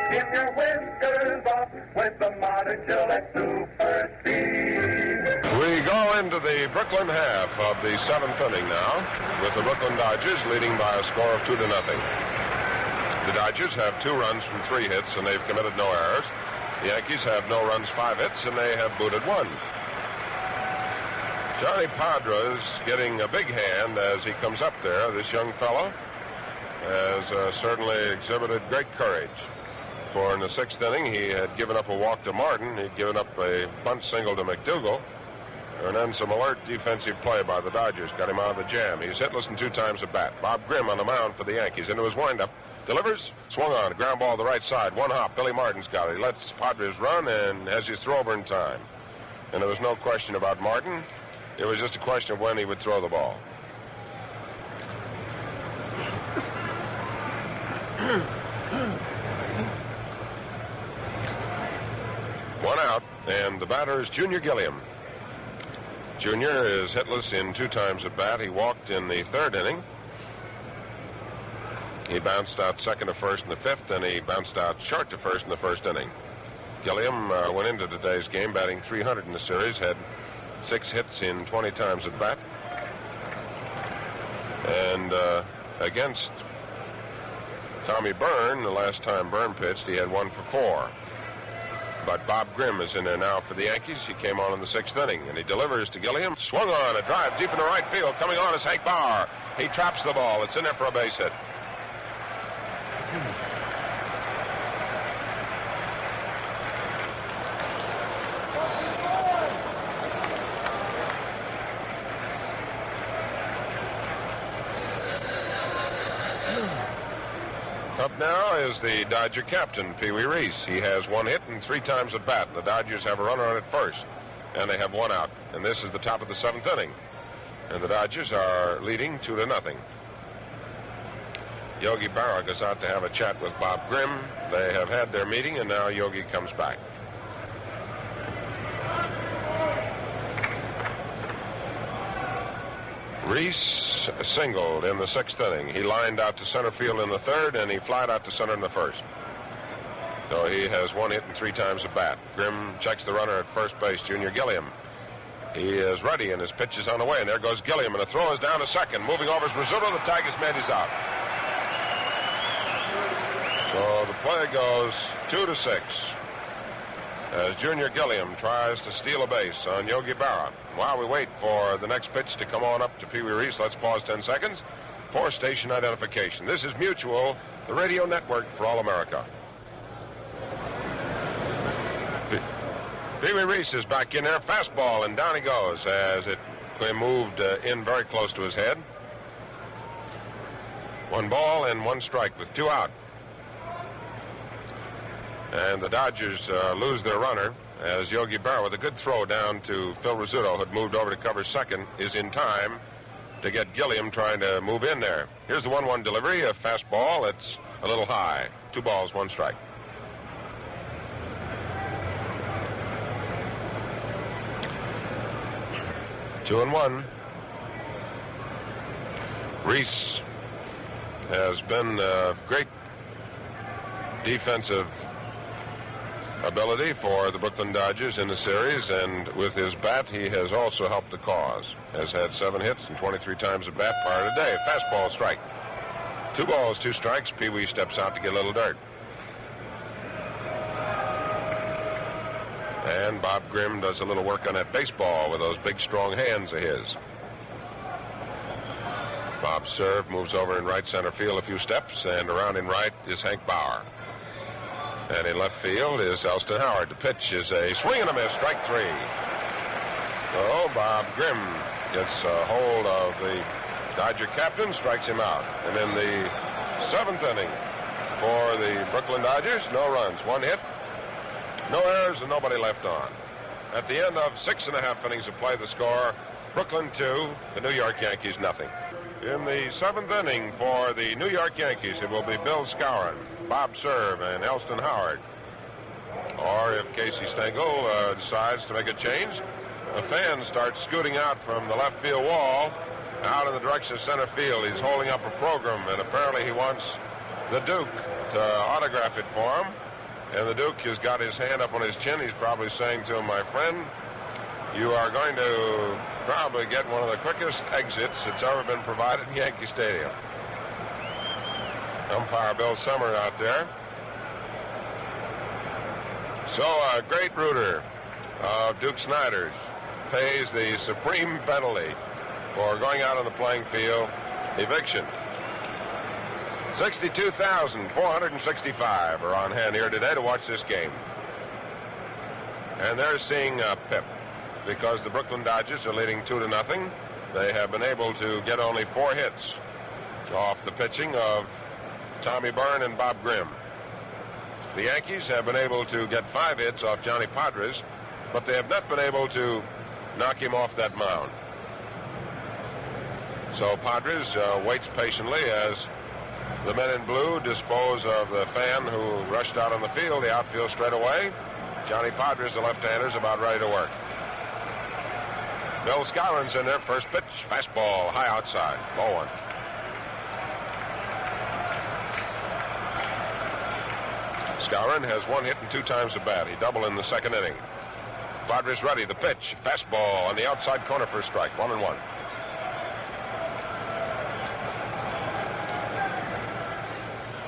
Keep your whiskers off with the modern Gillette Super Speed. We go into the Brooklyn half of the 7th inning now, with the Brooklyn Dodgers leading by a score of 2-0. The Dodgers have 2 runs from 3 hits, and they've committed no errors. The Yankees have no runs, 5 hits, and they have booted 1. Johnny Podres getting a big hand as he comes up there. This young fellow has certainly exhibited great courage. For in the 6th inning, he had given up a walk to Martin. He'd given up a bunt single to McDougal. And then some alert defensive play by the Dodgers got him out of the jam. He's hitless in 2 times at bat. Bob Grimm on the mound for the Yankees. Into his windup. Delivers. Swung on. Ground ball to the right side. 1 hop. Billy Martin's got it. He lets Padres run and has his throw over in time. And there was no question about Martin. It was just a question of when he would throw the ball. One out, and the batter is Junior Gilliam. Junior is hitless in 2 times at bat. He walked in the 3rd inning. He bounced out second to first in the 5th, and he bounced out short to first in the 1st inning. Gilliam went into today's game batting .300 in the series, had 6 hits in 20 times at bat. And against Tommy Byrne, the last time Byrne pitched, he had 1 for 4. But Bob Grimm is in there now for the Yankees. He came on in the 6th inning, and he delivers to Gilliam. Swung on, a drive deep in the right field. Coming on is Hank Bauer. He traps the ball. It's in there for a base hit. Up now is the Dodger captain, Piri Reis. He has 1 hit and 3 times at bat. The Dodgers have a runner on at first, and they have 1 out. And this is the top of the 7th inning. And the Dodgers are leading 2-0. Yogi Berra goes out to have a chat with Bob Grimm. They have had their meeting, and now Yogi comes back. Reis singled in the 6th inning. He lined out to center field in the 3rd, and he flied out to center in the 1st. So he has 1 hit and 3 times at bat. Grimm checks the runner at first base, Junior Gilliam. He is ready, and his pitch is on the way, and there goes Gilliam, and the throw is down to second. Moving over is Rizzuto. The tag is made. He's out. So the play goes 2-6 as Junior Gilliam tries to steal a base on Yogi Berra. While we wait for the next pitch to come on up to Piri Reis, let's pause 10 seconds for station identification. This is Mutual, the radio network for all America. Piri Reis is back in there. Fastball, and down he goes as it moved in very close to his head. 1 ball and 1 strike with 2 out. And the Dodgers lose their runner as Yogi Berra, with a good throw down to Phil Rizzuto, who had moved over to cover second, is in time to get Gilliam trying to move in there. Here's the 1-1 delivery, a fastball. It's a little high. 2 balls, 1 strike. Two and one. Reis has been a great defensive ability for the Brooklyn Dodgers in the series, and with his bat, he has also helped the cause. Has had 7 hits and 23 times at bat prior today. Fastball, strike. 2 balls, 2 strikes. Pee Wee steps out to get a little dirt. And Bob Grimm does a little work on that baseball with those big, strong hands of his. Bob's serve moves over in right center field a few steps, and around in right is Hank Bauer. And in left field is Elston Howard. The pitch is a swing and a miss, strike 3. So Bob Grimm gets a hold of the Dodger captain, strikes him out. And in the 7th inning for the Brooklyn Dodgers, no runs, 1 hit, no errors, and nobody left on. At the end of 6.5 innings of play, the score, Brooklyn 2, the New York Yankees nothing. In the 7th inning for the New York Yankees, it will be Bill Skowron, Bob Serve, and Elston Howard. Or if Casey Stengel decides to make a change, a fan starts scooting out from the left field wall out in the direction of center field. He's holding up a program, and apparently he wants the Duke to autograph it for him. And the Duke has got his hand up on his chin. He's probably saying to him, my friend, you are going to probably get one of the quickest exits that's ever been provided in Yankee Stadium. Umpire Bill Summer out there. So a great rooter of Duke Snider's pays the supreme penalty for going out on the playing field, eviction. 62,465 are on hand here today to watch this game. And they're seeing Pip because the Brooklyn Dodgers are leading 2-0. They have been able to get only 4 hits off the pitching of Tommy Byrne and Bob Grimm. The Yankees have been able to get 5 hits off Johnny Podres, but they have not been able to knock him off that mound. So Padres waits patiently as the men in blue dispose of the fan who rushed out on the field. The outfield straight away. Johnny Podres, the left-hander, is about ready to work. Bill Skowron's in there. First pitch, fastball, high outside. Ball 1. Skowron has 1 hit and 2 times at bat. He doubled in the 2nd inning. Padres ready. The pitch, fastball on the outside corner for a strike. 1-1.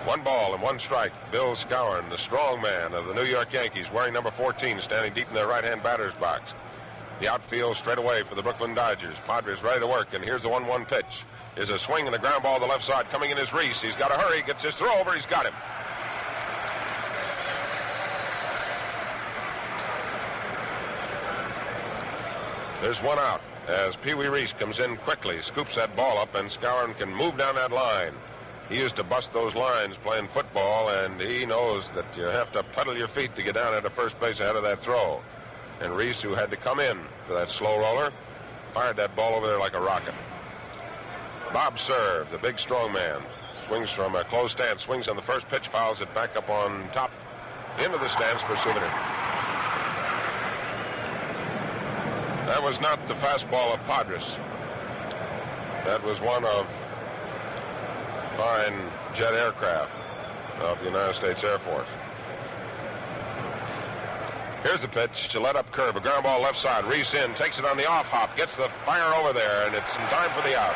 One ball and 1 strike. Bill Skowron, the strong man of the New York Yankees, wearing number 14, standing deep in their right-hand batter's box. The outfield straight away for the Brooklyn Dodgers. Padres ready to work, and here's the 1-1 pitch. Is a swing and a ground ball to the left side. Coming in is Reis. He's got to hurry. Gets his throw over. He's got him. There's 1 out as Pee Wee Reis comes in quickly, scoops that ball up, and Skowron can move down that line. He used to bust those lines playing football, and he knows that you have to pedal your feet to get down into first base ahead of that throw. And Reis, who had to come in to that slow roller, fired that ball over there like a rocket. Bob Serve, the big strong man, swings from a closed stance, swings on the first pitch, fouls it back up on top, into the stands for Souvenir. That was not the fastball of Podres. That was one of fine jet aircraft of the United States Air Force. Here's the pitch to let up curve. A ground ball left side. Reis in, takes it on the off hop, gets the fire over there, and it's in time for the out.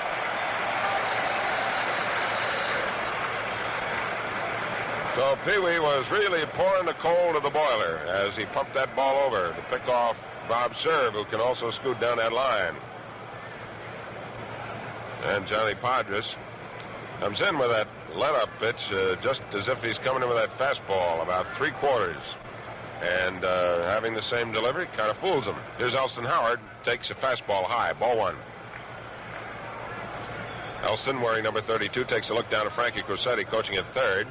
So Pee-wee was really pouring the coal to the boiler as he pumped that ball over to pick off Bob Serve, who can also scoot down that line. And Johnny Podres comes in with that let-up pitch just as if he's coming in with that fastball, about 3/4. And having the same delivery kind of fools him. Here's Elston Howard, takes a fastball high, ball one. Elston, wearing number 32, takes a look down at Frankie Crosetti, coaching at third.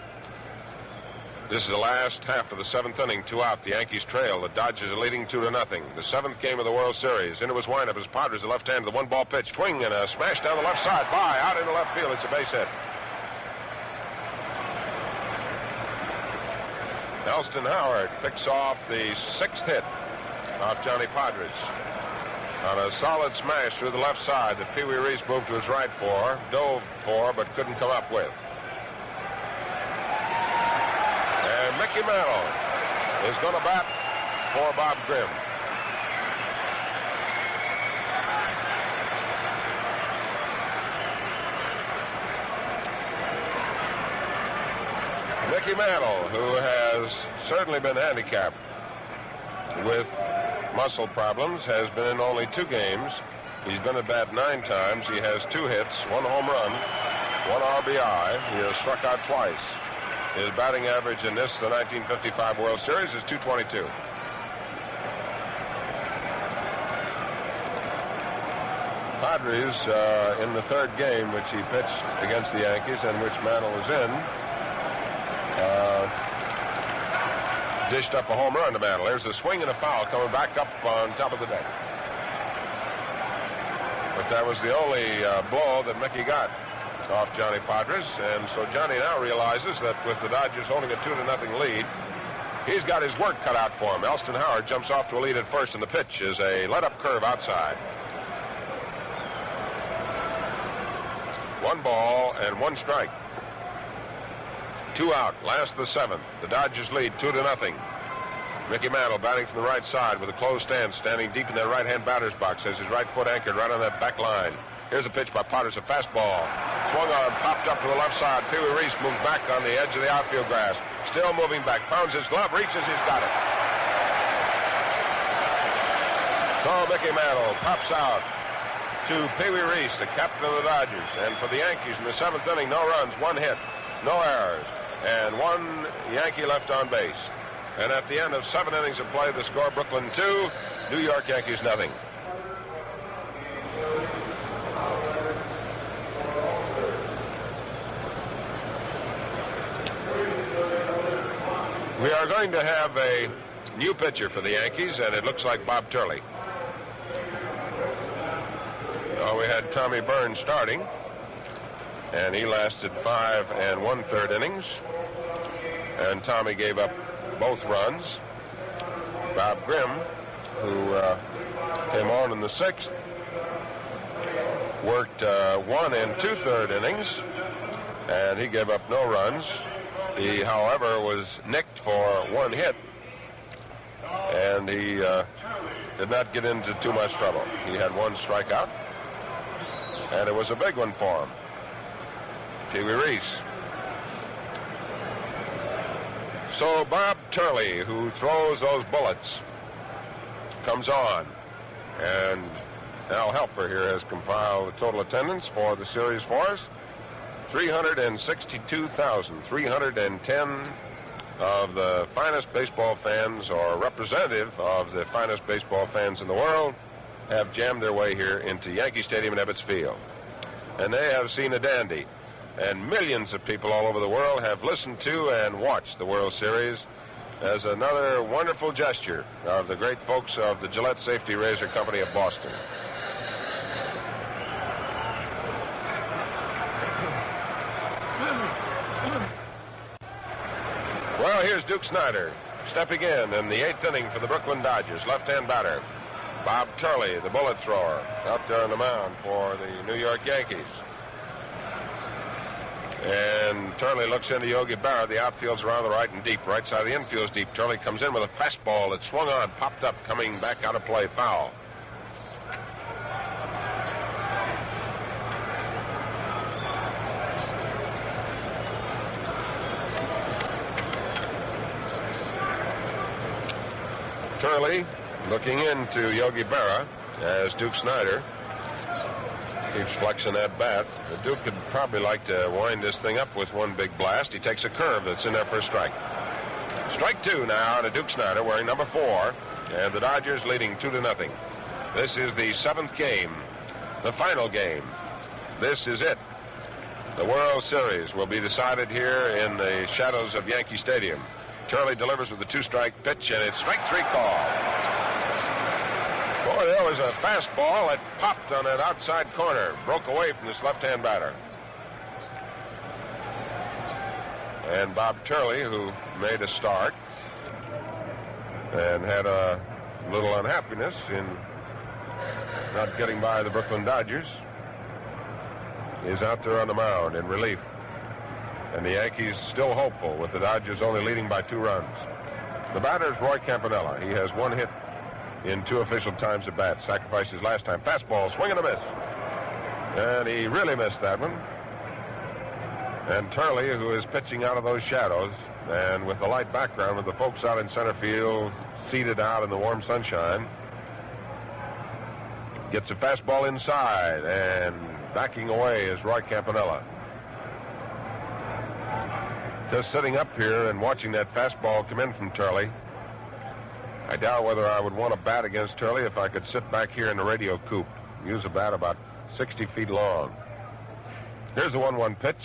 This is the last half of the 7th inning, 2 out. The Yankees trail. The Dodgers are leading 2-0. The 7th game of the World Series. Into his windup is Padres, the left hand, the 1-ball pitch. Swing and a smash down the left side. By, out into left field. It's a base hit. Elston Howard picks off the 6th hit off Johnny Podres on a solid smash through the left side that Pee-wee Reis moved to his right for, dove for, but couldn't come up with. And Mickey Mantle is going to bat for Bob Grimm. Mickey Mantle, who has certainly been handicapped with muscle problems, has been in only 2 games. He's been at bat 9 times. He has 2 hits, 1 home run, 1 RBI. He has struck out twice. His batting average in the 1955 World Series is .222. Padres, in the 3rd game, which he pitched against the Yankees and which Mantle was in, dished up a home run to Mantle. There's a swing and a foul coming back up on top of the deck. But that was the only blow that Mickey got off Johnny Podres, and so Johnny now realizes that with the Dodgers holding a 2-0 lead, he's got his work cut out for him. Elston Howard jumps off to a lead at first, and the pitch is a let-up curve outside. 1 ball and 1 strike. 2 out, last the 7th. The Dodgers lead 2-0. Mickey Mantle batting from the right side with a closed stance, standing deep in that right-hand batter's box, has his right foot anchored right on that back line. Here's a pitch by Podres, a fastball. Swung on, popped up to the left side. Piri Reis moves back on the edge of the outfield grass. Still moving back, pounds his glove, reaches, he's got it. So Mickey Mantle pops out to Piri Reis, the captain of the Dodgers. And for the Yankees in the 7th inning, no runs, 1 hit, no errors, and 1 Yankee left on base. And at the end of 7 innings of play, the score, Brooklyn 2, New York Yankees nothing. We are going to have a new pitcher for the Yankees, and it looks like Bob Turley. We had Tommy Byrne starting, and he lasted 5 1/3 innings, and Tommy gave up both runs. Bob Grimm, who came on in the 6th, worked 1 2/3 innings, and he gave up no runs. He, however, was nicked for 1 hit, and he did not get into too much trouble. He had 1 strikeout, and it was a big one for him. Pee-wee Reis. So Bob Turley, who throws those bullets, comes on, and Al Helper here has compiled the total attendance for the series for us. 362,310 of the finest baseball fans, or representative of the finest baseball fans in the world, have jammed their way here into Yankee Stadium and Ebbets Field. And they have seen a dandy. and millions of people all over the world have listened to and watched the World Series as another wonderful gesture of the great folks of the Gillette Safety Razor Company of Boston. Well, here's Duke Snider stepping in the 8th inning for the Brooklyn Dodgers, left-hand batter. Bob Turley, the bullet thrower, out there on the mound for the New York Yankees. And Turley looks into Yogi Berra. The outfield's around the right and deep. Right side of the infield's deep. Turley comes in with a fastball that swung on, popped up, coming back out of play, foul. Turley looking into Yogi Berra as Duke Snider keeps flexing that bat. The Duke could probably like to wind this thing up with one big blast. He takes a curve that's in there for a strike. Strike 2 now to Duke Snider, wearing number 4, and the Dodgers leading 2-0. This is the 7th game, the final game. This is it. The World Series will be decided here in the shadows of Yankee Stadium. Turley delivers with a 2-strike pitch, and it's strike 3 call. Boy, there was a fastball that popped on that outside corner, broke away from this left-hand batter. And Bob Turley, who made a start and had a little unhappiness in not getting by the Brooklyn Dodgers, is out there on the mound in relief. And the Yankees still hopeful, with the Dodgers only leading by 2 runs. The batter is Roy Campanella. He has 1 hit in 2 official times at bat. Sacrificed his last time. Fastball, swing and a miss. And he really missed that one. And Turley, who is pitching out of those shadows, and with the light background with the folks out in center field, seated out in the warm sunshine, gets a fastball inside, and backing away is Roy Campanella. Just sitting up here and watching that fastball come in from Turley, I doubt whether I would want to bat against Turley if I could sit back here in the radio coop. Use a bat about 60 feet long. Here's the 1-1 pitch.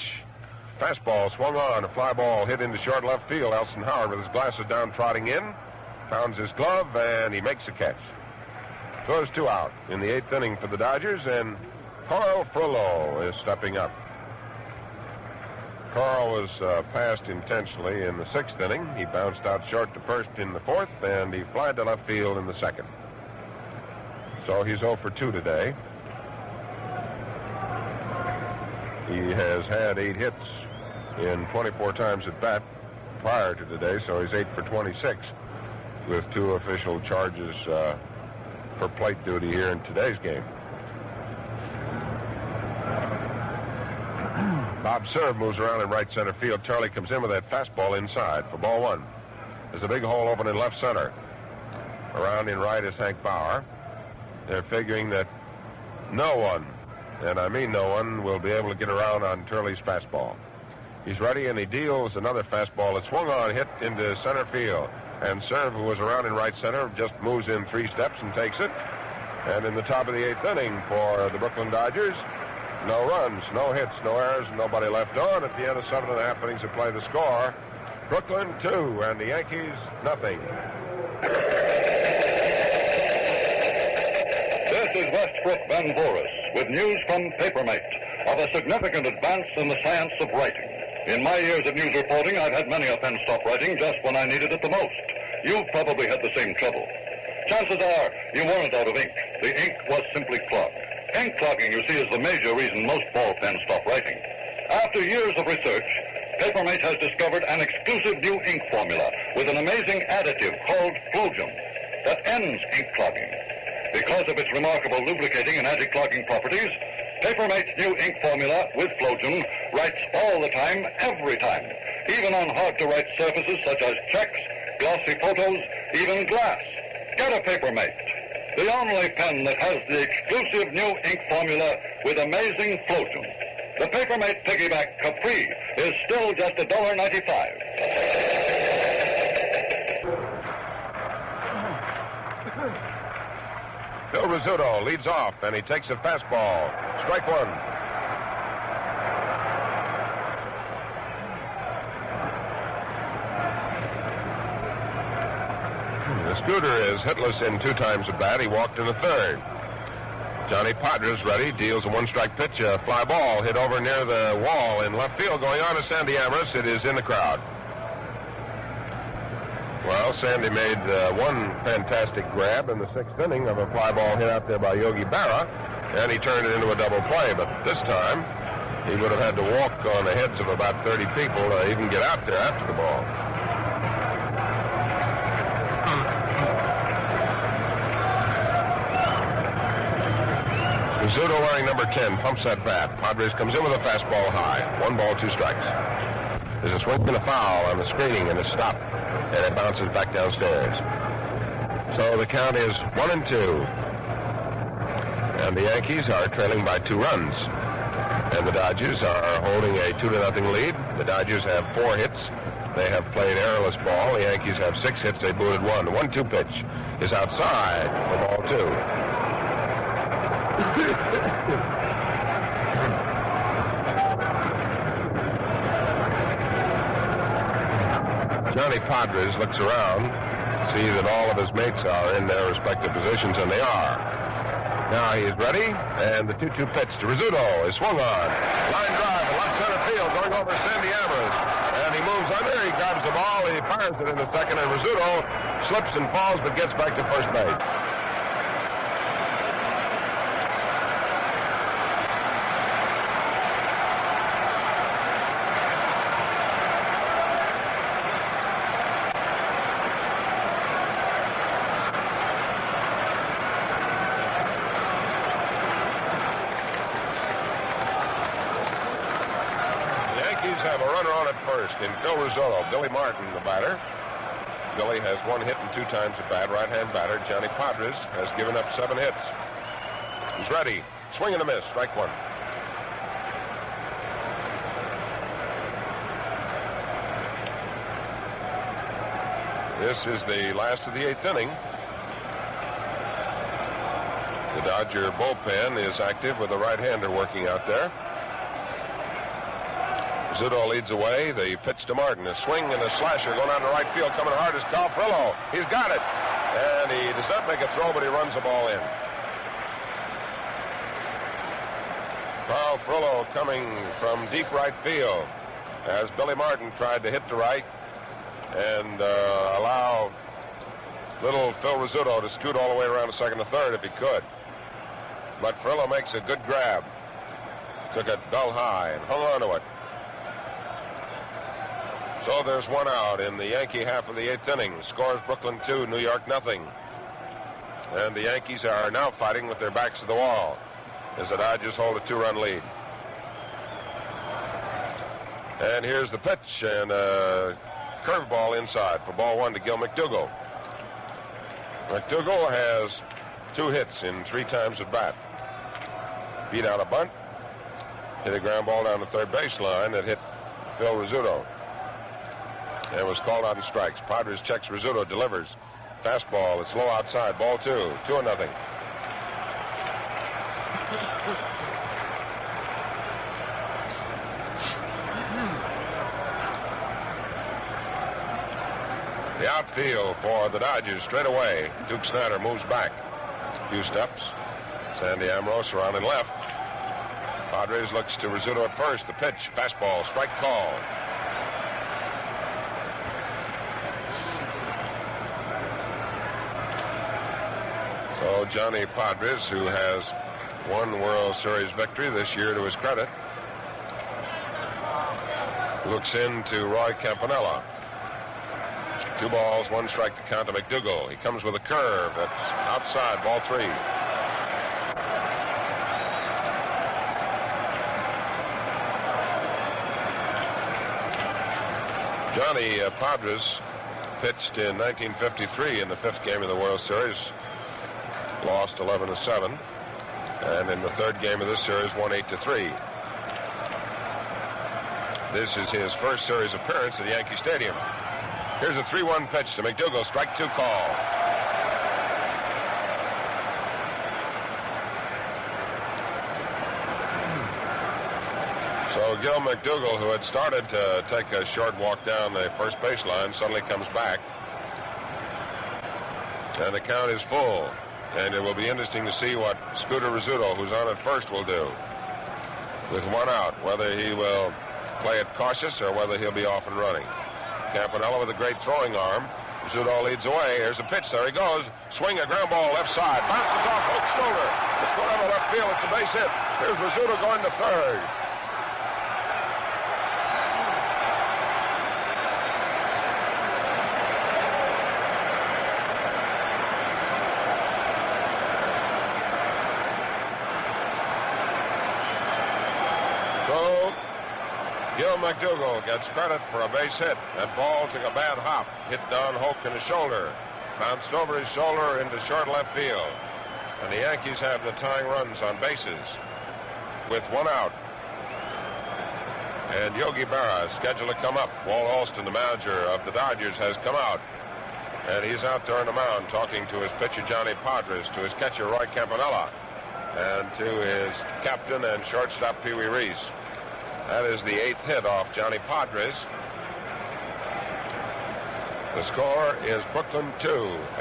Fastball swung on. A fly ball hit into short left field. Elson Howard with his glasses down trotting in. Pounds his glove, and he makes a catch. So there's 2 out in the 8th inning for the Dodgers, and Carl Furillo is stepping up. Carl was passed intentionally in the 6th inning. He bounced out short to first in the 4th, and he flied to left field in the 2nd. So he's 0 for 2 today. He has had 8 hits in 24 times at bat prior to today, so he's 8 for 26 with 2 official charges for plate duty here in today's game. Bob Serve moves around in right center field. Turley comes in with that fastball inside for ball 1. There's a big hole open in left center. Around in right is Hank Bauer. They're figuring that no one, and I mean no one, will be able to get around on Turley's fastball. He's ready, and he deals another fastball that swung on, hit into center field. And Serve, who was around in right center, just moves in 3 steps and takes it. And in the top of the 8th inning for the Brooklyn Dodgers, no runs, no hits, no errors, nobody left on. At the end of 7.5 innings of play, the score, Brooklyn 2 and the Yankees nothing. This is Westbrook Van Boris with news from Papermate of a significant advance in the science of writing. In my years of news reporting, I've had many a pen stop writing just when I needed it the most. You've probably had the same trouble. Chances are you weren't out of ink. The ink was simply clogged. Ink clogging, you see, is the major reason most ball pens stop writing. After years of research, Papermate has discovered an exclusive new ink formula with an amazing additive called Flogium that ends ink clogging. Because of its remarkable lubricating and anti-clogging properties, Papermate's new ink formula with Flogium writes all the time, every time, even on hard-to-write surfaces such as checks, glossy photos, even glass. Get a Papermate, the only pen that has the exclusive new ink formula with amazing Flogium. The Papermate Piggyback Capri is still just $1.95. Bill Rizzuto leads off, and he takes a fastball. Strike 1. Scooter is hitless in 2 times at bat. He walked in the 3rd. Johnny Podres ready, deals a 1-strike pitch, a fly ball hit over near the wall in left field. Going on to Sandy Amorous. It is in the crowd. Well, Sandy made one fantastic grab in the 6th inning of a fly ball hit out there by Yogi Berra, and he turned it into a double play. But this time, he would have had to walk on the heads of about 30 people to even get out there after the ball. Rizzuto wearing number 10 pumps that bat. Padres comes in with a fastball high. 1 ball, 2 strikes. There's a swing and a foul on the screening and a stop, and it bounces back downstairs. So the count is 1-2. And the Yankees are trailing by 2 runs. And the Dodgers are holding a 2-0 lead. The Dodgers have 4 hits. They have played errorless ball. The Yankees have 6 hits. They booted 1. The 1-2 pitch is outside for ball 2. Johnny Podres looks around, see that all of his mates are in their respective positions, and they are. Now he is ready, and the 2-2 pitch to Rizzuto is swung on. Line drive to left center field, going over Sandy Amorous. And he moves under, he grabs the ball, he fires it into second, and Rizzuto slips and falls, but gets back to first base. Have a runner on at first in Phil Rizzuto. Billy Martin, the batter. Billy has 1 hit and 2 times at bat. Right-hand batter. Johnny Podres has given up 7 hits. He's ready. Swing and a miss. Strike 1. This is the last of the 8th inning. The Dodger bullpen is active with a right-hander working out there. Rizzuto leads away. The pitch to Martin. A swing and a slasher going out to right field. Coming hard is Carl Furillo. He's got it. And he does not make a throw, but he runs the ball in. Carl Furillo coming from deep right field as Billy Martin tried to hit to right and allow little Phil Rizzuto to scoot all the way around to second to third if he could. But Furillo makes a good grab. Took it dull high and hung on to it. So there's 1 out in the Yankee half of the 8th inning. Scores Brooklyn 2, New York 0. And the Yankees are now fighting with their backs to the wall as the Dodgers hold a 2-run lead. And here's the pitch and a curveball inside for ball 1 to Gil McDougall. McDougall has 2 hits in 3 times at bat. Beat out a bunt, hit a ground ball down the third baseline that hit Phil Rizzuto. And was called out in strikes. Padres checks Rizzuto, delivers. Fastball, it's low outside. Ball 2, 2-0. The outfield for the Dodgers straight away. Duke Snider moves back a few steps. Sandy Amorous around and left. Padres looks to Rizzuto at first. The pitch, fastball, strike call. So Johnny Podres, who has 1 World Series victory this year to his credit, looks into Roy Campanella. 2 balls, 1 strike to count to McDougall. He comes with a curve that's outside, ball 3. Johnny Podres pitched in 1953 in the 5th game of the World Series. Lost 11-7, and in the 3rd game of this series, won 8-3. This is his first series appearance at Yankee Stadium. Here's a 3-1 pitch to McDougall, strike 2 call. So Gil McDougall, who had started to take a short walk down the first baseline, suddenly comes back. And the count is full. And it will be interesting to see what Scooter Rizzuto, who's on at first, will do. With one out, whether he will play it cautious or whether he'll be off and running. Campanella with a great throwing arm. Rizzuto leads away. Here's the pitch. There he goes. Swing a ground ball left side. Bounces off Hook's shoulder. It's going over left field. It's a base hit. Here's Rizzuto going to third. Gil McDougall gets credit for a base hit. That ball took a bad hop. Hit down Hoak in his shoulder. Bounced over his shoulder into short left field. And the Yankees have the tying runs on bases with one out. And Yogi Berra is scheduled to come up. Walt Alston, the manager of the Dodgers, has come out. And he's out there on the mound talking to his pitcher, Johnny Podres, to his catcher, Roy Campanella, and to his captain and shortstop, Piri Reis. That is the 8th hit off Johnny Podres. The score is Brooklyn 2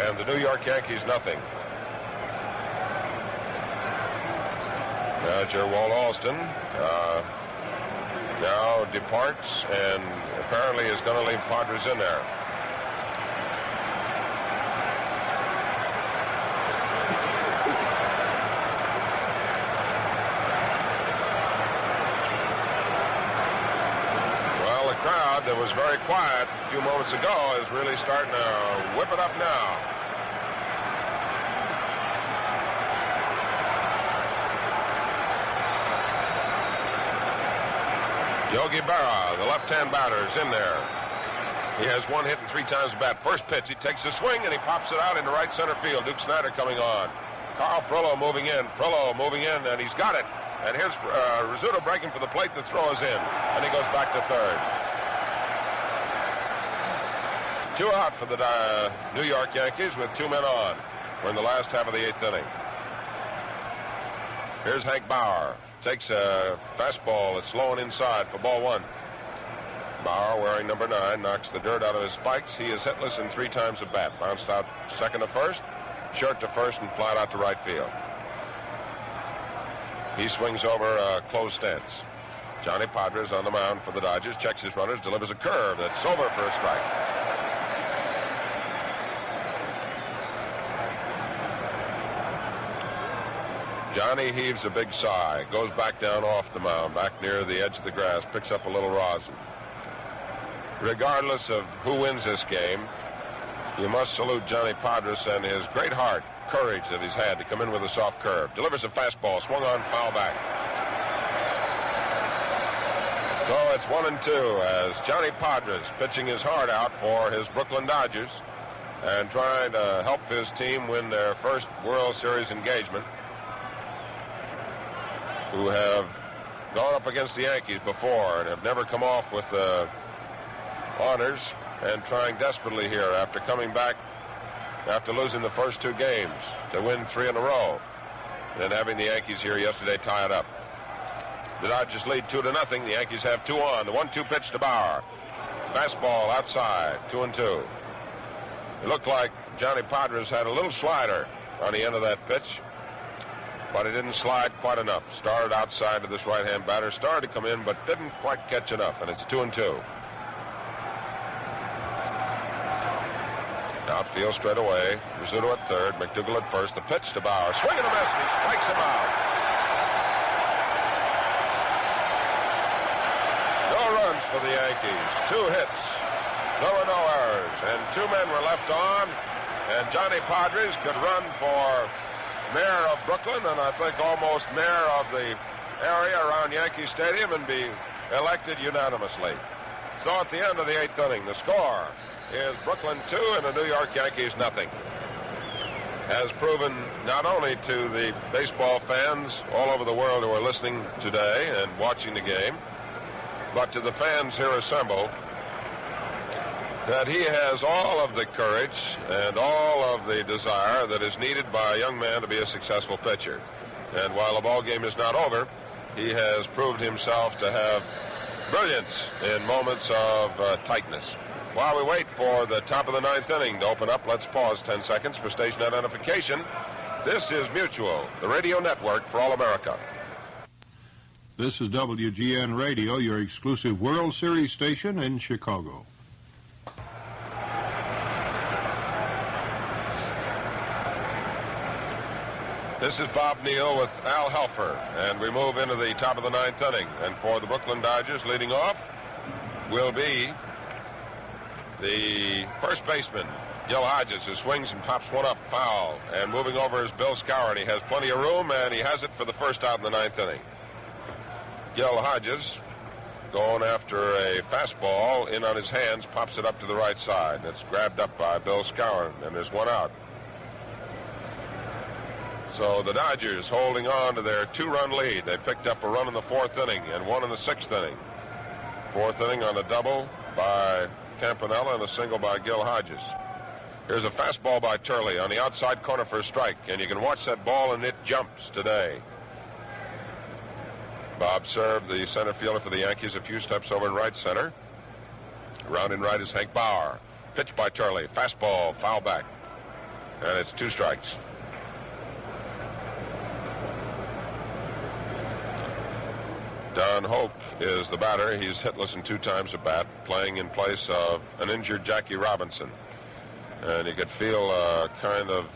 and the New York Yankees nothing. Manager Walt Alston now departs and apparently is going to leave Padres in there. That was very quiet a few moments ago is really starting to whip it up now. Yogi Berra, the left-hand batter, is in there. He has one hit and 3 times the bat. First pitch, he takes a swing and he pops it out into right center field. Duke Snider coming on. Carl Furillo moving in. Furillo moving in, and he's got it. And here's Rizzuto breaking for the plate. The throw is in, and he goes back to third. 2 out for the New York Yankees with 2 men on. We're in the last half of the 8th inning. Here's Hank Bauer. Takes a fastball. It's low and inside for ball 1. Bauer, wearing number 9, knocks the dirt out of his spikes. He is hitless in 3 times at bat. Bounced out second to first, short to first, and flied out to right field. He swings over a closed stance. Johnny Podres on the mound for the Dodgers. Checks his runners. Delivers a curve. That's over for a strike. Johnny heaves a big sigh, goes back down off the mound, back near the edge of the grass, picks up a little rosin. Regardless of who wins this game, you must salute Johnny Podres and his great heart, courage that he's had to come in with a soft curve. Delivers a fastball, swung on, foul back. So it's 1-2 as Johnny Podres pitching his heart out for his Brooklyn Dodgers and trying to help his team win their first World Series engagement, who have gone up against the Yankees before and have never come off with the honors, and trying desperately here after coming back after losing the first 2 games to win 3 in a row, and having the Yankees here yesterday tie it up. The Dodgers lead 2-0. The Yankees have 2 on. The 1-2 pitch to Bauer. Fastball outside, 2-2. It looked like Johnny Podres had a little slider on the end of that pitch, but it didn't slide quite enough. Started outside to this right-hand batter. Started to come in, but didn't quite catch enough, and it's 2-2. Outfield straight away. Rizzuto at third. McDougall at first. The pitch to Bauer. Swing and a miss, and he strikes him out. No runs for the Yankees. 2 hits. There were no errors, and 2 men were left on, and Johnny Podres could run for mayor of Brooklyn, and I think almost mayor of the area around Yankee Stadium, and be elected unanimously. So at the end of the 8th inning, the score is Brooklyn 2 and the New York Yankees nothing. Has proven not only to the baseball fans all over the world who are listening today and watching the game, but to the fans here assembled, that he has all of the courage and all of the desire that is needed by a young man to be a successful pitcher. And while the ball game is not over, he has proved himself to have brilliance in moments of tightness. While we wait for the top of the ninth inning to open up, let's pause 10 seconds for station identification. This is Mutual, the radio network for all America. This is WGN Radio, your exclusive World Series station in Chicago. This is Bob Neal with Al Helfer, and we move into the top of the ninth inning. And for the Brooklyn Dodgers, leading off will be the first baseman, Gil Hodges, who swings and pops one up, foul. And moving over is Bill Skowron, and he has plenty of room, and he has it for the first out in the ninth inning. Gil Hodges, going after a fastball in on his hands, pops it up to the right side. It's grabbed up by Bill Skowron, and there's one out. So the Dodgers holding on to their two-run lead. They picked up a run in the fourth inning and one in the sixth inning. Fourth inning on a double by Campanella and a single by Gil Hodges. Here's a fastball by Turley on the outside corner for a strike, and you can watch that ball, and it jumps today. Bob served, the center fielder for the Yankees, a few steps over in right center. Around in right is Hank Bauer. Pitch by Turley. Fastball, foul back. And it's 2 strikes. Don Hoak is the batter. He's hitless in 2 times at bat, playing in place of an injured Jackie Robinson. And you could feel kind of,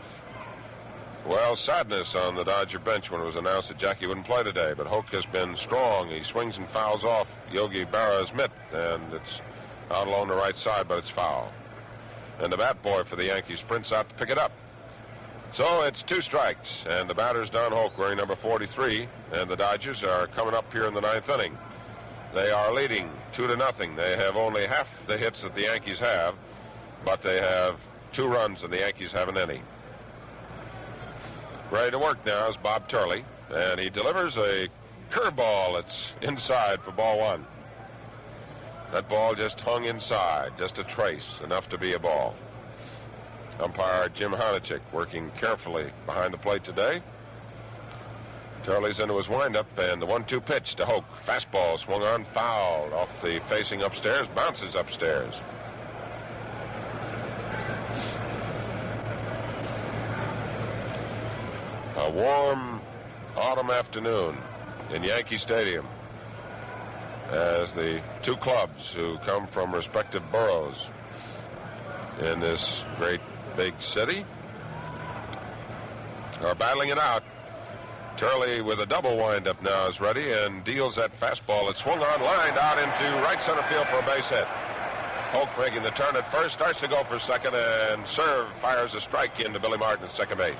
sadness on the Dodger bench when it was announced that Jackie wouldn't play today. But Hoak has been strong. He swings and fouls off Yogi Berra's mitt, and it's out along the right side, but it's foul. And the bat boy for the Yankees sprints out to pick it up. So it's 2 strikes, and the batter's Don Hoak, wearing number 43, and the Dodgers are coming up here in the ninth inning. They are leading 2-0. They have only half the hits that the Yankees have, but they have 2 runs, and the Yankees haven't any. Ready to work now is Bob Turley, and he delivers a curveball that's inside for ball 1. That ball just hung inside, just a trace, enough to be a ball. Umpire Jim Honochick working carefully behind the plate today. Turley's into his windup, and the 1-2 pitch to Hoak. Fastball swung on, fouled off the facing upstairs, bounces upstairs. A warm autumn afternoon in Yankee Stadium as the 2 clubs who come from respective boroughs in this great big city are battling it out. Turley with a double windup now is ready and deals that fastball. It swung on, lined out into right center field for a base hit. Hoak making the turn at first, starts to go for second, and serve fires a strike into Billy Martin at second base.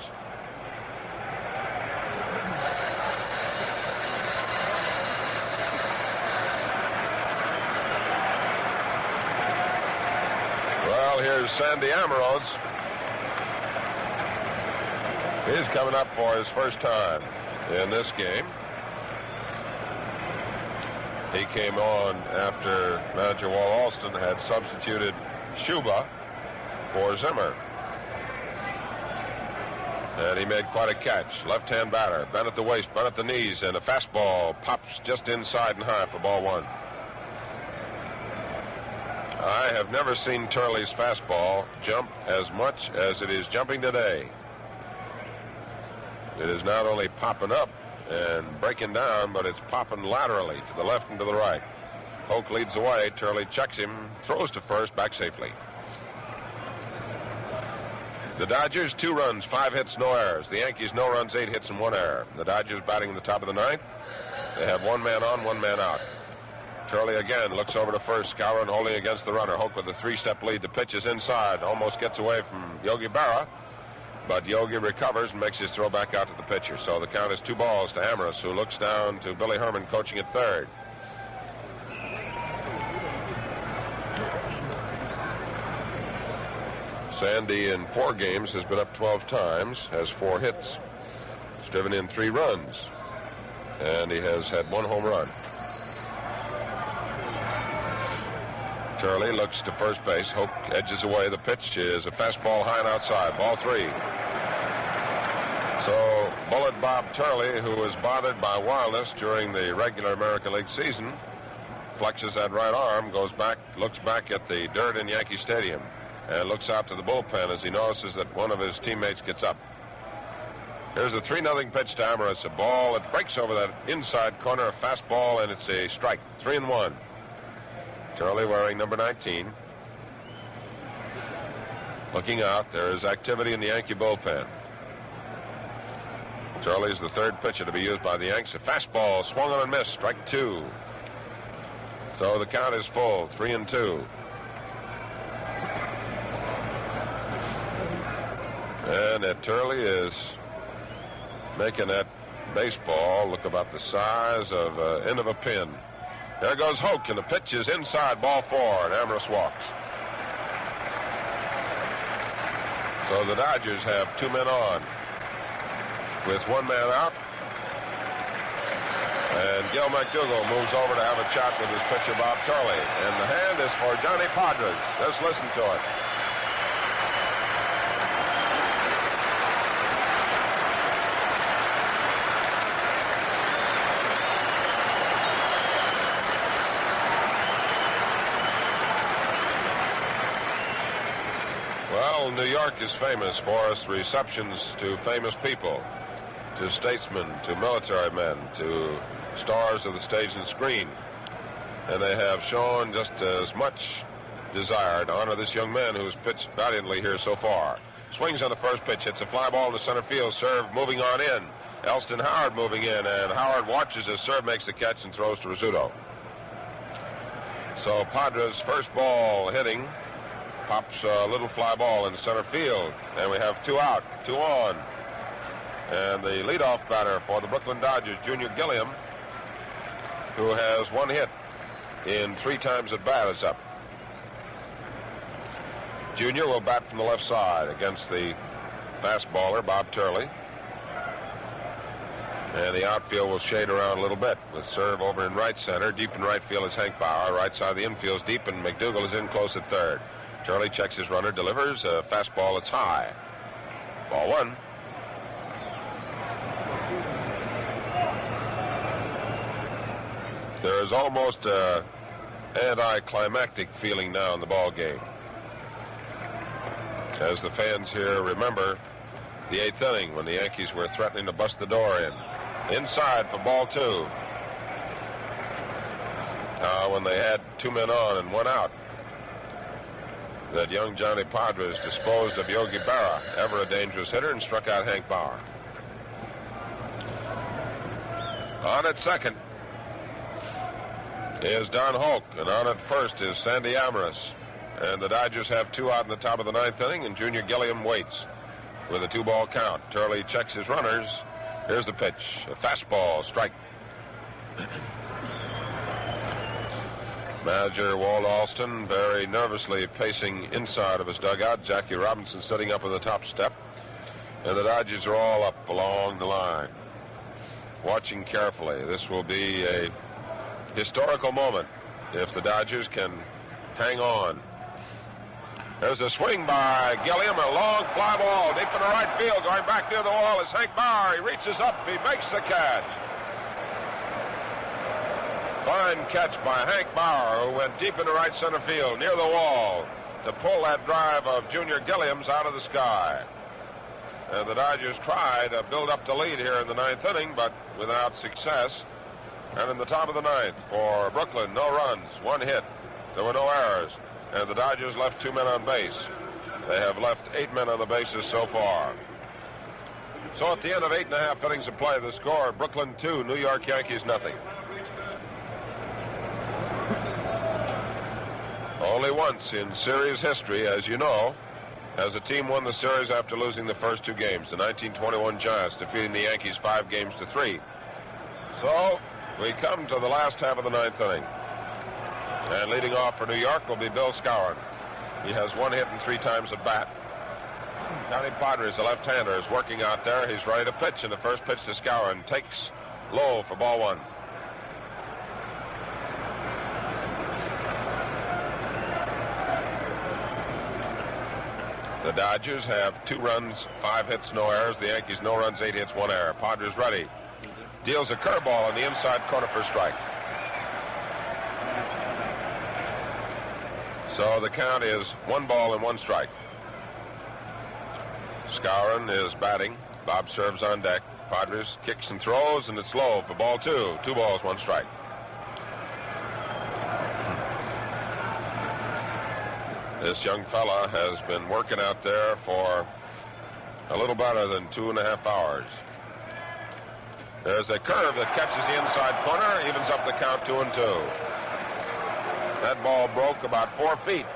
Well, here's Sandy Amorose. He's coming up for his first time in this game. He came on after manager Walt Alston had substituted Schuba for Zimmer. And he made quite a catch. Left-hand batter, bent at the waist, bent at the knees, and a fastball pops just inside and high for ball 1. I have never seen Turley's fastball jump as much as it is jumping today. It is not only popping up and breaking down, but it's popping laterally to the left and to the right. Hoak leads the way. Turley checks him, throws to first, back safely. The Dodgers, 2 runs, 5 hits, no errors. The Yankees, no runs, 8 hits, and 1 error. The Dodgers batting in the top of the ninth. They have 1 man on, 1 man out. Turley again looks over to first. Skowron holding against the runner. Hoak with a 3-step lead. The pitch is inside. Almost gets away from Yogi Berra. But Yogi recovers and makes his throw back out to the pitcher. So the count is 2 balls to Amorose, who looks down to Billy Herman coaching at third. Sandy in 4 games has been up 12 times, has 4 hits. He's driven in 3 runs. And he has had 1 home run. Turley looks to first base. Hoak edges away. The pitch is a fastball high and outside. Ball 3. So Bullet Bob Turley, who was bothered by wildness during the regular American League season, flexes that right arm, goes back, looks back at the dirt in Yankee Stadium, and looks out to the bullpen as he notices that one of his teammates gets up. Here's a 3-0 pitch to Amaris. A ball that breaks over that inside corner, a fastball, and it's a strike. 3-1. Turley wearing number 19. Looking out, there is activity in the Yankee bullpen. Turley's the third pitcher to be used by the Yanks. A fastball swung on and missed. Strike 2. So the count is full. 3-2. And Turley is making that baseball look about the size of the end of a pin. There goes Hoak, and the pitch is inside, ball 4, and Amaris walks. So the Dodgers have 2 men on with 1 man out. And Gil McDougall moves over to have a chat with his pitcher, Bob Turley. And the hand is for Johnny Podres. Let's listen to it. Well, New York is famous for its receptions to famous people, to statesmen, to military men, to stars of the stage and screen. And they have shown just as much desire to honor this young man who's pitched valiantly here so far. Swings on the first pitch, hits a fly ball to center field, serve moving on in. Elston Howard moving in, and Howard watches as serve makes the catch and throws to Rizzuto. So Padres' first ball hitting pops a little fly ball in center field, and we have 2 out, 2 on. And the leadoff batter for the Brooklyn Dodgers, Junior Gilliam, who has 1 hit in 3 times at bat, is up. Junior will bat from the left side against the fastballer, Bob Turley. And the outfield will shade around a little bit with serve over in right center. Deep in right field is Hank Bauer. Right side of the infield's deep, and McDougall is in close at third. Turley checks his runner, delivers a fastball that's high. Ball 1. There is almost an anticlimactic feeling now in the ball game, as the fans here remember the 8th inning when the Yankees were threatening to bust the door in. Inside for ball 2. When they had 2 men on and 1 out, that young Johnny Podres disposed of Yogi Berra, ever a dangerous hitter, and struck out Hank Bauer. On at second is Don Hoak, and on at first is Sandy Amaris. And the Dodgers have 2 out in the top of the 9th inning, and Junior Gilliam waits with a 2-ball count. Turley checks his runners. Here's the pitch. A fastball, strike. Manager Walt Alston very nervously pacing inside of his dugout. Jackie Robinson sitting up on the top step. And the Dodgers are all up along the line, watching carefully. This will be a historical moment if the Dodgers can hang on. There's a swing by Gilliam, a long fly ball deep in the right field. Going back near the wall is Hank Bauer. He reaches up, he makes the catch. Fine catch by Hank Bauer, who went deep into right center field near the wall to pull that drive of Junior Gilliam's out of the sky. And the Dodgers try to build up the lead here in the 9th inning, but without success. And in the top of the 9th for Brooklyn, no runs, 1 hit. There were no errors. And the Dodgers left 2 men on base. They have left 8 men on the bases so far. So at the end of 8.5 innings of play, the score, Brooklyn 2, New York Yankees nothing. Only once in series history, as you know, has a team won the series after losing the first 2 games. The 1921 Giants defeating the Yankees 5-3. So we come to the last half of the 9th inning. And leading off for New York will be Bill Skowron. He has 1 hit and 3 times at bat. Johnny Podres, the left-hander, is working out there. He's ready to pitch, and the first pitch to Skowron takes low for ball 1. The Dodgers have 2 runs, 5 hits, no errors. The Yankees, no runs, 8 hits, 1 error. Podres ready. Deals a curveball in the inside corner for a strike. So the count is 1 ball and 1 strike. Skowron is batting. Bob serves on deck. Podres kicks and throws, and it's low for ball 2. 2 balls, 1 strike. This young fella has been working out there for a little better than 2.5 hours. There's a curve that catches the inside corner, evens up the count 2-2. That ball broke about 4 feet.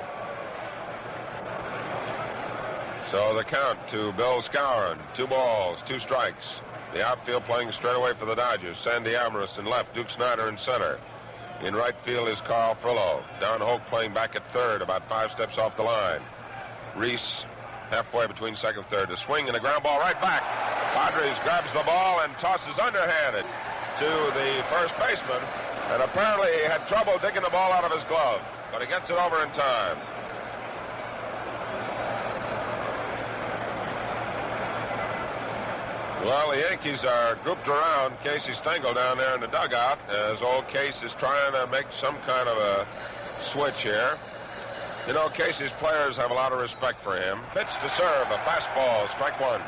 So the count to Bill Skowron, 2 balls, 2 strikes. The outfield playing straight away for the Dodgers. Sandy Alvarez in left, Duke Snider in center. In right field is Carl Furillo. Don Hoak playing back at third, about 5 steps off the line. Reis halfway between second and third. A swing and a ground ball right back. Padres grabs the ball and tosses underhanded to the first baseman. And apparently he had trouble digging the ball out of his glove. But he gets it over in time. Well, the Yankees are grouped around Casey Stengel down there in the dugout as old Case is trying to make some kind of a switch here. You know, Casey's players have a lot of respect for him. Pitch to serve, a fastball, strike 1.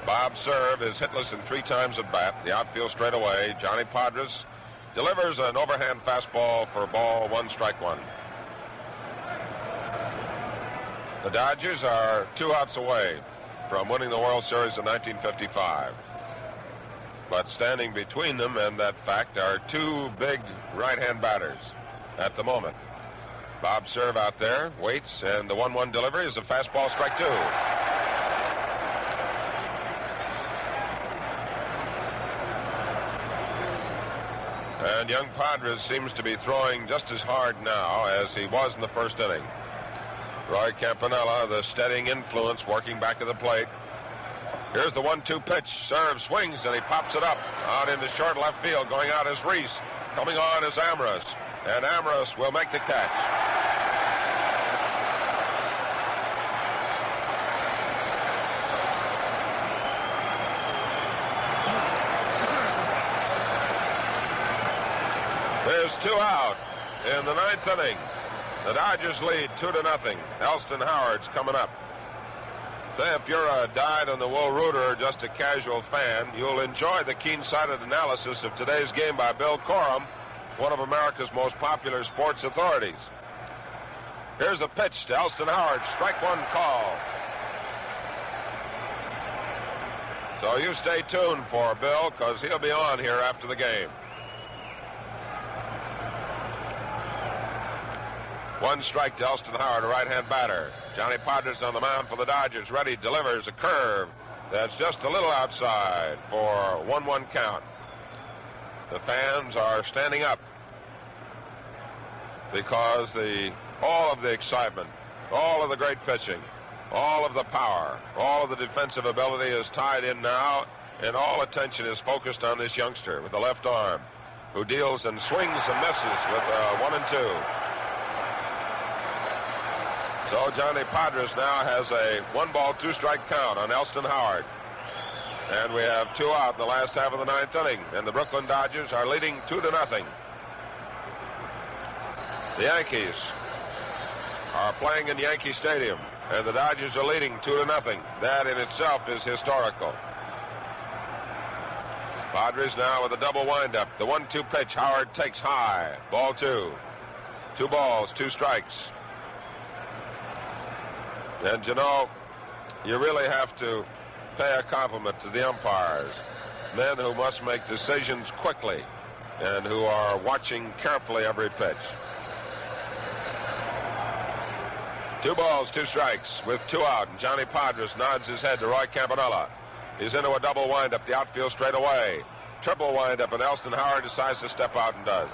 Bob's serve is hitless in 3 times at bat. The outfield straight away. Johnny Podres delivers an overhand fastball for ball 1, strike 1. The Dodgers are 2 outs away from winning the World Series in 1955. But standing between them and that fact are 2 big right-hand batters at the moment. Bob serve out there, waits, and the 1-1 delivery is a fastball, strike 2. And young Padres seems to be throwing just as hard now as he was in the first inning. Roy Campanella, the steadying influence, working back to the plate. Here's the 1-2 pitch. Serve, swings, and he pops it up out into short left field. Going out is Reis. Coming on is Amorous. And Amorous will make the catch. There's 2 out in the 9th inning. The Dodgers lead 2-0. Elston Howard's coming up. Say, if you're a dyed-in-the-wool rooter or just a casual fan, you'll enjoy the keen-sighted analysis of today's game by Bill Corum, one of America's most popular sports authorities. Here's a pitch to Elston Howard. Strike 1 call. So you stay tuned for Bill, because he'll be on here after the game. 1 strike to Elston Howard, a right-hand batter. Johnny Podres on the mound for the Dodgers. Ready, delivers a curve that's just a little outside for 1-1 count. The fans are standing up because all of the excitement, all of the great pitching, all of the power, all of the defensive ability is tied in now, and all attention is focused on this youngster with the left arm who deals and swings and misses with 1 and 2. So Johnny Podres now has a 1-ball, 2-strike count on Elston Howard. And we have 2 out in the last half of the 9th inning. And the Brooklyn Dodgers are leading 2-0. The Yankees are playing in Yankee Stadium. And the Dodgers are leading 2-0. That in itself is historical. Padres now with a double windup. The 1-2 pitch. Howard takes high. Ball 2. 2 balls, 2 strikes. And, you know, you really have to pay a compliment to the umpires, men who must make decisions quickly and who are watching carefully every pitch. 2 balls, 2 strikes with 2 out, and Johnny Podres nods his head to Roy Campanella. He's into a double windup, the outfield straight away. Triple windup, and Elston Howard decides to step out and does.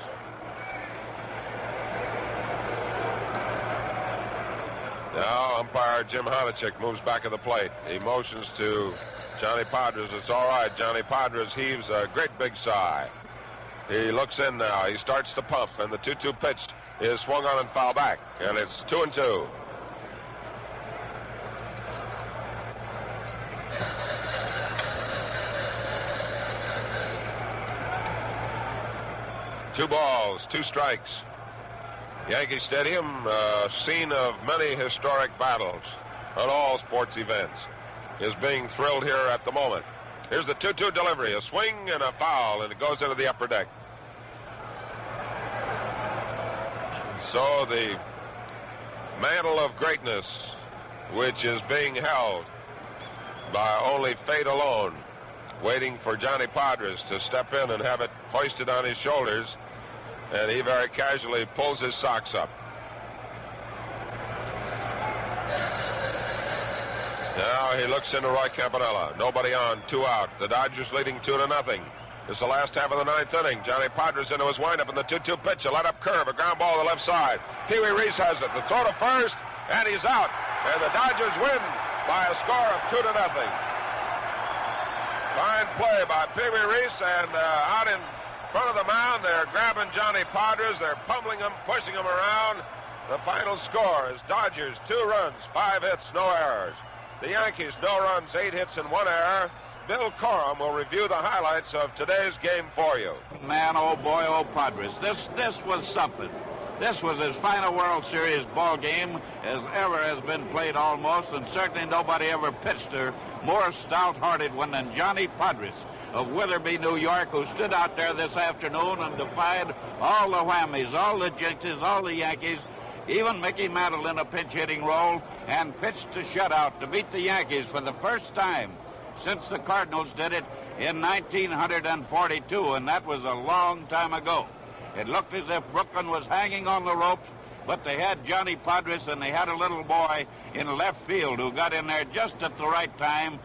Now, umpire Jim Honochick moves back at the plate. He motions to Johnny Podres. It's all right. Johnny Podres heaves a great big sigh. He looks in now. He starts to pump, and the 2-2 pitch is swung on and foul back, and it's 2-2. 2 balls, 2 strikes. Yankee Stadium, scene of many historic battles on all sports events, is being thrilled here at the moment. Here's the 2-2 delivery, a swing and a foul, and it goes into the upper deck. So the mantle of greatness, which is being held by only fate alone, waiting for Johnny Podres to step in and have it hoisted on his shoulders, and he very casually pulls his socks up. Now he looks into Roy Campanella. Nobody on, 2 out. The Dodgers leading 2-0. This is the last half of the 9th inning. Johnny Podres into his windup in the 2-2 pitch. A let-up curve, a ground ball to the left side. Piri Reis has it. The throw to first, and he's out. And the Dodgers win by a score of 2-0. Fine play by Piri Reis, and out in front of the mound, they're grabbing Johnny Podres. They're pummeling him, pushing him around. The final score is Dodgers 2 runs, 5 hits, no errors. The Yankees, no runs, 8 hits, and 1 error. Bill Corum will review the highlights of today's game for you. Man, oh boy, oh Padres. This was something. This was as fine a World Series ball game as ever has been played almost, and certainly nobody ever pitched a more stout-hearted one than Johnny Podres of Witherby, New York, who stood out there this afternoon and defied all the whammies, all the jinxes, all the Yankees, even Mickey Mantle in a pinch-hitting role, and pitched a shutout to beat the Yankees for the first time since the Cardinals did it in 1942, and that was a long time ago. It looked as if Brooklyn was hanging on the ropes, but they had Johnny Podres, and they had a little boy in left field who got in there just at the right time,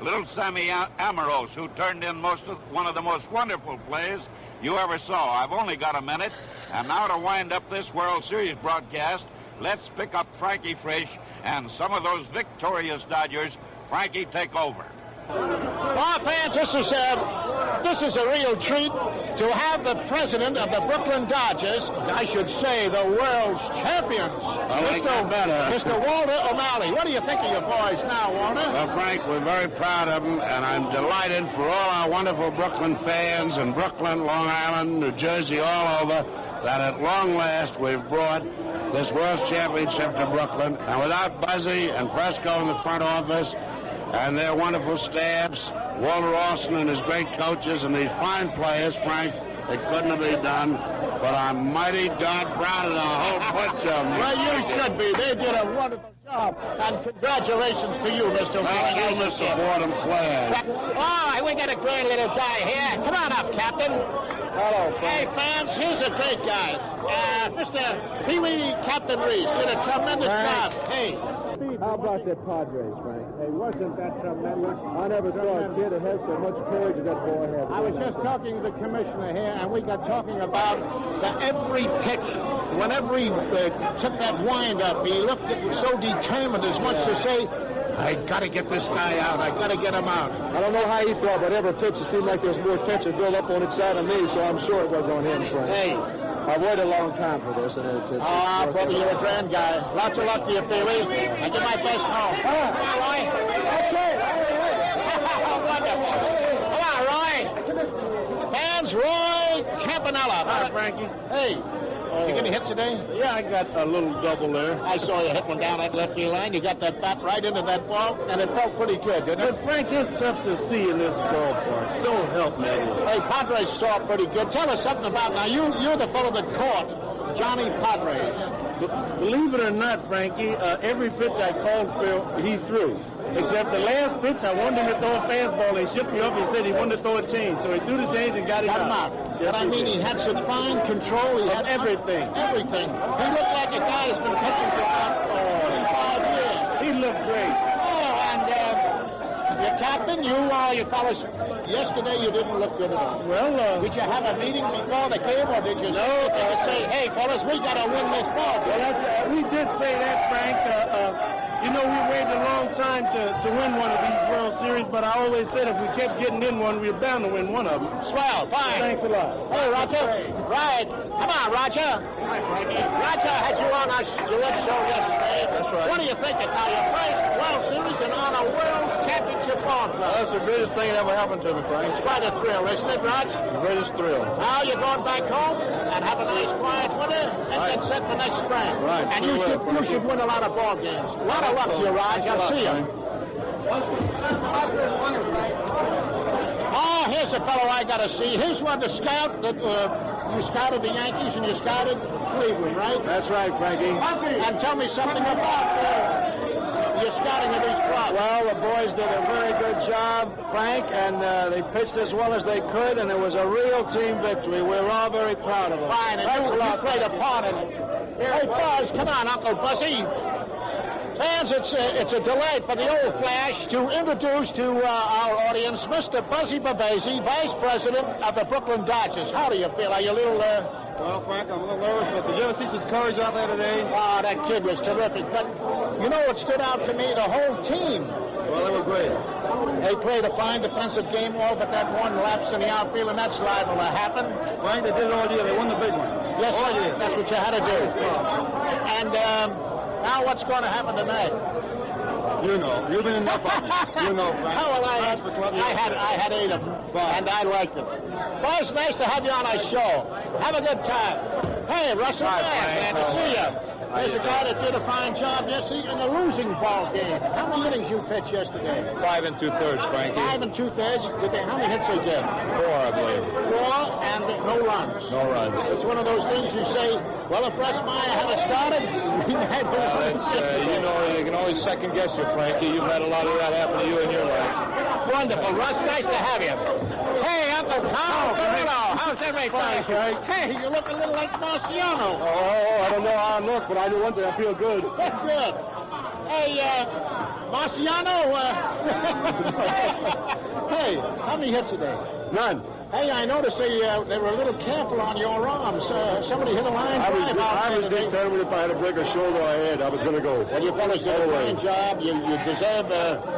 little Sammy Amoros, who turned in one of the most wonderful plays you ever saw. I've only got a minute, and now to wind up this World Series broadcast, let's pick up Frankie Frisch and some of those victorious Dodgers. Frankie, take over. Well, fans, this is a real treat to have the president of the Brooklyn Dodgers, I should say the world's champions, Mr. Walter O'Malley. What do you think of your boys now, Walter? Well, Frank, we're very proud of them, and I'm delighted for all our wonderful Brooklyn fans in Brooklyn, Long Island, New Jersey, all over, that at long last we've brought this World Championship to Brooklyn. And without Buzzy and Fresco in the front office, and their wonderful staffs, Walter Austin and his great coaches, and these fine players, Frank, it couldn't have been done. But I'm mighty darn proud of the whole bunch of them. Well, you should be. They did a wonderful job. And congratulations to you, Mr. Thank you, Mr. Fordham Clare. All right, we got a great little guy here. Come on up, Captain. Hello, Frank. Hey, fans, here's a great guy. Mr. Pee-wee Captain Reis did a tremendous job. Hey. How about the Padres, Frank? Hey, wasn't that tremendous? I never saw a kid that had so much courage as that boy had. I was just talking to the commissioner here, and we got talking about that every pitch, whenever he took that wind-up, he looked so determined, as much to say, I got to get this guy out. I got to get him out. I don't know how he thought, but every pitch it seemed like there was more tension built up on each side of me, so I'm sure it was on him, Frank. Hey. I've waited a long time for this, and it's brother, you're a grand guy. Lots of luck to you, Piri. I give my best home. Come on, Roy. Okay. Wonderful. Come on, Roy. Fans, Roy Campanella. Hi, Frankie. Hey. You get any hits today? Yeah, I got a little double there. I saw you hit one down that left field line. You got that bat right into that ball, and it felt pretty good, didn't it? But, Frank, it's tough to see in this ballpark. So help me. Hey, Padres saw pretty good. Tell us something about now. You're the fellow that caught Johnny Padres. Believe it or not, Frankie, every pitch I called for, he threw. Except the last pitch, I wanted him to throw a fastball. He shipped me up. He said he wanted to throw a change. So he threw the change and got him out. Yes, but I mean, he had such fine control. He had everything. Everything. He looked like a guy who's been pitching for about 5 years. He looked great. Oh, and your captain, you fellas, yesterday you didn't look good at all. Well, did you have a meeting before the game, or did you say, hey, fellas, we got to win this ball? Well, we did say that, Frank. You know, we waited a long time to win one of these World Series, but I always said if we kept getting in one, we were bound to win one of them. Swell, fine. Thanks a lot. Hey, Roger. Right. Come on, Roger. Roger had you on our Gillette show yesterday. That's right. What do you think of now? Your first World Series and on a World Championship ball on, Flo? That's the greatest thing that ever happened to me, Frank. It's quite a thrill, isn't it, Rog? The greatest thrill. Now you're going back home and have a nice quiet winter and get set for next spring. Right. And you should win a lot of ball games. A lot of luck to you, Rog. I'll see you. Oh, here's a fellow I got to see. Here's one the scout that you scouted the Yankees and you scouted Cleveland, right? That's right, Frankie. And tell me something about your scouting of these clubs. Well, the boys did a very good job, Frank, and they pitched as well as they could, and it was a real team victory. We're all very proud of them. Fine, and you played a part in it. Hey, Buzz, come on, Uncle Buzzy. Fans, it's a delight for the old Flash to introduce to our audience Mr. Buzzy Babese, Vice President of the Brooklyn Dodgers. How do you feel? Are you a little... Well, Frank, I'm a little nervous, but did you ever see some courage out there today? Oh, that kid was terrific. But you know what stood out to me? The whole team. Well, they were great. They played a fine defensive game, all but that one lapse in the outfield, and that's liable to happen. Frank, they did it all year. They won the big one. Yes, all year. That's what you had to do. And now what's going to happen tonight? You know. You've been enough of them. You know, Frank. Oh, well, I had 8 of them, and I liked it. Well, it's nice to have you on our show. Have a good time. Hey, Russell, glad to see you. There's a guy that did a fine job yesterday in the losing ball game. How many innings you pitched yesterday? 5 2/3, Frankie. 5 2/3. How many hits they get? 4, I believe. 4 and no runs. No runs. It's one of those things you say, well, if Russmeyer had started, we might have you know, you can always second guess you, Frankie. You've had a lot of that happen to you in your life. Wonderful, Russ. Nice to have you. Hey, Uncle Tom. Furillo. How's everything? Hey, you look a little like Marciano. Oh, I don't know how I look, but I know one thing. I feel good. That's good. Hey, Marciano. Hey, how many hits today? None. Hey, I noticed they were a little careful on your arms. Somebody hit a line drive out there today. I was determined if I had to break a shoulder or a head, I was going to go. Well, you fellas did a fine job. You deserve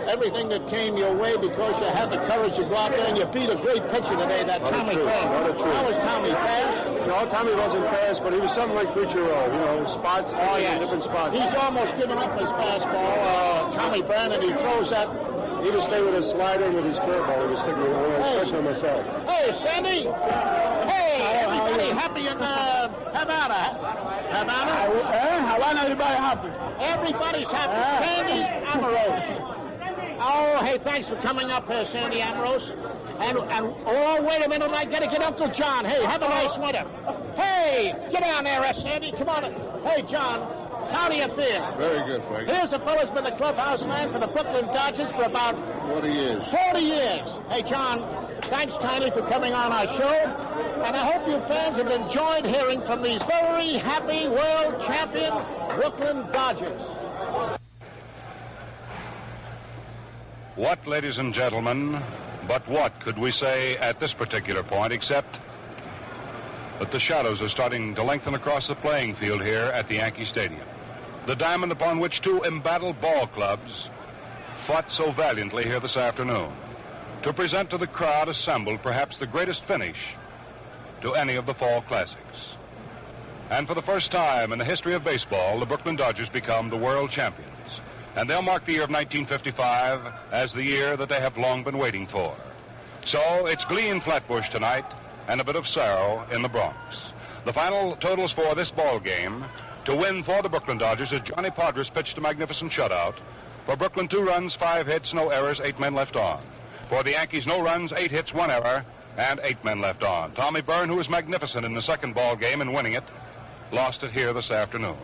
everything that came your way because you had the courage to go out there and you beat a great pitcher today, that Tommy Fast. How was Tommy fast? No, Tommy wasn't fast, but he was something like Furillo, you know, spots, different spots. He's almost given up his fastball. Tommy Byrne, and he throws that. He would stay with his slider and with his curveball. He was sticking with it, especially myself. Hey, Sandy. Hey, everybody happy in Havana. Havana, everybody happy. Everybody's happy. Sandy Amorose. Oh, hey, thanks for coming up here, Sandy Amorose. And oh, wait a minute, I got to get Uncle John. Hey, have a nice winter. Hey, get down there, Sandy. Come on. Hey, John. How do you feel? Very good, Frank. Here's a fellow's been the clubhouse man for the Brooklyn Dodgers for about 40 years. 40 years. Hey, John, thanks kindly for coming on our show. And I hope you fans have enjoyed hearing from these very happy world champion Brooklyn Dodgers. What, ladies and gentlemen, but what could we say at this particular point except that the shadows are starting to lengthen across the playing field here at the Yankee Stadium. The diamond upon which 2 embattled ball clubs fought so valiantly here this afternoon to present to the crowd assembled perhaps the greatest finish to any of the fall classics. And for the first time in the history of baseball, the Brooklyn Dodgers become the world champions. And they'll mark the year of 1955 as the year that they have long been waiting for. So it's glee in Flatbush tonight and a bit of sorrow in the Bronx. The final totals for this ball game: to win for the Brooklyn Dodgers as Johnny Podres pitched a magnificent shutout. For Brooklyn, 2 runs, 5 hits, no errors, 8 men left on. For the Yankees, no runs, 8 hits, 1 error, and 8 men left on. Tommy Byrne, who was magnificent in the second ball game in winning it, lost it here this afternoon.